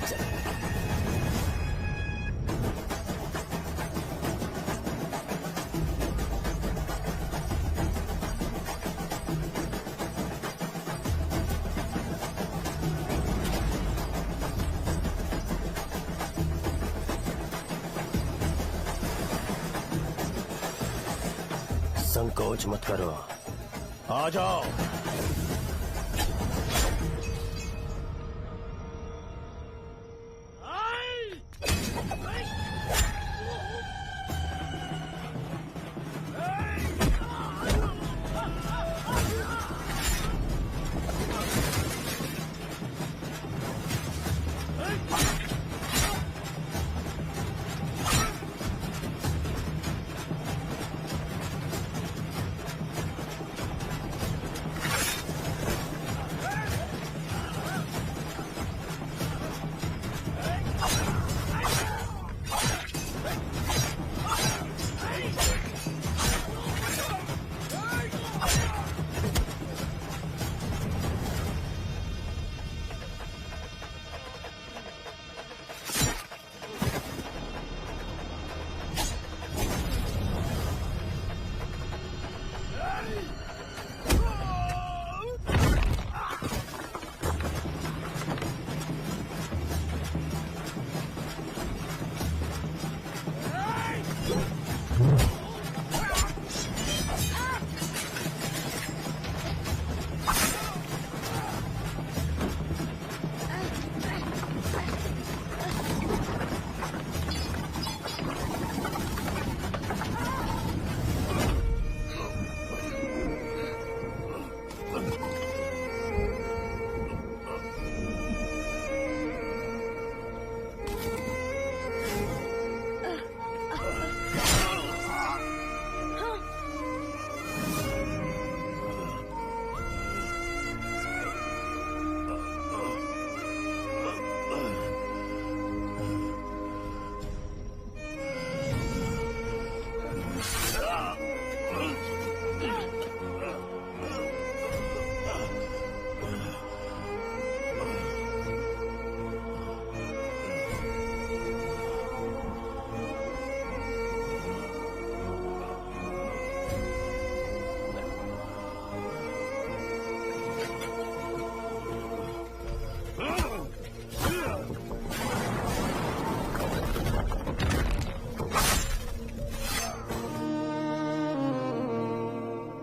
चल। संकोच मत करो, आ जाओ।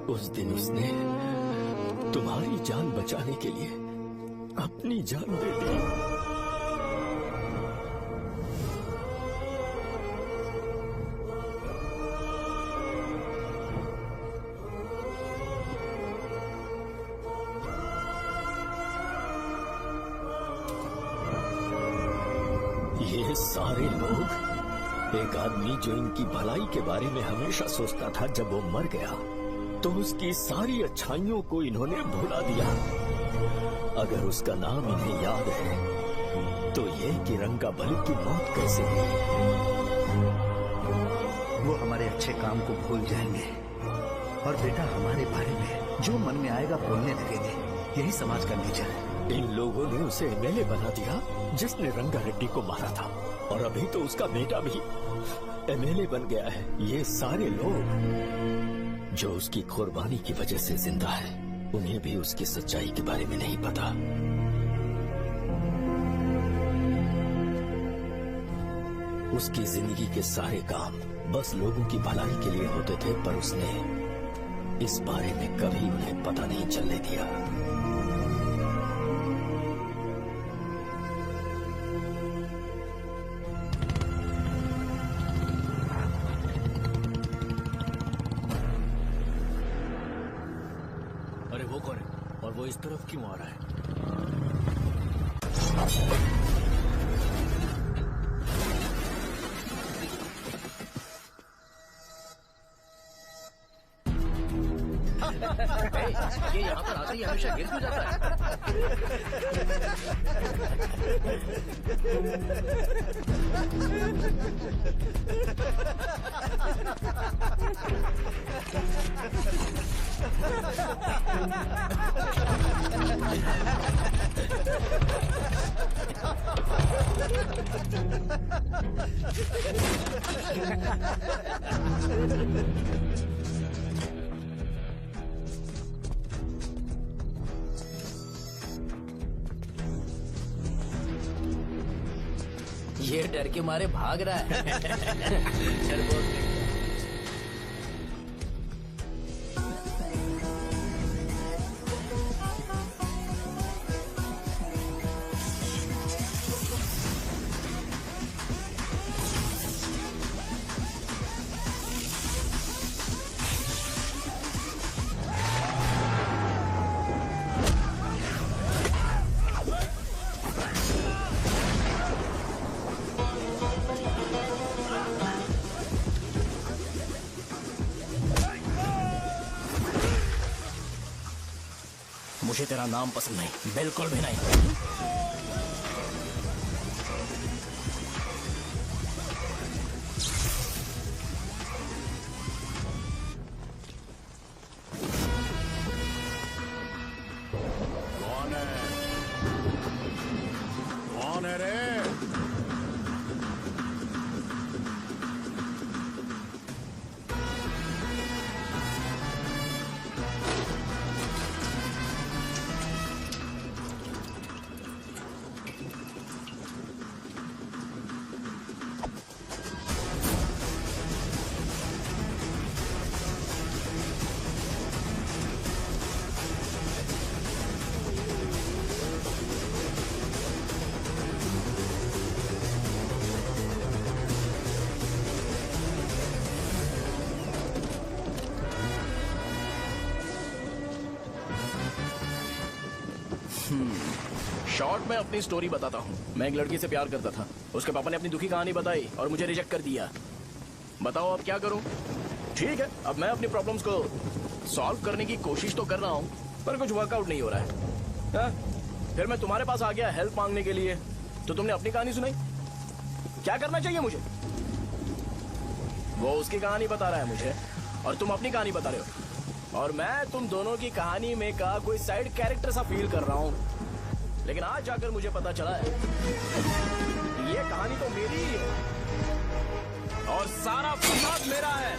उस दिन उसने तुम्हारी जान बचाने के लिए अपनी जान दे दी। ये सारे लोग, एक आदमी जो इनकी भलाई के बारे में हमेशा सोचता था, जब वो मर गया तो उसकी सारी अच्छाइयों को इन्होंने भुला दिया। अगर उसका नाम इन्हें याद है तो ये कि रंगाबली की मौत कैसे हुई। वो हमारे अच्छे काम को भूल जाएंगे और बेटा हमारे बारे में जो मन में आएगा बोलने लगेंगे। यही समाज का नेचर है। इन लोगों ने उसे एमएलए बना दिया जिसने रंगा रेड्डी को मारा था, और अभी तो उसका बेटा भी एमएलए बन गया है। ये सारे लोग जो उसकी कुर्बानी की वजह से जिंदा है, उन्हें भी उसकी सच्चाई के बारे में नहीं पता। उसकी जिंदगी के सारे काम बस लोगों की भलाई के लिए होते थे, पर उसने इस बारे में कभी उन्हें पता नहीं चलने दिया। वो इस तरफ क्यों आ रहा है? ये यहाँ पर आते ही हमेशा गिर क्यों जाता ये डर के मारे भाग रहा है। चल बोल। मुझे तेरा नाम पसंद नहीं, बिल्कुल भी नहीं। कौन है रे? शॉर्ट में अपनी स्टोरी बताता हूँ। मैं एक लड़की से प्यार करता था, उसके पापा ने अपनी दुखी कहानी बताई और मुझे रिजेक्ट कर दिया। बताओ अब क्या करूँ? ठीक है, अब मैं अपनी प्रॉब्लम्स को सॉल्व करने की कोशिश तो कर रहा हूँ, पर कुछ वर्कआउट नहीं हो रहा है। हा? फिर मैं तुम्हारे पास आ गया हेल्प मांगने के लिए, तो तुमने अपनी कहानी सुनाई। क्या करना चाहिए मुझे? वो उसकी कहानी बता रहा है मुझे और तुम अपनी कहानी बता रहे हो, और मैं तुम दोनों की कहानी में का कोई साइड कैरेक्टर सा फील कर रहा हूँ। लेकिन आज जाकर मुझे पता चला है ये कहानी तो मेरी ही है और सारा फसाद मेरा है।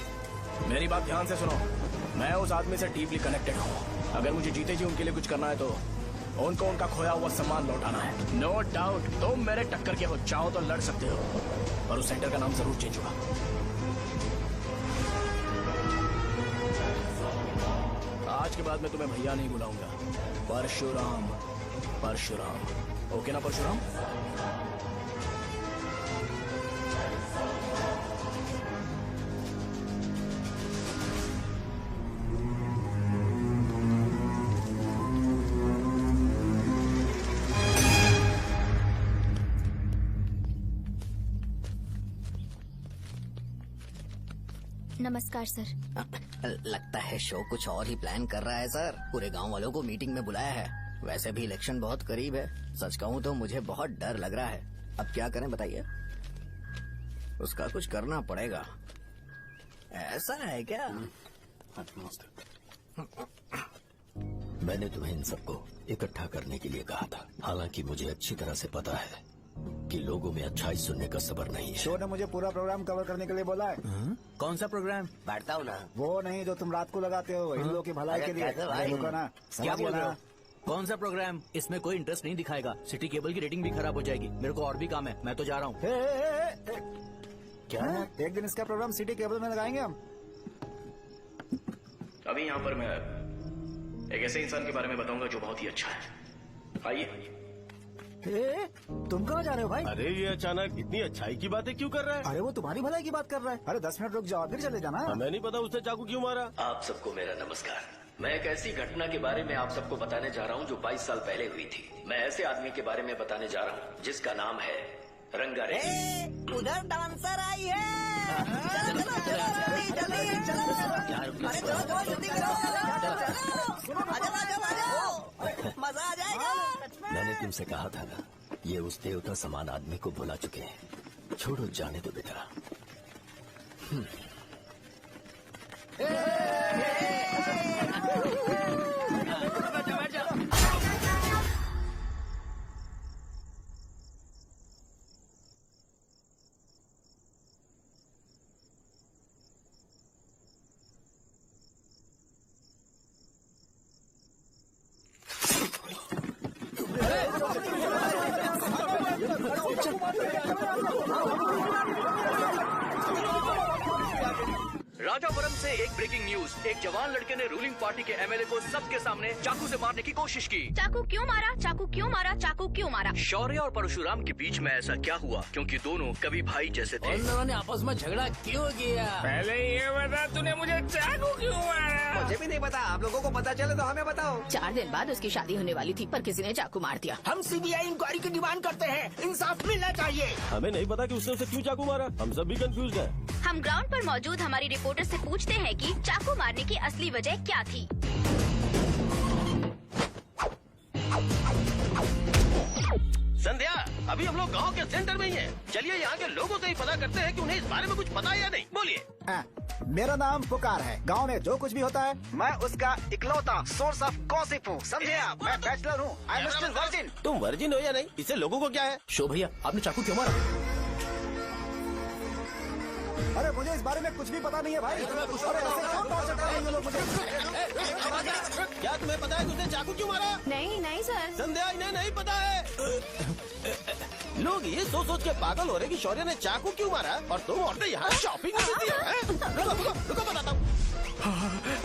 मेरी बात ध्यान से सुनो, मैं उस आदमी से डीपली कनेक्टेड हूँ। अगर मुझे जीते जी उनके लिए कुछ करना है तो उनको उनका खोया हुआ सम्मान लौटाना है। नो डाउट तुम मेरे टक्कर के हो, चाहो तो लड़ सकते हो, और उस सेंटर का नाम जरूर चेंज होगा। आज के बाद मैं तुम्हें भैया नहीं बुलाऊंगा, परशुराम। परशुराम, ओके ना परशुराम? नमस्कार सर। लगता है शो कुछ और ही प्लान कर रहा है सर। पूरे गांव वालों को मीटिंग में बुलाया है। वैसे भी इलेक्शन बहुत करीब है, सच कहूँ तो मुझे बहुत डर लग रहा है। अब क्या करें बताइए? उसका कुछ करना पड़ेगा। ऐसा है क्या? मैंने तुम्हें इन सबको इकट्ठा करने के लिए कहा था, हालांकि मुझे अच्छी तरह से पता है कि लोगों में अच्छाई सुनने का सब्र नहीं है। शो ने मुझे पूरा प्रोग्राम कवर करने के लिए बोला है। कौन सा प्रोग्राम? बैठता हूँ ना। वो नहीं जो तुम रात को लगाते हो इन लोगों की भलाई के लिए। क्या बोल रहे हो? कौन सा प्रोग्राम? इसमें कोई इंटरेस्ट नहीं दिखाएगा। सिटी केबल की रेटिंग भी खराब हो जाएगी। मेरे को और भी काम है, मैं तो जा रहा हूँ। क्या? एक दिन इसका प्रोग्राम सिटी केबल में लगाएंगे हम। अभी यहाँ पर मैं एक ऐसे इंसान के बारे में बताऊंगा जो बहुत ही अच्छा है। आइए। तुम कहाँ जा रहे हो भाई? अरे ये अचानक इतनी अच्छाई की बातें क्यों कर रहा है? अरे वो तुम्हारी भलाई की बात कर रहा है। अरे 10 मिनट रुक जाओ फिर चले जाना। हमें नहीं पता उसने चाकू क्यों मारा। आप सबको मेरा नमस्कार। मैं एक ऐसी घटना के बारे में आप सबको बताने जा रहा हूँ जो 22 साल पहले हुई थी। मैं ऐसे आदमी के बारे में बताने जा रहा हूँ जिसका नाम है रंगारेड्डी। उधर डांसर आई है। चलो जल्दी जल्दी चलो। अरे चलो जल्दी करो। मजा आ जाएगा। मैंने तुमसे कहा था ना, ये उस देवता समान आदमी को भुला चुके हैं। छोड़ो, जाने दो बेटा। राजापुरम से एक ब्रेकिंग न्यूज। एक जवान लड़के ने रूलिंग पार्टी के एमएलए को सबके सामने चाकू से मारने की कोशिश की। चाकू क्यों मारा? चाकू क्यों मारा? चाकू क्यों मारा? शौर्य और परशुराम के बीच में ऐसा क्या हुआ? क्योंकि दोनों कभी भाई जैसे थे। उन दोनों ने आपस में झगड़ा क्यों किया? पहले ये बता, तूने मुझे चाकू क्यों मारा? मुझे भी नहीं पता। आप लोगों को पता चले तो हमें बताओ। 4 दिन बाद उसकी शादी होने वाली थी, पर किसी ने चाकू मार दिया। हम सीबीआई इंक्वायरी की डिमांड करते हैं। इंसाफ मिलना चाहिए। हमें नहीं पता कि उसने उसे क्यों चाकू मारा। हम सब भी कंफ्यूज हैं। हम ग्राउंड पर मौजूद हमारी रिपोर्टर से पूछते हैं कि चाकू मारने की असली वजह क्या थी। अभी हम लोग गांव के सेंटर में ही हैं। चलिए यहाँ के लोगों से ही पता करते हैं कि उन्हें इस बारे में कुछ पता है या नहीं। बोलिए। मेरा नाम पुकार है। गांव में जो कुछ भी होता है मैं उसका इकलौता सोर्स ऑफ गॉसिप हूँ, समझे आप? मैं बैचलर हूँ, आई एम स्टिल वर्जिन। तुम वर्जिन हो या नहीं, इससे लोगों को क्या है? शो भैया, आपने चाकू क्यों मारा? अरे मुझे इस बारे में कुछ भी पता नहीं है भाई। अरे ऐसे क्यों टॉर्चर कर रहे हैं ये लोग मुझे? क्या तुम्हें पता है कि उसने चाकू क्यों मारा? नहीं नहीं सर। संध्या, इन्हें नहीं पता है। लोग ये सोच सोच के पागल हो रहे कि शौर्य ने चाकू क्यों मारा और तुम औरतें यहाँ शॉपिंग करती हैं। रुको बताता हूँ।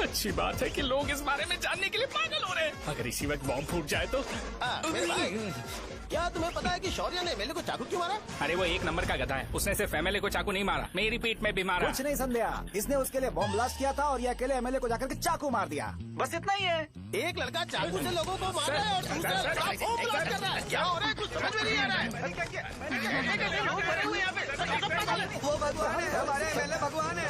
अच्छी बात है कि लोग इस बारे में जानने के लिए पागल हो रहे हैं। अगर इसी वक्त बॉम्ब फूट जाए तो। मेरे भाई, क्या तुम्हें पता है कि शौर्य ने एमएलए को चाकू क्यों मारा? अरे वो एक नंबर का गधा है, उसने सिर्फ एमएलए को चाकू नहीं मारा, मेरी पीठ में भी मारा। कुछ नहीं संध्या, इसने उसके लिए बॉम्ब ब्लास्ट किया था और ये अकेले एमएलए को जाकर के चाकू मार दिया। बस इतना ही है। एक लड़का चाकू से लोगों को मार रहा है और दूसरा लड़का बॉम्ब ब्लास्ट कर रहा है। क्या हो रहा है, कुछ समझ में नहीं आ रहा है। लोग भरे हुए यहाँ पे। वो भगवान है, हमारे एमएलए भगवान है।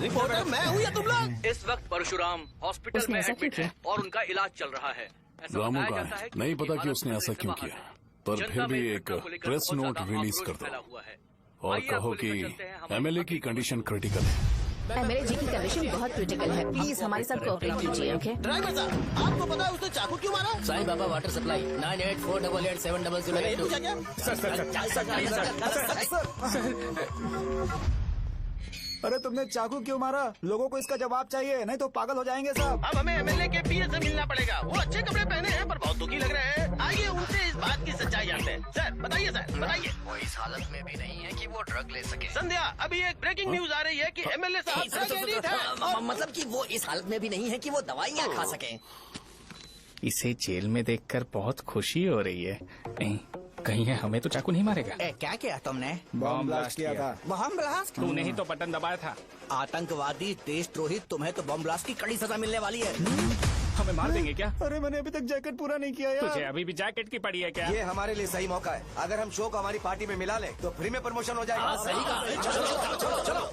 रिपोर्टर मैं हूँ या तुम लोग? इस वक्त परशुराम हॉस्पिटल में एडमिट है और उनका इलाज चल रहा है। ऐसा रामू बताया का जाता है है, कि नहीं पता कि भारत उसने पूरे ऐसा से क्यों बाहर किया, है। पर जनता फिर भी में एक घटना को लेकर प्रेस बहुत नोट ज्यादा रिलीज आक्रोश कर फैला दो हुआ है। और आइए कहो आपको कि लेकर चलते हैं हमारे एमएलए की कंडीशन क्रिटिकल है। एमएलए जी की कंडीशन बहुत क्रिटिकल है, प्लीज हमारे साथ कोऑपरेट कीजिए। ओके ड्राइवर साहब, आपको पता है उसने चाकू क्यों मारा? Sai Baba water supply 9848870082। पूछा क्या? अरे तुमने चाकू क्यों मारा? लोगों को इसका जवाब चाहिए, नहीं तो पागल हो जाएंगे सब। अब हमें एमएलए के पीए से मिलना पड़ेगा। वो अच्छे कपड़े पहने हैं पर बहुत दुखी लग रहे हैं। आइए उनसे इस बात की सच्चाई जानते हैं। सर बताइए, सर बताइए। वो इस हालत में भी नहीं है कि वो ड्रग ले सके। संध्या, अभी एक ब्रेकिंग न्यूज आ रही है कि एमएलए साहब ड्रग एडिक्ट हैं और मतलब कि वो इस हालत में भी नहीं है कि वो दवाइयाँ खा सके। इसे जेल में देखकर बहुत खुशी हो रही है। नहीं, कहीं है हमें तो चाकू नहीं मारेगा। क्या किया तुमने? बॉम्ब ब्लास्ट किया था। Bomb blast? तूने ही तो बटन दबाया था। आतंकवादी, देशद्रोही, तुम्हें तो बॉम्ब ब्लास्ट की कड़ी सजा मिलने वाली है। हमें मार देंगे क्या? अरे मैंने अभी तक जैकेट पूरा नहीं किया यार। तुझे अभी भी जैकेट की पड़ी है क्या? ये हमारे लिए सही मौका है। अगर हम शो को हमारी पार्टी में मिला ले तो फ्री में प्रमोशन हो जाएगा। सही कहा। चलो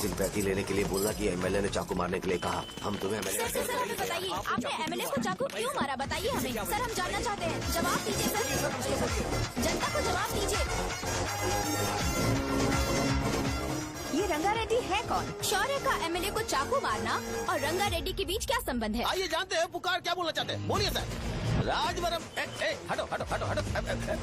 सिंपैथी लेने के लिए बोलना कि एमएलए ने चाकू मारने के लिए कहा। हम तुम्हें एमएलए सर हमें बताइए, आपने एमएलए को चाकू क्यों मारा? बताइए हमें। सर हम जानना चाहते हैं, जवाब दीजिए सर। जनता को जवाब दीजिए। ये रंगा रेड्डी है कौन? शौर्य का एमएलए को चाकू मारना और रंगा रेड्डी के बीच क्या संबंध है? आइए जानते हैं पुकार क्या बोलना चाहते हैं। बोलिए सर। राजवरम, हटो हटो हटो हटो।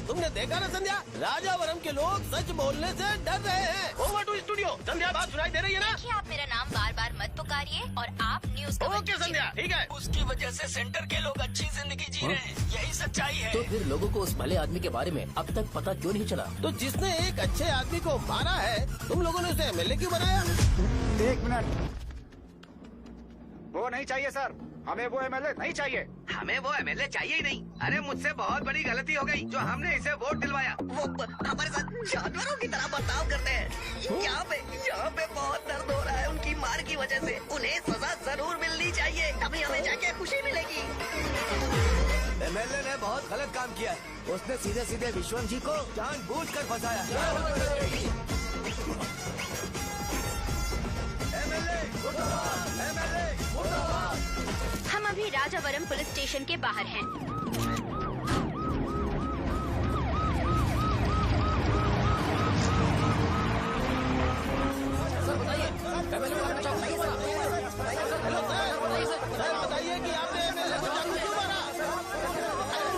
तुमने देखा ना संध्या, राजावरम के लोग सच बोलने से डर रहे हैं। Over to studio. संध्या, बात सुनाई दे रही है ना? देखिए, आप मेरा नाम बार बार मत पुकारिए और आप न्यूज का ओके संध्या, ठीक है। उसकी वजह से सेंटर के लोग अच्छी जिंदगी जी रहे हैं, यही सच्चाई है। तो फिर लोगों को उस भले आदमी के बारे में अब तक पता क्यों नहीं चला? तो जिसने एक अच्छे आदमी को मारा है, तुम लोगों ने उसे एमएलए क्यों बनाया? 1 मिनट, वो नहीं चाहिए सर, हमें वो एमएलए नहीं चाहिए। हमें वो एमएलए चाहिए ही नहीं। अरे मुझसे बहुत बड़ी गलती हो गई जो हमने इसे वोट दिलवाया। वो हमारे साथ जानवरों की तरह बर्ताव करते हैं। यहाँ पे बहुत दर्द हो रहा है उनकी मार की वजह से। उन्हें सजा जरूर मिलनी चाहिए, तभी हमें जाके खुशी मिलेगी। एमएलए ने बहुत गलत काम किया है। उसने सीधे सीधे विश्वम जी को जानबूझकर फंसाया। हम अभी राजावरम पुलिस स्टेशन के बाहर हैं। बताइए कि आपने एमएलए को चाकू क्यों मारा?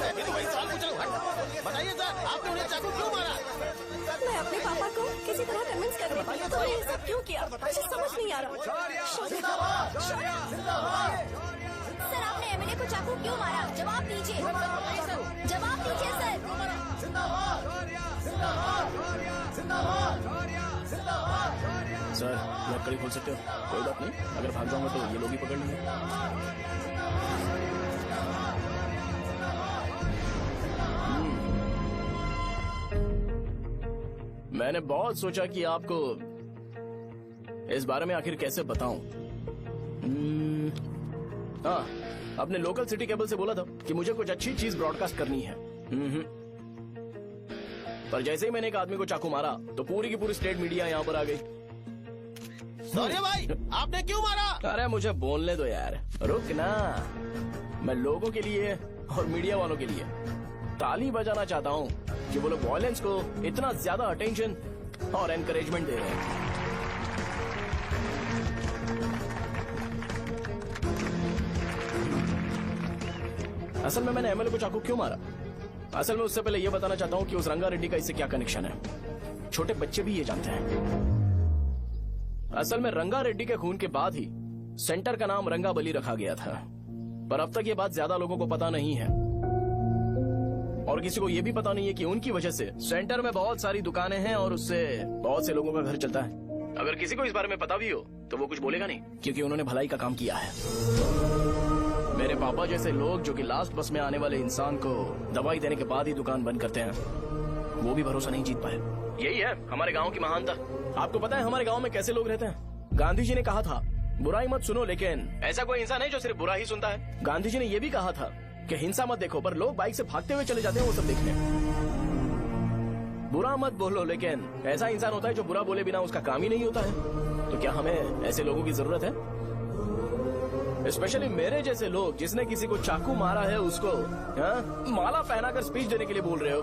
मैं तो वही सवाल पूछ रहा हूँ। बताइए सर, आपने उन्हें चाकू क्यों मारा? मैं अपने पापा को किसी तरह कन्विंस कर रही थी। तो ये सब क्यों किया मुझे समझ नहीं आ रहा। सर आपने एमएलए को चाकू क्यों मारा? जवाब दीजिए, जवाब दीजिए सर। सर लकड़ी खोल सकते हो? कोई बात नहीं, अगर भाग जाऊंगा तो ये लोग ही पकड़ लेंगे। मैंने बहुत सोचा कि आपको इस बारे में आखिर कैसे बताऊं। हाँ, अपने लोकल सिटी केबल से बोला था कि मुझे कुछ अच्छी चीज ब्रॉडकास्ट करनी है। पर जैसे ही मैंने एक आदमी को चाकू मारा तो पूरी की पूरी स्टेट मीडिया यहाँ पर आ गई। सॉरी भाई, आपने क्यों मारा? अरे मुझे बोलने दो यार, रुक ना। मैं लोगों के लिए और मीडिया वालों के लिए ताली बजाना चाहता हूँ कि वो लोग वायलेंस को इतना ज्यादा अटेंशन और एनकरेजमेंट दे रहे हैं। असल में मैंने एमएलए को चाकू क्यों मारा? असल में उससे पहले ये बताना चाहता हूँ कि उस रंगा रेड्डी का इससे क्या कनेक्शन है। छोटे बच्चे भी ये जानते हैं। असल में रंगा रेड्डी के खून के बाद ही सेंटर का नाम रंगाबली रखा गया था, पर अब तक ये बात ज्यादा लोगों को पता नहीं है और किसी को ये भी पता नहीं है कि उनकी वजह से सेंटर में बहुत सारी दुकानें हैं और उससे बहुत से लोगों का घर चलता है। अगर किसी को इस बारे में पता भी हो तो वो कुछ बोलेगा नहीं, क्योंकि उन्होंने भलाई का काम किया है। मेरे पापा जैसे लोग जो कि लास्ट बस में आने वाले इंसान को दवाई देने के बाद ही दुकान बंद करते हैं, वो भी भरोसा नहीं जीत पाए। यही है हमारे गांव की महानता। आपको पता है हमारे गांव में कैसे लोग रहते हैं? गांधी जी ने कहा था बुराई मत सुनो, लेकिन ऐसा कोई इंसान है जो सिर्फ बुरा ही सुनता है। गांधी जी ने यह भी कहा था कि हिंसा मत देखो, पर लोग बाइक से भागते हुए चले जाते हैं वो सब देखने। बुरा मत बोलो, लेकिन ऐसा इंसान होता है जो बुरा बोले बिना उसका काम ही नहीं होता है। तो क्या हमें ऐसे लोगों की जरूरत है? स्पेशली मेरे जैसे लोग, जिसने किसी को चाकू मारा है उसको माला पहनाकर स्पीच देने के लिए बोल रहे हो।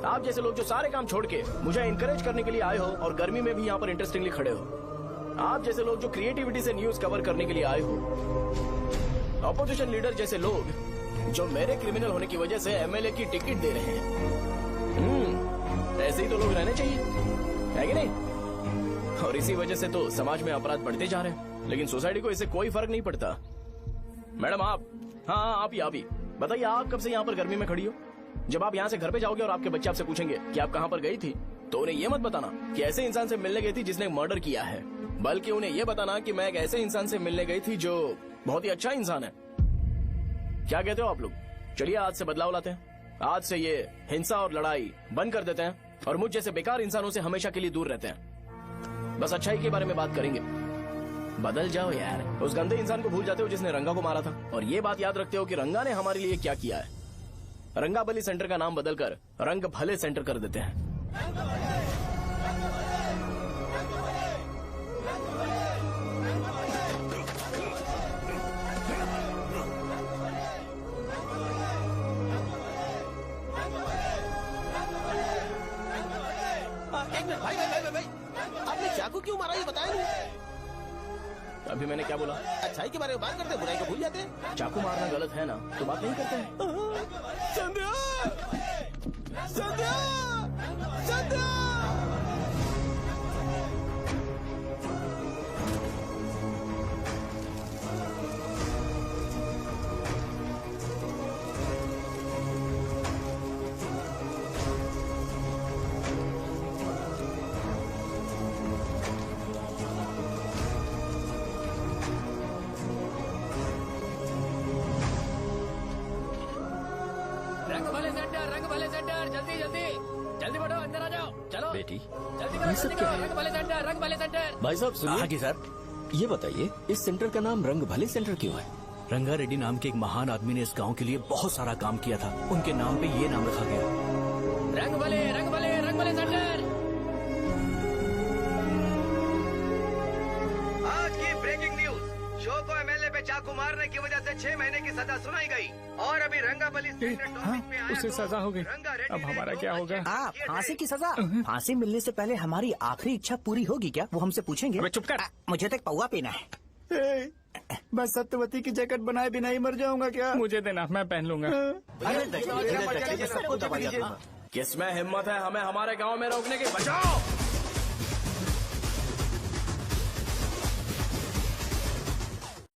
आप जैसे लोग जो सारे काम छोड़ के मुझे इंकरेज करने के लिए आए हो और गर्मी में भी यहाँ पर इंटरेस्टिंगली खड़े हो। आप जैसे लोग जो क्रिएटिविटी से न्यूज कवर करने के लिए आए हो। ऑपोजिशन लीडर जैसे लोग जो मेरे क्रिमिनल होने की वजह से एमएलए की टिकट दे रहे हैं। ऐसे ही तो लोग रहने चाहिए, है कि नहीं? और इसी वजह से तो समाज में अपराध बढ़ते जा रहे हैं, लेकिन सोसाइटी को इससे कोई फर्क नहीं पड़ता। मैडम आप, हाँ आप ही बताइए, आप कब से यहाँ पर गर्मी में खड़ी हो? जब आप यहाँ से घर पे जाओगे और आपके बच्चे आपसे पूछेंगे कि आप कहाँ पर गई थी, तो उन्हें ये मत बताना कि ऐसे इंसान से मिलने गई थी जिसने मर्डर किया है, बल्कि उन्हें ये बताना कि मैं एक ऐसे इंसान से मिलने गई थी जो बहुत ही अच्छा इंसान है। क्या कहते हो आप लोग? चलिए आज से बदलाव लाते हैं। आज से ये हिंसा और लड़ाई बंद कर देते हैं और मुझ जैसे बेकार इंसानों से हमेशा के लिए दूर रहते हैं। बस अच्छाई के बारे में बात करेंगे। बदल जाओ यार, उस गंदे इंसान को भूल जाते हो जिसने रंगा को मारा था, और ये बात याद रखते हो कि रंगा ने हमारे लिए क्या किया है। रंगाबली सेंटर का नाम बदलकर रंग भले सेंटर कर देते हैं। एक मिनट भाई, आपने चाकू क्यों मारा ये बताया नहीं? अभी मैंने क्या बोला? अच्छाई के बारे में बात करते हैं, बुराई को भूल जाते हैं। चाकू मारना गलत है ना, तो बात नहीं करते हैं। संध्या! संध्या! संध्या! रंग भले सेंटर, जल्दी जल्दी जल्दी बढ़ो, अंदर आ जाओ। चलो बेटी, जल्दी करो, जल्दी करो। रंग भले सेंटर, रंग भले सेंटर। भाई साहब सुनिए। हाँ जी सर। ये बताइए इस सेंटर का नाम रंग भले सेंटर क्यों है? रंगा रेड्डी नाम के एक महान आदमी ने इस गांव के लिए बहुत सारा काम किया था, उनके नाम पे ये नाम रखा गया। रंग भले सेंटर। आज की ब्रेकिंग न्यूज, शो को एमएलए पे चाकू मारने की वजह से 6 महीने की सजा सुनाई गई और अभी रंगाबली सेंटर टॉपिक में आया उसे तो सजा हो गई, अब हमारा क्या होगा? फांसी की सजा? फांसी मिलने से पहले हमारी आखिरी इच्छा पूरी होगी क्या? वो हमसे पूछेंगे। अबे चुप कर। मुझे तो एक पौवा पीना है। मैं सत्यवती की जैकेट बनाए बिना ही मर जाऊंगा क्या? मुझे देना, मैं पहन लूंगा। किसमें हिम्मत है हमें हमारे गांव में रोकने की? बचाओ!